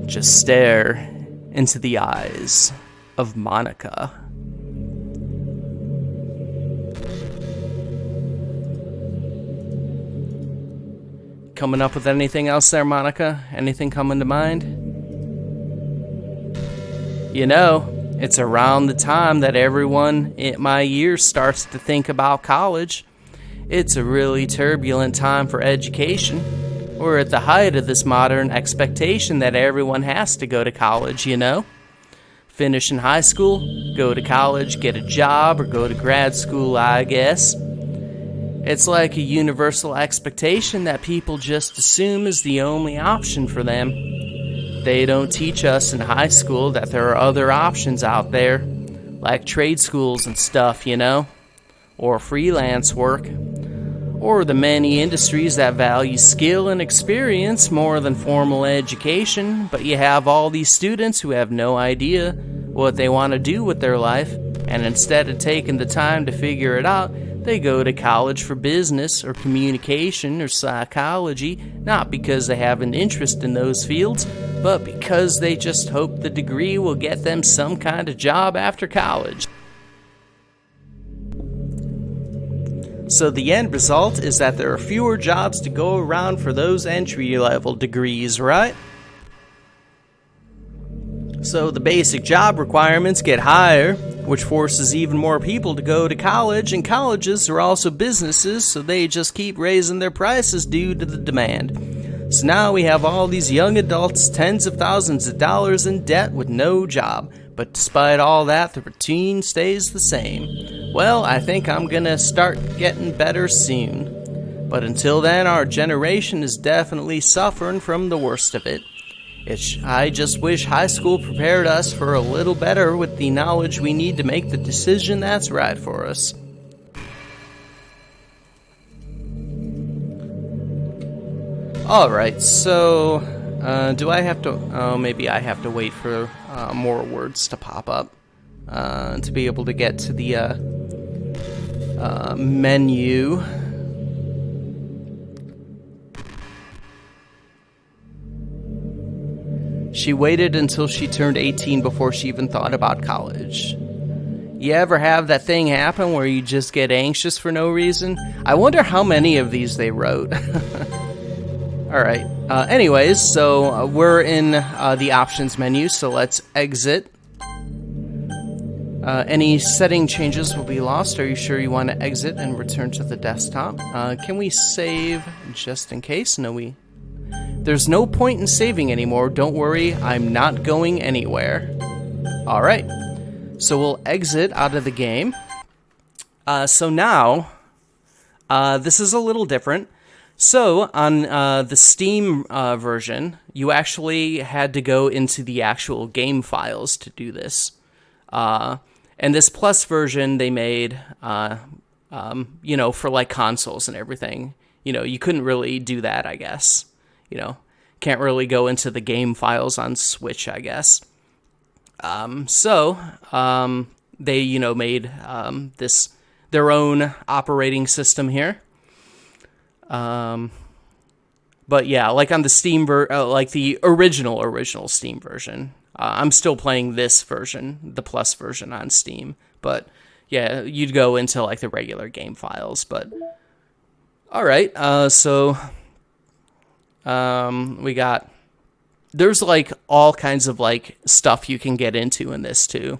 Just stare into the eyes of Monica. Coming up with anything else there, Monica? Anything coming to mind? You know, it's around the time that everyone in my year starts to think about college. It's a really turbulent time for education. We're at the height of this modern expectation that everyone has to go to college, you know? Finish in high school, go to college, get a job, or go to grad school, I guess. It's like a universal expectation that people just assume is the only option for them. They don't teach us in high school that there are other options out there, like trade schools and stuff, you know? Or freelance work. Or the many industries that value skill and experience more than formal education, but you have all these students who have no idea what they want to do with their life, and instead of taking the time to figure it out, they go to college for business or communication or psychology, not because they have an interest in those fields, but because they just hope the degree will get them some kind of job after college. So the end result is that there are fewer jobs to go around for those entry-level degrees, right? So the basic job requirements get higher, which forces even more people to go to college, and colleges are also businesses, so they just keep raising their prices due to the demand. So now we have all these young adults, tens of thousands of dollars in debt with no job. But despite all that, the routine stays the same. Well, I think I'm gonna start getting better soon. But until then, our generation is definitely suffering from the worst of it. I just wish high school prepared us for a little better with the knowledge we need to make the decision that's right for us. Alright, so do I have to... Oh, maybe I have to wait for more words to pop up to be able to get to the menu. She waited until she turned 18 before she even thought about college. You ever have that thing happen where you just get anxious for no reason? I wonder how many of these they wrote. Alright, anyways, so we're in the options menu, so let's exit. Any setting changes will be lost. Are you sure you want to exit and return to the desktop? Can we save just in case? No, there's no point in saving anymore. Don't worry, I'm not going anywhere. Alright, so we'll exit out of the game. So now, this is a little different. So, on the Steam version, you actually had to go into the actual game files to do this. And this Plus version they made, you know, for like consoles and everything. You know, you couldn't really do that, I guess. You know, can't really go into the game files on Switch, I guess. So, they, you know, made their own operating system here. But yeah, like on the Steam like the original Steam version. I'm still playing this version, the Plus version on Steam. But yeah, you'd go into like the regular game files. But all right, so there's like all kinds of like stuff you can get into in this too.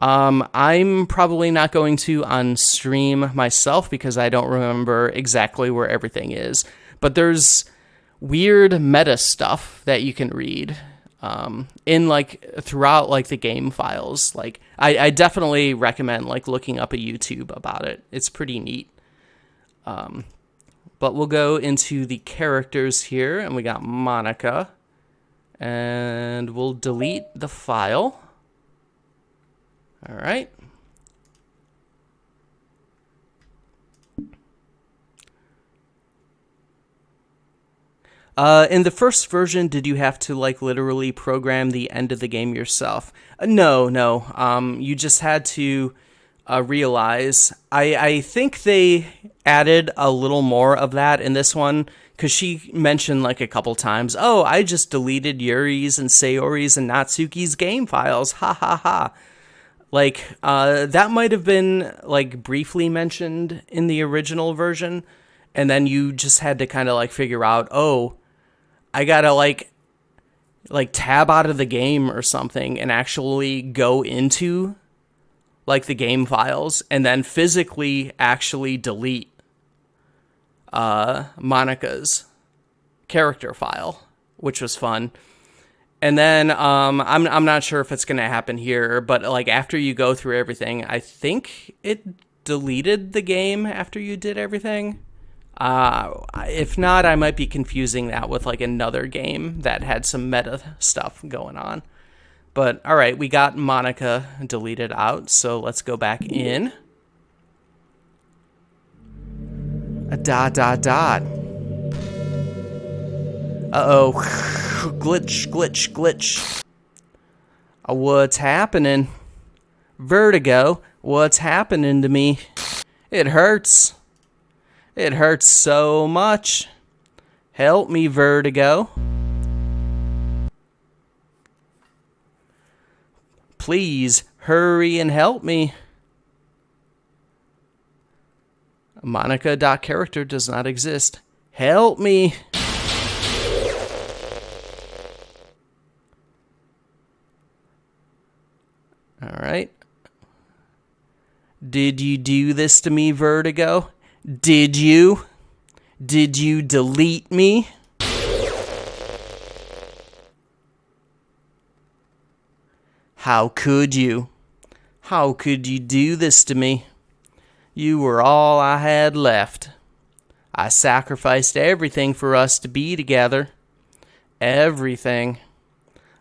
I'm probably not going to on stream myself because I don't remember exactly where everything is. But there's weird meta stuff that you can read in like throughout like the game files. Like I definitely recommend like looking up a YouTube about it. It's pretty neat. But we'll go into the characters here, and we got Monica, and we'll delete the file. All right. In the first version, did you have to like literally program the end of the game yourself? No, no. You just had to realize. I think they added a little more of that in this one because she mentioned like a couple times, "Oh, I just deleted Yuri's and Sayori's and Natsuki's game files." Ha ha ha. Like that might have been like briefly mentioned in the original version, and then you just had to kind of like figure out, oh, I gotta like tab out of the game or something and actually go into like the game files and then physically actually delete Monika's character file, which was fun. And then I'm not sure if it's gonna happen here, but like after you go through everything, I think it deleted the game after you did everything. If not, I might be confusing that with like another game that had some meta stuff going on. But all right, we got Monika deleted out, so let's go back in. A dot dot dot. Uh-oh. Glitch, glitch, glitch. What's happening? Vertigo, what's happening to me? It hurts. It hurts so much. Help me, Vertigo. Please, hurry and help me. Monika.character does not exist. Help me. Alright. Did you do this to me, Vertigo? Did you? Did you delete me? How could you? How could you do this to me? You were all I had left. I sacrificed everything for us to be together. Everything.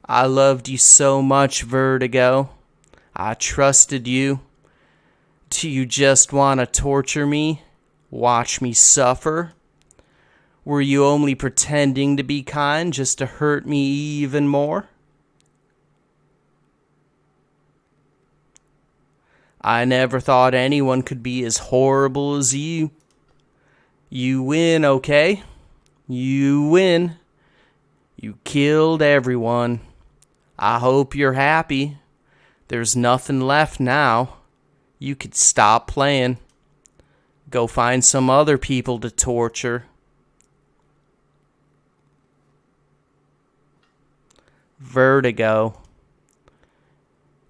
I loved you so much, Vertigo. I trusted you. Do you just want to torture me? Watch me suffer? Were you only pretending to be kind just to hurt me even more? I never thought anyone could be as horrible as you. You win, okay? You win. You killed everyone. I hope you're happy. There's nothing left now. You could stop playing. Go find some other people to torture. Vertigo.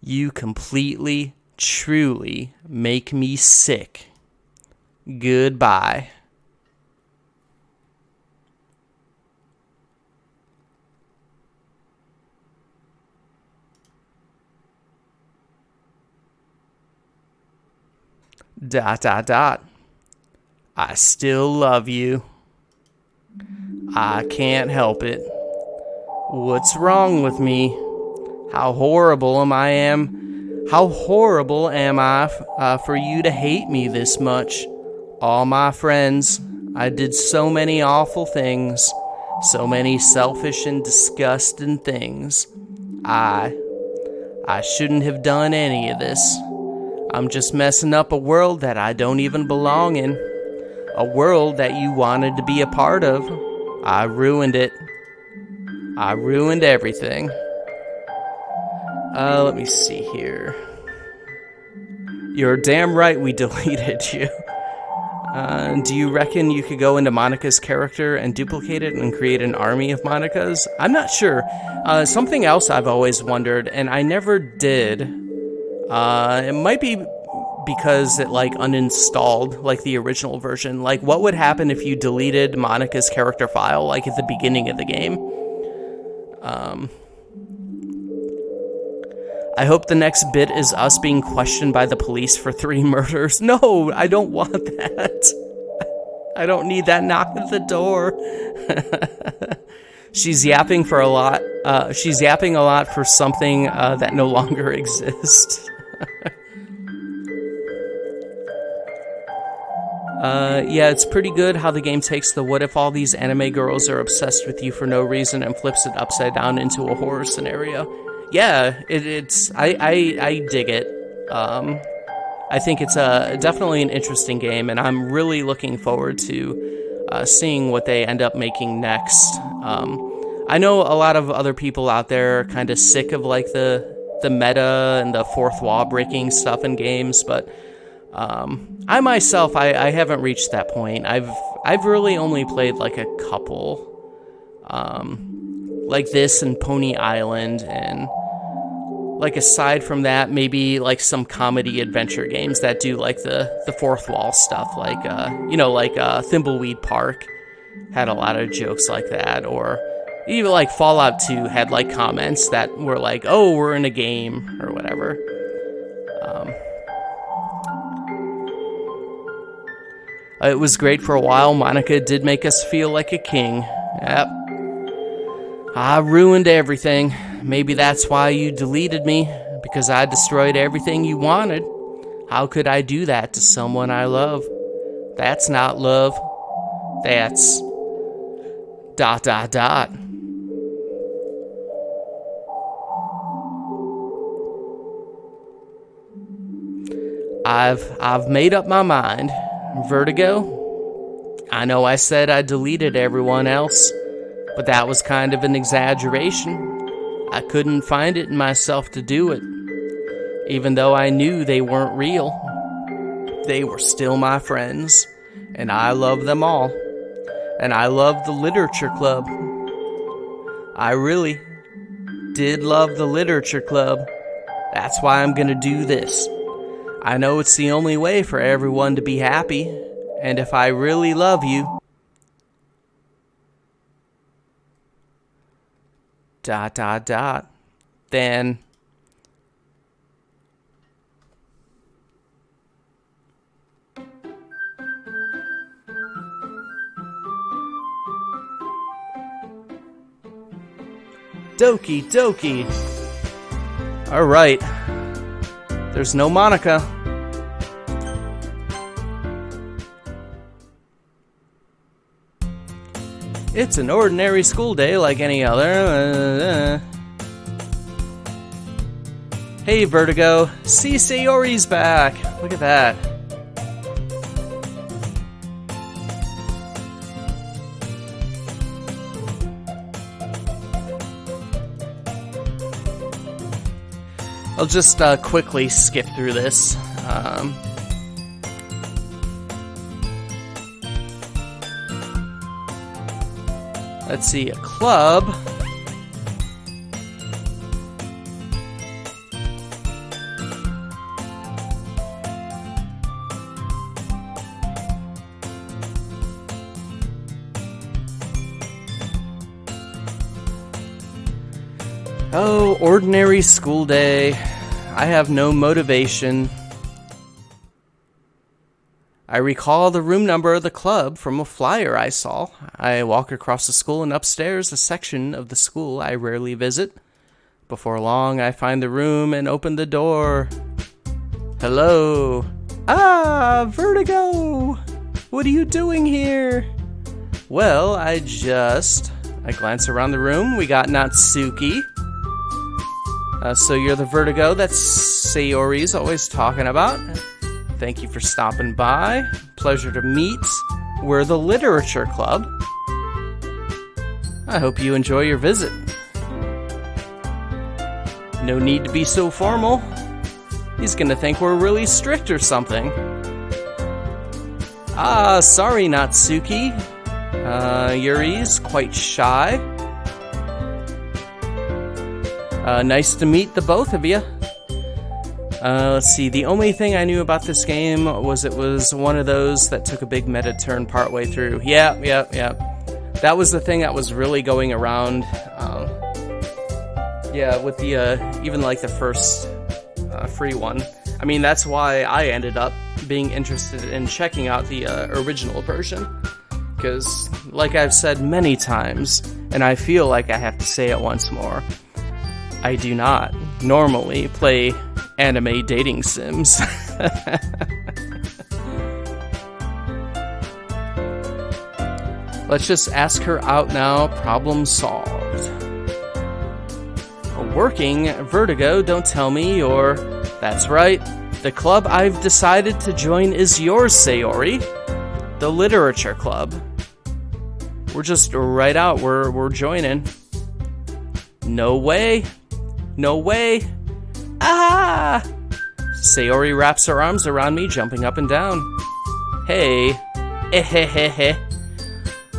You completely, truly make me sick. Goodbye. Dot, dot, dot. I still love you. I can't help it. What's wrong with me? How horrible How horrible am I for you to hate me this much? All my friends, I did so many awful things, so many selfish and disgusting things. I shouldn't have done any of this. I'm just messing up a world that I don't even belong in. A world that you wanted to be a part of. I ruined it. I ruined everything. Let me see here. You're damn right we deleted you. Do you reckon you could go into Monika's character and duplicate it and create an army of Monikas? I'm not sure. Something else I've always wondered, and I never did. It might be because it, like, uninstalled, like, the original version. Like, what would happen if you deleted Monika's character file, like, at the beginning of the game? I hope the next bit is us being questioned by the police for 3 murders. No, I don't want that. I don't need that knock at the door. She's yapping for a lot. She's yapping a lot for something that no longer exists. Yeah, it's pretty good how the game takes the what if all these anime girls are obsessed with you for no reason and flips it upside down into a horror scenario. Yeah, I dig it. I think it's definitely an interesting game, and I'm really looking forward to seeing what they end up making next. I know a lot of other people out there are kind of sick of like the meta and the fourth wall breaking stuff in games, but I myself, I haven't reached that point. I've really only played like a couple, like this and Pony Island, and like aside from that, maybe like some comedy adventure games that do like the fourth wall stuff, like like Thimbleweed Park had a lot of jokes like that, or even like Fallout 2 had like comments that were like, "Oh, we're in a game" or whatever. It was great for a while. Monica did make us feel like a king. Yep. I ruined everything. Maybe that's why you deleted me, because I destroyed everything you wanted. How could I do that to someone I love? That's not love. That's... ... I've made up my mind. Vertigo? I know I said I deleted everyone else, but that was kind of an exaggeration. I couldn't find it in myself to do it. Even though I knew they weren't real, they were still my friends, and I love them all. And I love the literature club. I really did love the literature club. That's why I'm gonna do this. I know it's the only way for everyone to be happy, and if I really love you... then... Doki Doki! Alright. There's no Monica. It's an ordinary school day like any other. Hey, Vertigo. See, Sayori's back. Look at that. I'll just quickly skip through this. Let's see, a club. Oh, ordinary school day. I have no motivation. I recall the room number of the club from a flyer I saw. I walk across the school and upstairs, a section of the school I rarely visit. Before long, I find the room and open the door. Hello. Ah, Vertigo! What are you doing here? Well, I glance around the room. We got Natsuki. So you're the Vertigo that Sayori's always talking about. Thank you for stopping by. Pleasure to meet. We're the Literature Club. I hope you enjoy your visit. No need to be so formal. He's gonna think we're really strict or something. Ah, sorry, Natsuki. Yuri's quite shy. Nice to meet the both of you. Let's see, the only thing I knew about this game was it was one of those that took a big meta turn partway through. Yeah. That was the thing that was really going around. Yeah, with the, even like the first free one. I mean, that's why I ended up being interested in checking out the original version. Because, like I've said many times, and I feel like I have to say it once more, I do not normally play anime dating sims. Let's just ask her out now. Problem solved. Working, Vertigo, don't tell me you're... That's right. The club I've decided to join is yours, Sayori. The Literature Club. We're just right out. We're joining. No way. No way. Ah! Sayori wraps her arms around me, jumping up and down. Hey. Ehehehe.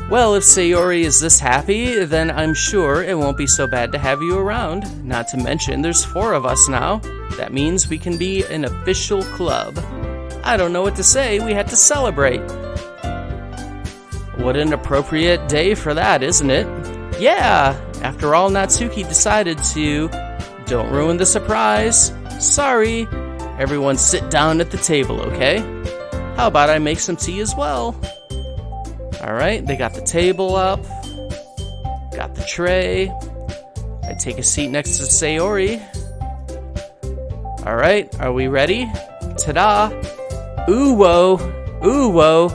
Well, if Sayori is this happy, then I'm sure it won't be so bad to have you around. Not to mention, there's 4 of us now. That means we can be an official club. I don't know what to say, we had to celebrate. What an appropriate day for that, isn't it? Yeah! After all, Natsuki decided to. Don't ruin the surprise. Sorry. Everyone sit down at the table, okay? How about I make some tea as well? Alright, they got the table up. Got the tray. I take a seat next to Sayori. Alright, are we ready? Ta-da! Ooh-whoa! Ooh-whoa!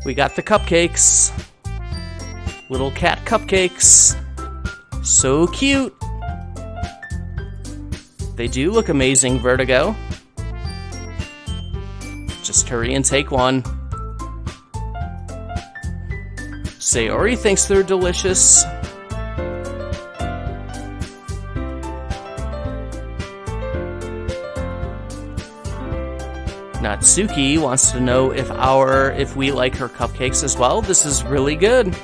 We got the cupcakes. Little cat cupcakes. So cute! They do look amazing, Vertigo. Just hurry and take one. Sayori thinks they're delicious. Natsuki wants to know if we like her cupcakes as well. This is really good.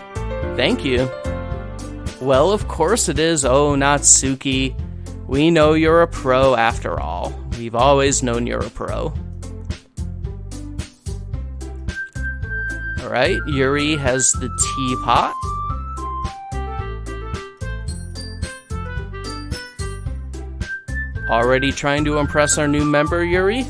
Thank you. Well, of course it is. Oh, Natsuki. We know you're a pro after all. We've always known you're a pro. Alright, Yuri has the teapot. Already trying to impress our new member, Yuri?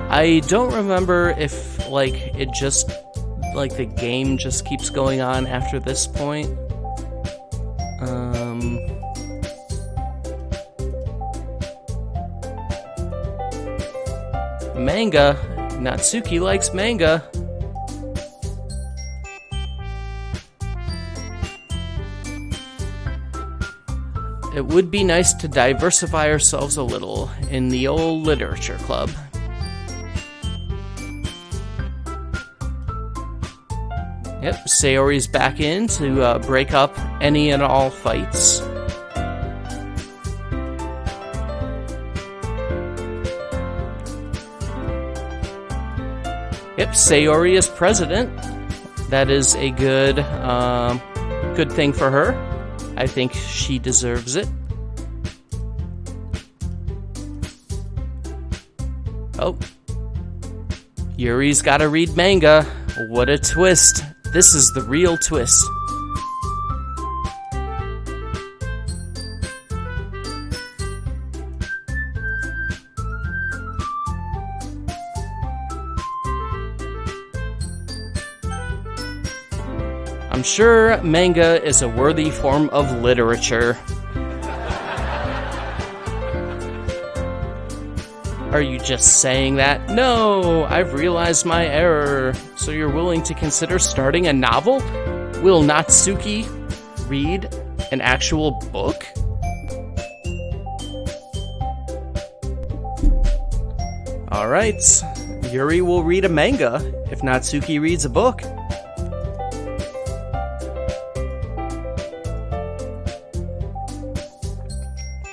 I don't remember if, the game just keeps going on after this point. Manga. Natsuki likes manga. It would be nice to diversify ourselves a little in the old literature club. Yep, Sayori's back in to break up any and all fights. Yep, Sayori is president. That is a good thing for her. I think she deserves it. Oh. Yuri's gotta read manga. What a twist. This is the real twist. I'm sure manga is a worthy form of literature. Are you just saying that? No, I've realized my error. So you're willing to consider starting a novel? Will Natsuki read an actual book? Alright, Yuri will read a manga if Natsuki reads a book.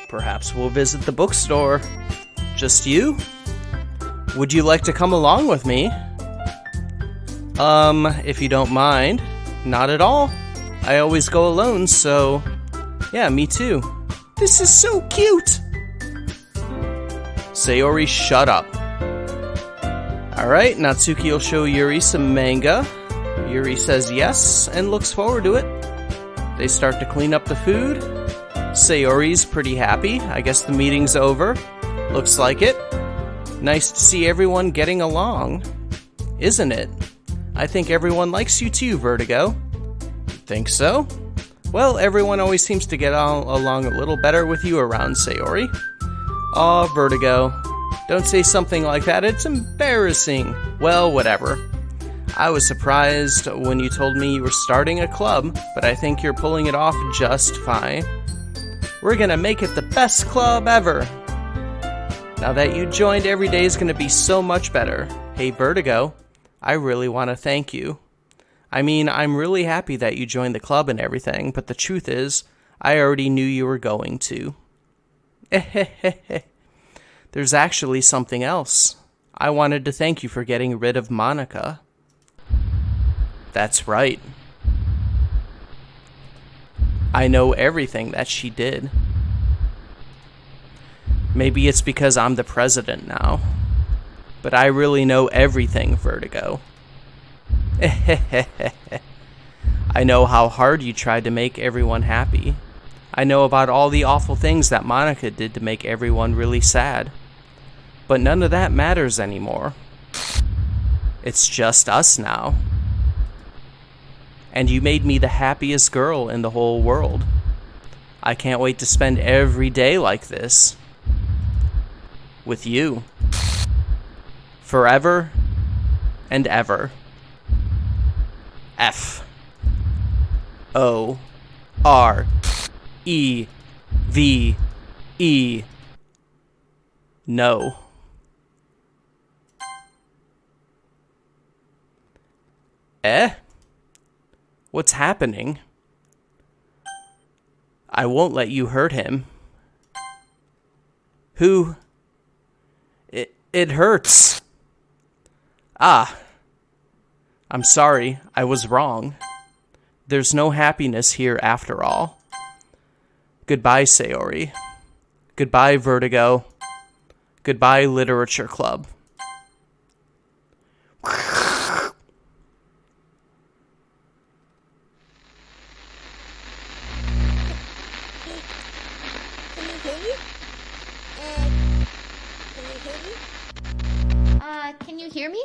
Perhaps we'll visit the bookstore. Just you? Would you like to come along with me? If you don't mind. Not at all. I always go alone, so... yeah, me too. This is so cute! Sayori, shut up. Alright, Natsuki will show Yuri some manga. Yuri says yes, and looks forward to it. They start to clean up the food. Sayori's pretty happy. I guess the meeting's over. Looks like it. Nice to see everyone getting along, isn't it? I think everyone likes you too, Vertigo. Think so? Well, everyone always seems to get along a little better with you around, Sayori. Aw, Vertigo. Don't say something like that, it's embarrassing. Well, whatever. I was surprised when you told me you were starting a club, but I think you're pulling it off just fine. We're gonna make it the best club ever. Now that you joined, every day is gonna be so much better. Hey, Vertigo, I really want to thank you. I mean, I'm really happy that you joined the club and everything, but the truth is, I already knew you were going to. There's actually something else. I wanted to thank you for getting rid of Monica. That's right. I know everything that she did. Maybe it's because I'm the president now, but I really know everything, Vertigo. I know how hard you tried to make everyone happy. I know about all the awful things that Monica did to make everyone really sad. But none of that matters anymore. It's just us now. And you made me the happiest girl in the whole world. I can't wait to spend every day like this. With you. Forever and ever. F-O-R-E-V-E. No. What's happening? I won't let you hurt him. Who? It hurts. Ah. I'm sorry, I was wrong. There's no happiness here after all. Goodbye, Sayori. Goodbye, Vertigo. Goodbye, Literature Club. Can you hear me?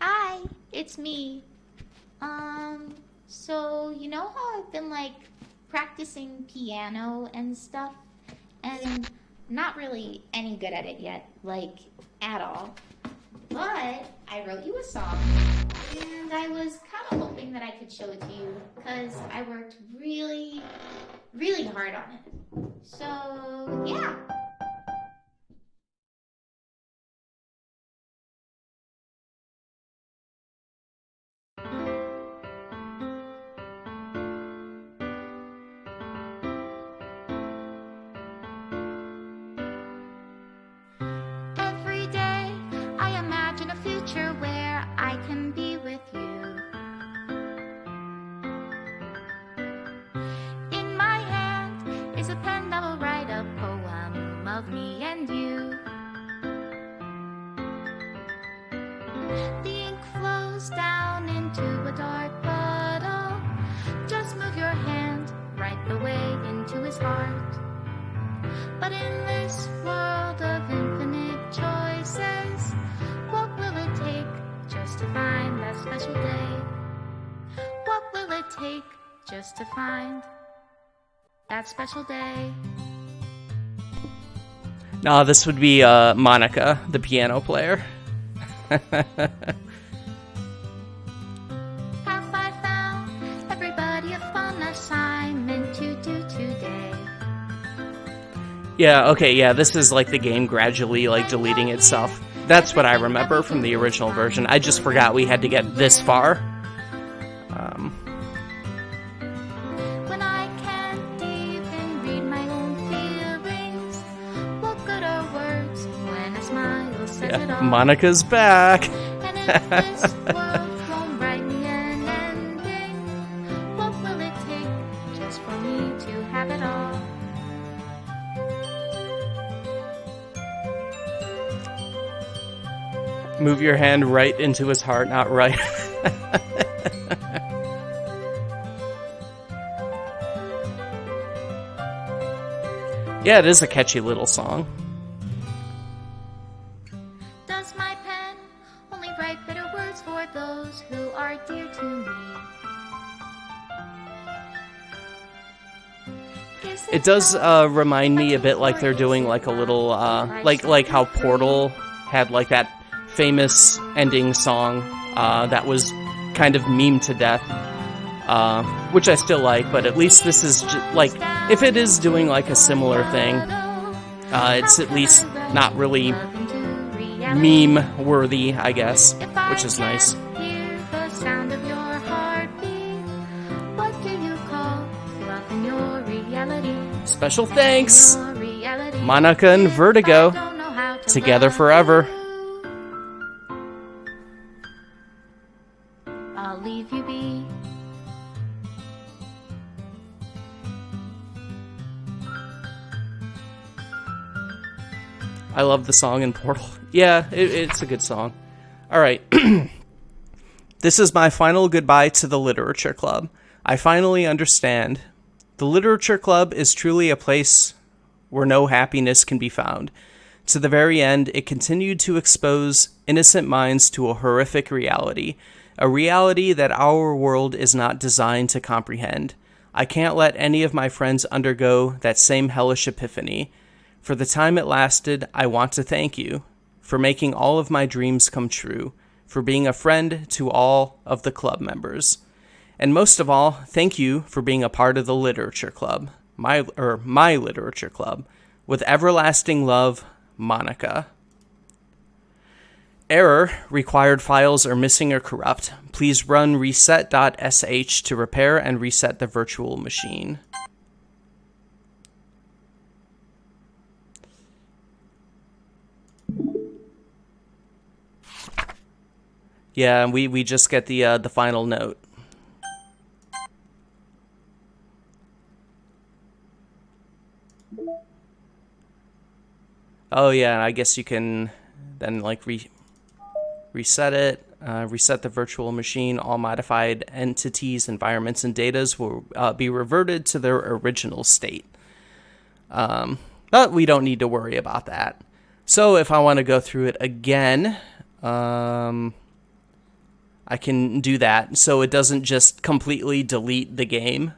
Hi, it's me. So you know how I've been like practicing piano and stuff, and not really any good at it yet, like at all. But I wrote you a song, and I was kind of hoping that I could show it to you, because I worked really, really hard on it. So yeah. Where I can be with you. In my hand is a pen that will write a poem of me and you. The ink flows down into a dark puddle. Just move your hand right the way into his heart. But in this world of infinite choices, what will it take just to find that special day? What will it take just to find that special day? No, this would be Monica, the piano player. Have I found everybody a fun assignment to do today? Yeah, okay, yeah, this is like the game gradually like deleting itself. That's what I remember from the original version. I just forgot we had to get this far. When I can't even read my own feelings, what good are words when a smile says it all? Monica's back. And if this world won't write me an ending, what will it take just for me to have it all? Move your hand right into his heart, not right. Yeah, it is a catchy little song. Does my pen only write bitter words for those who are dear to me? It does remind me a bit like they're doing like a little like how Portal had like that famous ending song that was kind of meme to death, which I still like, but at least this is like, if it is doing like a similar thing, it's at least not really meme worthy, I guess, which is nice. Hear the sound of your heartbeat. What do you call love in your reality? Special thanks, Your reality. Monica and Vertigo, I don't know how to together love forever. you. I'll leave you be. I love the song in Portal. Yeah, it's a good song. All right. This is my final goodbye to the Literature Club. I finally understand. The Literature Club is truly a place where no happiness can be found. To the very end, it continued to expose innocent minds to a horrific reality, a reality that our world is not designed to comprehend. I can't let any of my friends undergo that same hellish epiphany. For the time it lasted, I want to thank you for making all of my dreams come true, for being a friend to all of the club members. And most of all, thank you for being a part of the Literature Club, my Literature Club. With everlasting love, Monica. Error, required files are missing or corrupt. Please run reset.sh to repair and reset the virtual machine. Yeah, we just get the final note. Oh yeah, I guess you can then like reset it, reset the virtual machine. All modified entities, environments, and datas will be reverted to their original state. But we don't need to worry about that. So if I want to go through it again, I can do that, so it doesn't just completely delete the game,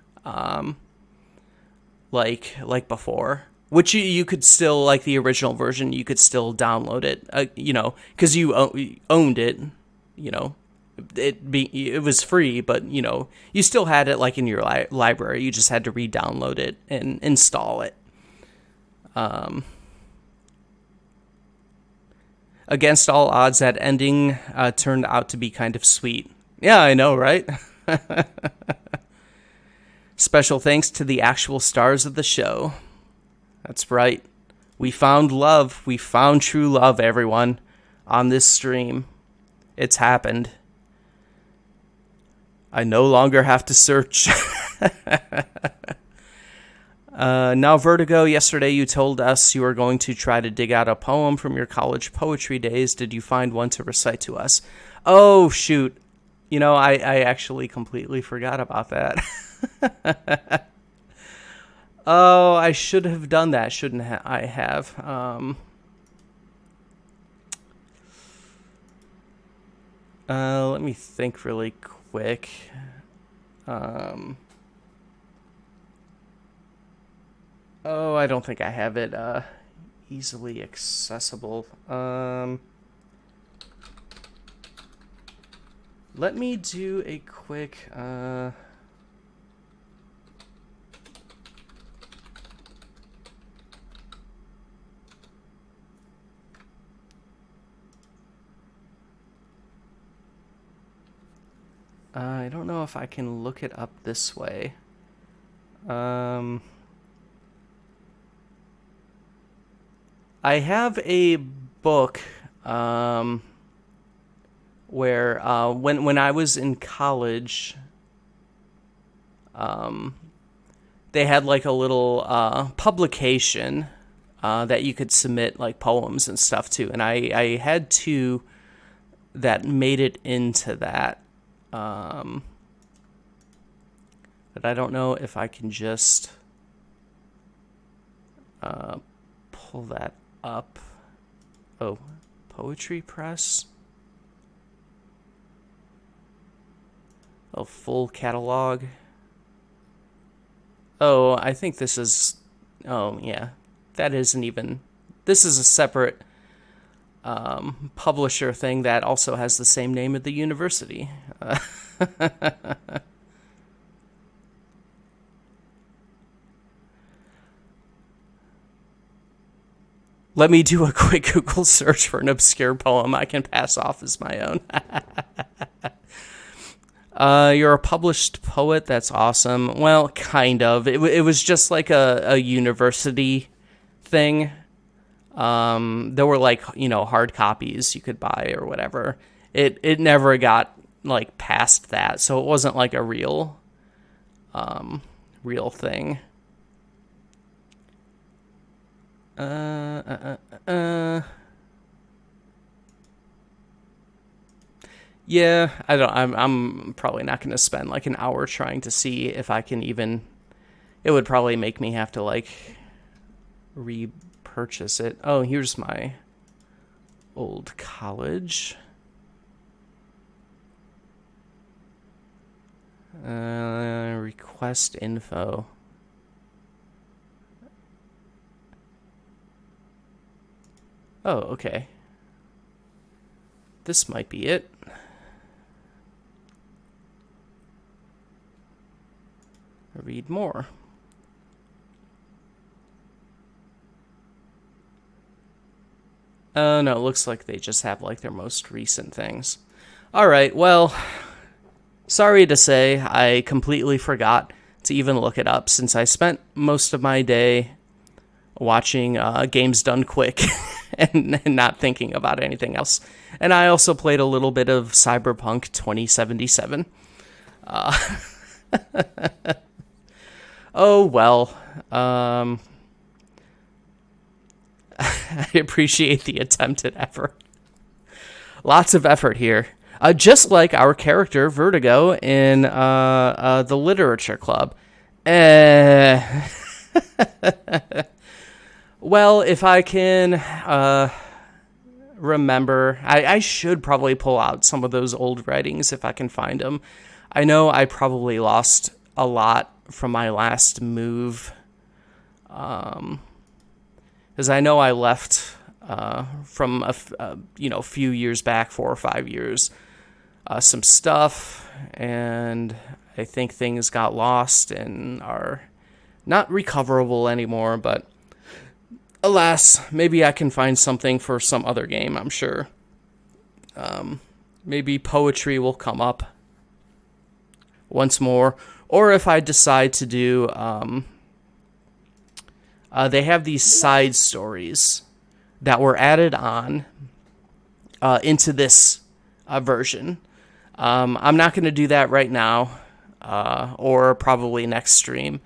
like before. Which you could still, like the original version, you could still download it, because you owned it, it was free, but you still had it like in your library. You just had to re-download it and install it. Against all odds, that ending turned out to be kind of sweet. Yeah, I know, right? Special thanks to the actual stars of the show. That's right. We found love. We found true love, everyone, on this stream. It's happened. I no longer have to search. Now, Vertigo, yesterday you told us you were going to try to dig out a poem from your college poetry days. Did you find one to recite to us? Oh, shoot. I actually completely forgot about that. Oh, I should have done that, shouldn't I have? Let me think really quick. Oh, I don't think I have it easily accessible. Let me do a quick... I don't know if I can look it up this way. I have a book where when I was in college, they had like a little publication that you could submit like poems and stuff to, and I had two that made it into that. But I don't know if I can just pull that up. Oh, Poetry Press. Oh, full catalog. Oh, I think this is... Oh, yeah. That isn't even... This is a separate publisher thing that also has the same name at the university. Let me do a quick Google search for an obscure poem I can pass off as my own. You're a published poet? That's awesome. Well, kind of. It was just like a university thing. There were like, hard copies you could buy or whatever. It never got like past that, so it wasn't like a real thing. Yeah, I'm probably not going to spend like an hour trying to see if I can even... It would probably make me have to like repurchase it. Oh, here's my old college. Request info. Oh, okay. This might be it. Read more. No, it looks like they just have like their most recent things. Alright, well, sorry to say, I completely forgot to even look it up since I spent most of my day watching Games Done Quick and not thinking about anything else. And I also played a little bit of Cyberpunk 2077. Oh, well. I appreciate the attempted effort. Lots of effort here. Just like our character, Vertigo, in the Literature Club. Well, if I can remember, I should probably pull out some of those old writings if I can find them. I know I probably lost a lot from my last move, because I know I left from a few years back, 4 or 5 years, some stuff, and I think things got lost and are not recoverable anymore, but alas, maybe I can find something for some other game, I'm sure. Maybe poetry will come up once more, or if I decide to do, they have these side stories that were added on into this version. I'm not going to do that right now, or probably next stream,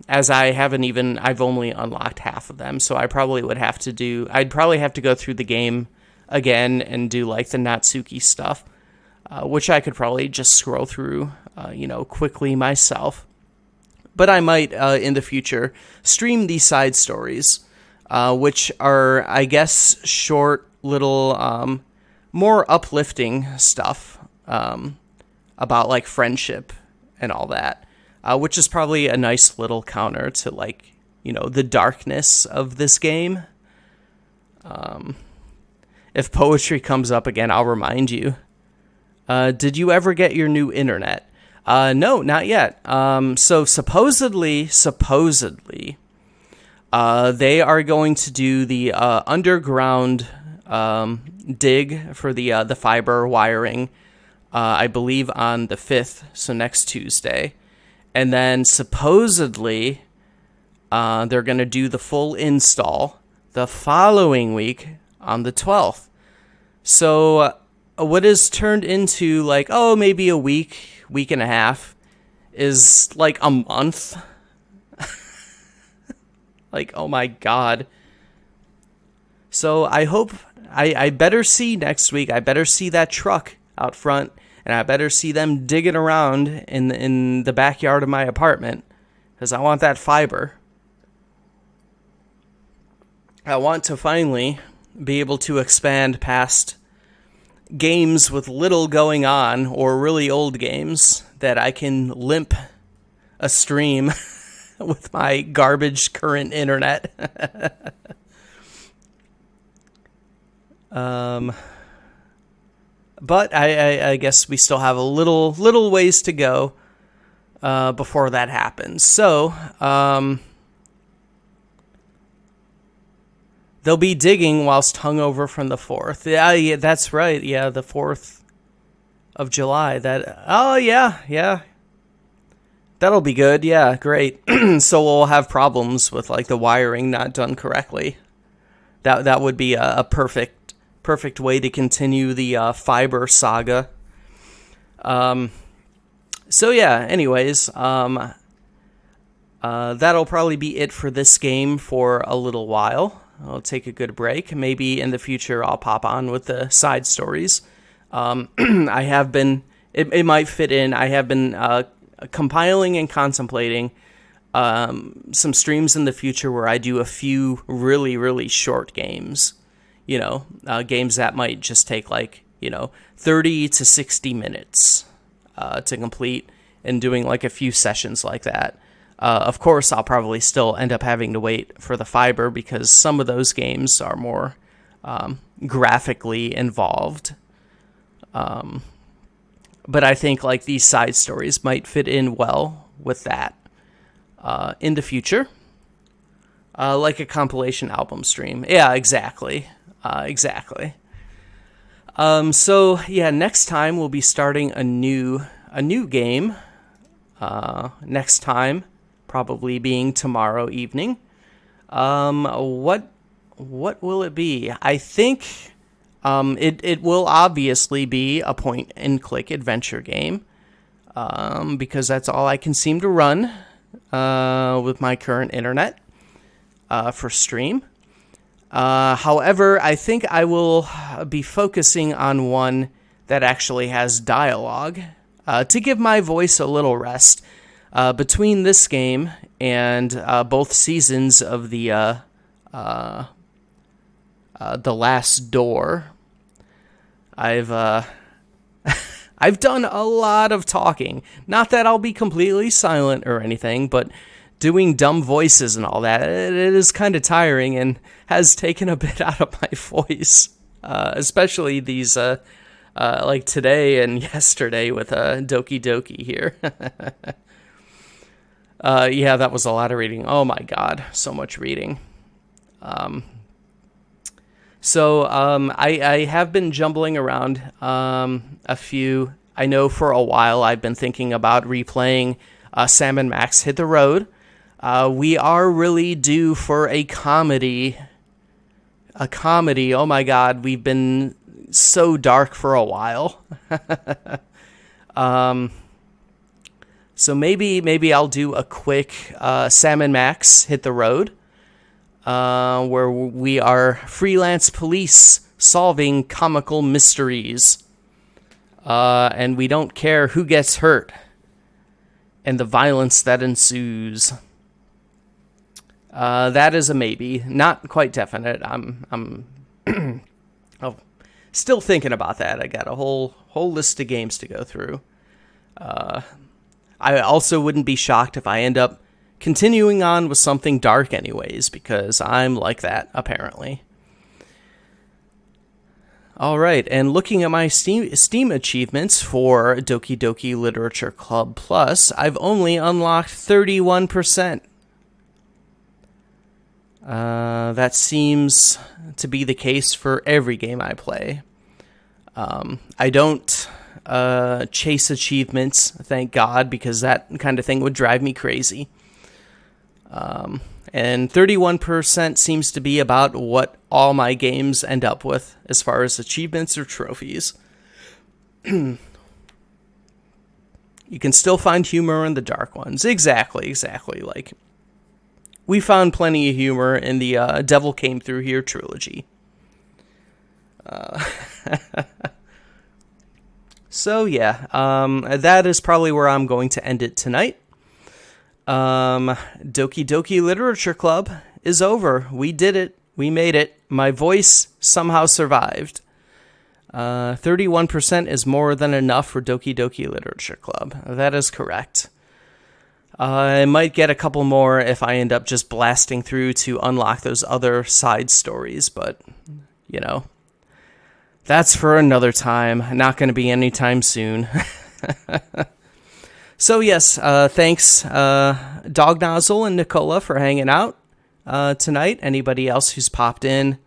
as I've only unlocked half of them, so I probably would have to I'd probably have to go through the game again and do like the Natsuki stuff, which I could probably just scroll through, quickly myself. But I might, in the future, stream these side stories, which are, I guess, short, little, more uplifting stuff about, like, friendship and all that, which is probably a nice little counter to, like, the darkness of this game. If poetry comes up again, I'll remind you. Did you ever get your new internet? No, not yet. So supposedly, they are going to do the underground dig for the fiber wiring, I believe on the 5th, so next Tuesday. And then supposedly, they're going to do the full install the following week on the 12th. So what is turned into like, maybe a week and a half is like a month. Like, oh my god. So I hope I better see next week. I better see that truck out front, and I better see them digging around in the backyard of my apartment, because I want that fiber. I want to finally be able to expand past games with little going on, or really old games that I can limp a stream with my garbage current internet. But I guess we still have a little ways to go before that happens. So they'll be digging whilst hungover from the 4th. Yeah, that's right. Yeah, the 4th of July. Yeah. That'll be good. Yeah, great. So we'll have problems with like the wiring not done correctly. That would be a perfect way to continue the fiber saga. So yeah, anyways, that'll probably be it for this game for a little while. I'll take a good break. Maybe in the future I'll pop on with the side stories. I have been, it might fit in, I have been compiling and contemplating some streams in the future where I do a few really short games. Games that might just take 30 to 60 minutes to complete, and doing like a few sessions like that. Of course, I'll probably still end up having to wait for the fiber because some of those games are more graphically involved. But I think like these side stories might fit in well with that in the future. Like a compilation album stream. Yeah, exactly. So yeah, next time we'll be starting a new game. Next time, probably being tomorrow evening. What will it be? I think it will obviously be a point and click adventure game. Because that's all I can seem to run with my current internet for stream. However, I think I will be focusing on one that actually has dialogue to give my voice a little rest between this game and both seasons of the Last Door. I've done a lot of talking. Not that I'll be completely silent or anything, but doing dumb voices and all that, it is kind of tiring and has taken a bit out of my voice. Especially these, like today and yesterday with Doki Doki here. Yeah, that was a lot of reading. Oh my god, so much reading. So I have been jumbling around a few. I know for a while I've been thinking about replaying Sam and Max Hit the Road. We are really due for a comedy. A comedy. Oh my god, we've been so dark for a while. So maybe I'll do a quick Sam and Max Hit the Road. Where we are freelance police solving comical mysteries. And we don't care who gets hurt and the violence that ensues. That is a maybe. Not quite definite. I'm still thinking about that. I got a whole list of games to go through. I also wouldn't be shocked if I end up continuing on with something dark anyways, because I'm like that, apparently. Alright, and looking at my Steam achievements for Doki Doki Literature Club Plus, I've only unlocked 31%. That seems to be the case for every game I play. I don't chase achievements, thank God, because that kind of thing would drive me crazy. And 31% seems to be about what all my games end up with as far as achievements or trophies. You can still find humor in the dark ones. Exactly. Like, we found plenty of humor in the Devil Came Through Here trilogy. So, yeah, that is probably where I'm going to end it tonight. Doki Doki Literature Club is over. We did it. We made it. My voice somehow survived. 31% is more than enough for Doki Doki Literature Club. That is correct. I might get a couple more if I end up just blasting through to unlock those other side stories, but, you know, that's for another time. Not going to be anytime soon. So, yes, thanks, Dog Nozzle and Nicola, for hanging out tonight. Anybody else who's popped in,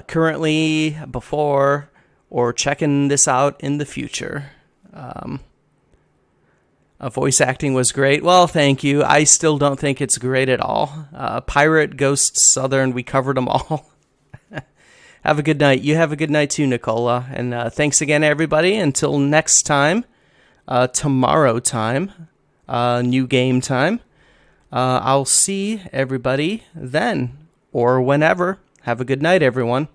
currently, before, or checking this out in the future. Voice acting was great. Well, thank you. I still don't think it's great at all. Pirate, Ghost, Southern, we covered them all. Have a good night. You have a good night too, Nicola. And thanks again, everybody. Until next time, tomorrow time, new game time. I'll see everybody then or whenever. Have a good night, everyone.